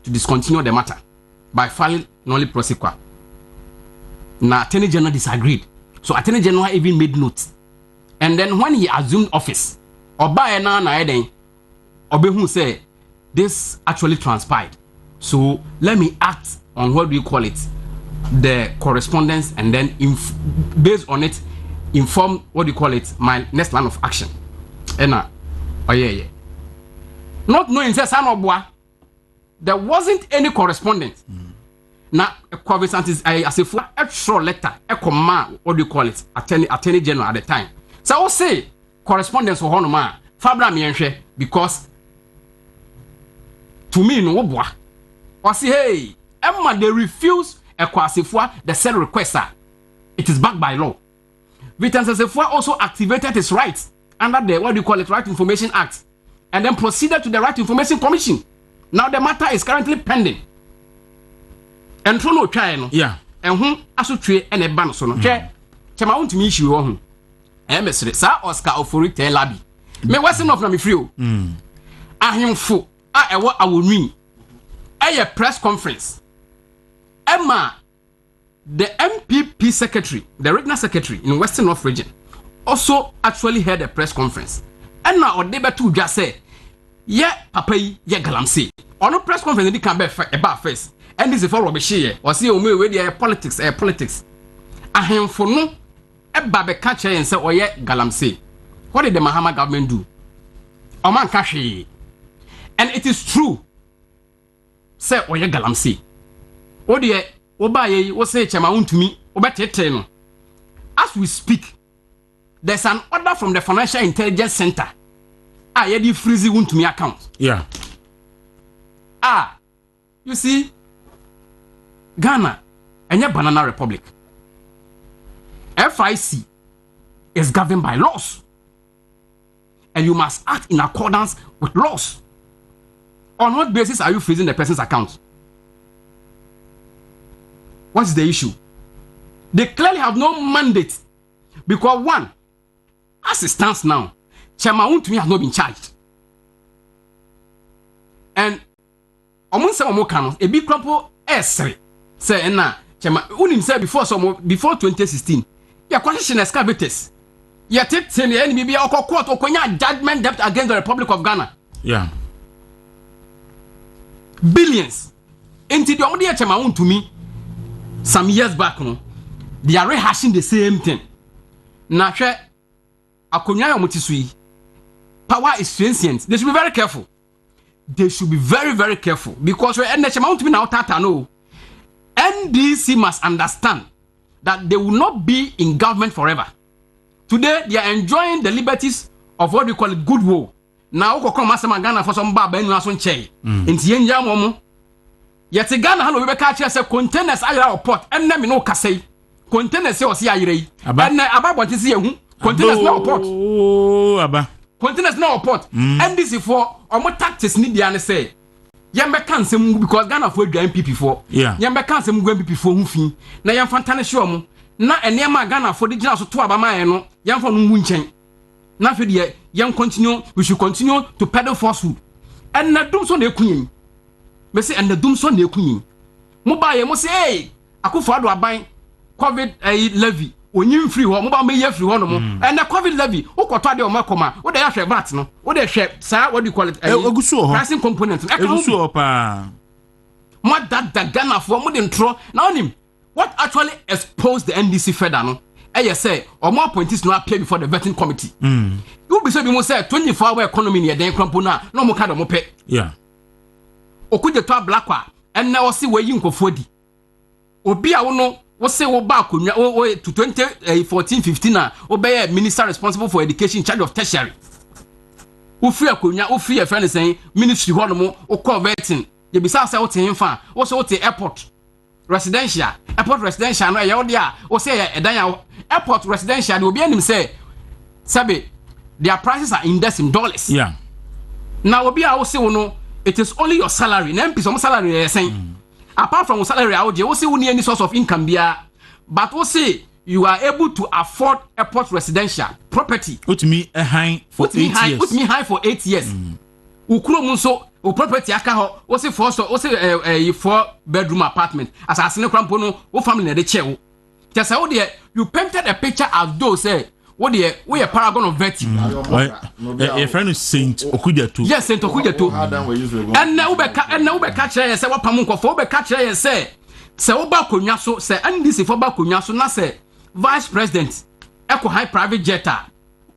to discontinue the matter by filing nolly prosequa. Now, Attorney General disagreed. So, Attorney General even made notes. And then when he assumed office, Oba na Eden, Obehu said, this actually transpired. So, let me act on what do you call it? The correspondence, and then based on it inform what do you call it, my next line of action. And not knowing there wasn't any correspondence. Now as a extra letter a command, what do you call it, attorney general at the time. So I will say correspondence for Honoma Fabra Mienche, because to me no boa or say hey Emma they refuse the said requester. It is backed by law. Vitan Sesefua also activated his rights under the what do you call it, Right Information Act, and then proceeded to the Right Information Commission. Now the matter is currently pending. And for no trial, yeah. And whom aso tree and a ban so no. Chema want to meet you on. Emesre sa Oscar Ofori te labi. Me wasn't off na me free. Ahemfo a ewo awonwi. A press conference. Emma, the MPP secretary, the regional secretary in Western North region, also actually held a press conference. And now they better just say, yeah, papa, yeah, galamsey. On a press conference, they can be about face. And this is for Robishi, or see, where politics, politics. I am for no, a baby catcher and say, oh, yeah, galamsey. What did the Mahama government do? Oman Kashi. And it is true. Say, oh, yeah, galamsey. Odie obaye wo say chema untumi obetete no. As we speak, there's an order from the Financial Intelligence Center. Yedi freeze untumi account. Yeah. You see, Ghana and Banana Republic. FIC is governed by laws. And you must act in accordance with laws. On what basis are you freezing the person's account? What's the issue? They clearly have no mandate, because one, as it stands now, Chairman Untumi has not been charged. And omo nsem omo ka no ebi krapo esre say na chema unim say before 2016 ya kwahye excavators ya tete ne enemy bia court okonya judgment debt against the Republic of Ghana. Yeah. Billions. Into the only chema untumi some years back no they are rehashing the same thing. Na hwe akonya ya mutisui. Power is transient. They should be very careful. They should be very, very careful because NDC must understand that they will not be in government forever. Today, they are enjoying the liberties of what we call it goodwill. Now, Ghana for some baba and Nason Che. In Tienja Momo. Yet, Ghana, hello, we catch us a containers I port and name no Casay. Containers, or CIA. About what is here? Containers no port. Oh, Abba. Containers no port. NDC for or more tactics need the say. Yambe cancel because Ghana for MPP for. Yeah. Yambe cancel MPP for who na yam fantane show na enema Ghana for the general so to abama no yam for no munchen. Na fe de yam continue, we should continue to peddle falsehood. And na dum so na ekunyin. Me say and na dum so na ekunyin. Mo ba ye mo say hey, akufo ado aban COVID levy. Onyim free ho mo ba me ye free ho no mo and the COVID levy ukoto de o makoma wo de ya hwe VAT no wo de hwe sa what do you call it pricing component egusu pa mo that Ghana for mo de ntro na onim what actually exposed the NDC federal no say or more appointees no appear before the vetting committee you be say bi mo say 24-hour economy ne den krampo na no mo ka do mo pe yeah okuje to blackwa and na o si we yi nkofo di obi a wo no we say we back to 2014-15 na we minister responsible for education in charge of tertiary. We free akonya, we free a friend saying ministry ho no mo o converting. Ye bisa say we ten fa, we say we ten airport residential no ye wo dia, we say edan airport residential dey obi anim say sabe their prices are indexed in dollars. Yeah. Now obi a we say no it is only your salary. Na mpi some salary ye saying apart from salary out there, we see any source of income there, but we see you are able to afford airport residential property. Put me a high for 8 years. Put me high for 8 years. Ukuro munso o property aka ho, we see 4-bedroom apartment. As asine krampo no, o family na de chewo. Just how there you painted a picture as though say what we a paragon of virtue. A friend is Saint Okudiatu. Yes, Saint Okudiatu. And now we catch and say what Pamunko for catch and say Oba Kunyaso say and this if Oba Kunyaso na say vice president Echo High private jetter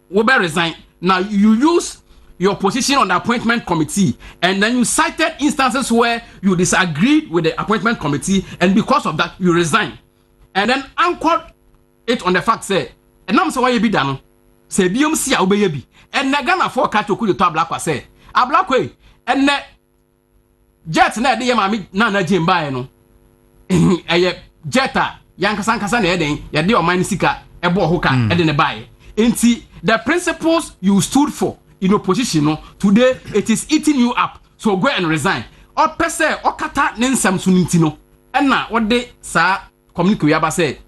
will resign. Now you use your position on the appointment committee and then you cited instances where you disagreed with the appointment committee and because of that you resign. And then anchored it on the fact say and I'm so why you be done. Say biom si a obey bi. And na Ghana for catch oku to black say. A black way. And na jet na de yama na jemba no. Eye jetta yankasa nkasa na eden ye de o man sika ebo hoka e de ne bae. Enti the principles you stood for in opposition no today it is eating you up. So go and resign. O pese o kata ne nsam so nti no. And na what de sa communicate we aba say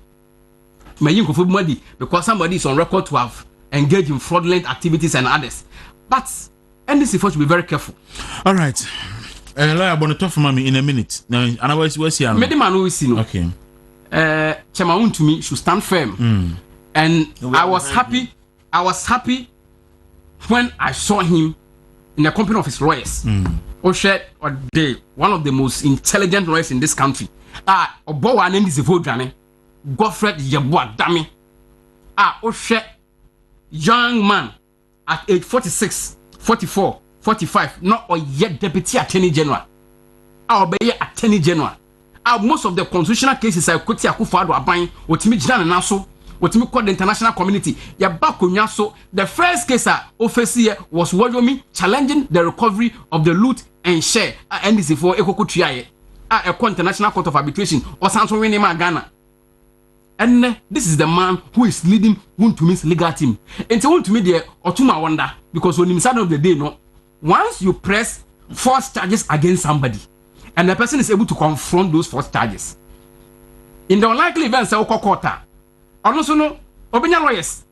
because somebody is on record to have engaged in fraudulent activities and others. But NDC should be very careful. All right. I'm going to talk for mommy in a minute. Now, otherwise, where's here? Okay. Chema to me should stand firm. And I was happy when I saw him in the company of his lawyers. Oshed or one of the most intelligent lawyers in this country. Obowa and NDC vote Godfred Yeboah Dami. Oshe young man at age 46, 44, 45, not or yet deputy attorney general. Obey attorney general. Most of the constitutional cases I could see Akufo-Addo aban otimi jina na so otimi call the international community. So the first case officer was Wajomi challenging the recovery of the loot and share NDC for Ekoku Triaye. A international court of arbitration or Sanso Winema Ghana. And this is the man who is leading Wuntumi's legal team. And Wuntumi there, Otuma wonder, because on the side of the day, no, once you press false charges against somebody, and the person is able to confront those false charges, in the unlikely event, say Okokota, also no, Obenya lawyers,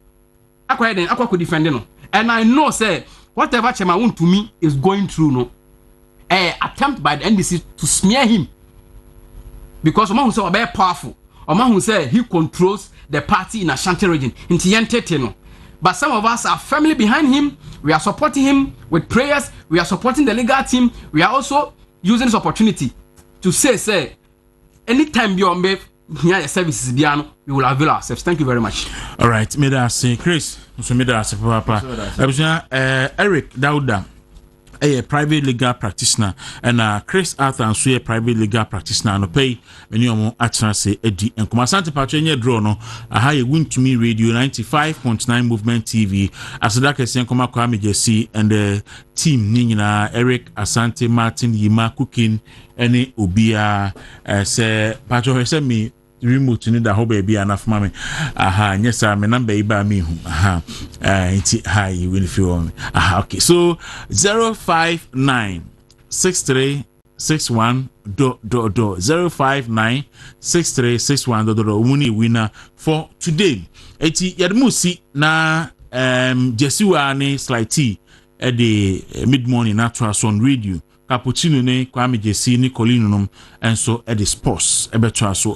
Akwa could defend no. And I know, say, whatever Chema Wuntumi is going through, no, attempt by the NDC to smear him because Omahu say very powerful. Omahu say he controls the party in Ashanti region. But some of us are firmly behind him. We are supporting him with prayers. We are supporting the legal team. We are also using this opportunity to say, anytime you are here services, we will avail ourselves. Thank you very much. All right, me da say Chris, so me da say papa. Eric Dauda, a private legal practitioner, and Chris Arthur and so a private legal practitioner no pay when you are at say Eddie and Comasante Patrenia draw no a win to me radio 95.9 movement TV as the Daka Senkoma Kwame Jesse and the team Nina Eric Asante Martin Yima Cooking any Obia say Patro send me remote ni da ho baby enough mama yes me number iba me hu it's hi you will feel me okay so 0596361 muni winner for today eti yadmusi na Jesiwa ni Slighty at the mid morning natural son radio cappuccino ne Kwame Jesse ni Colino and so at the sports ebetra so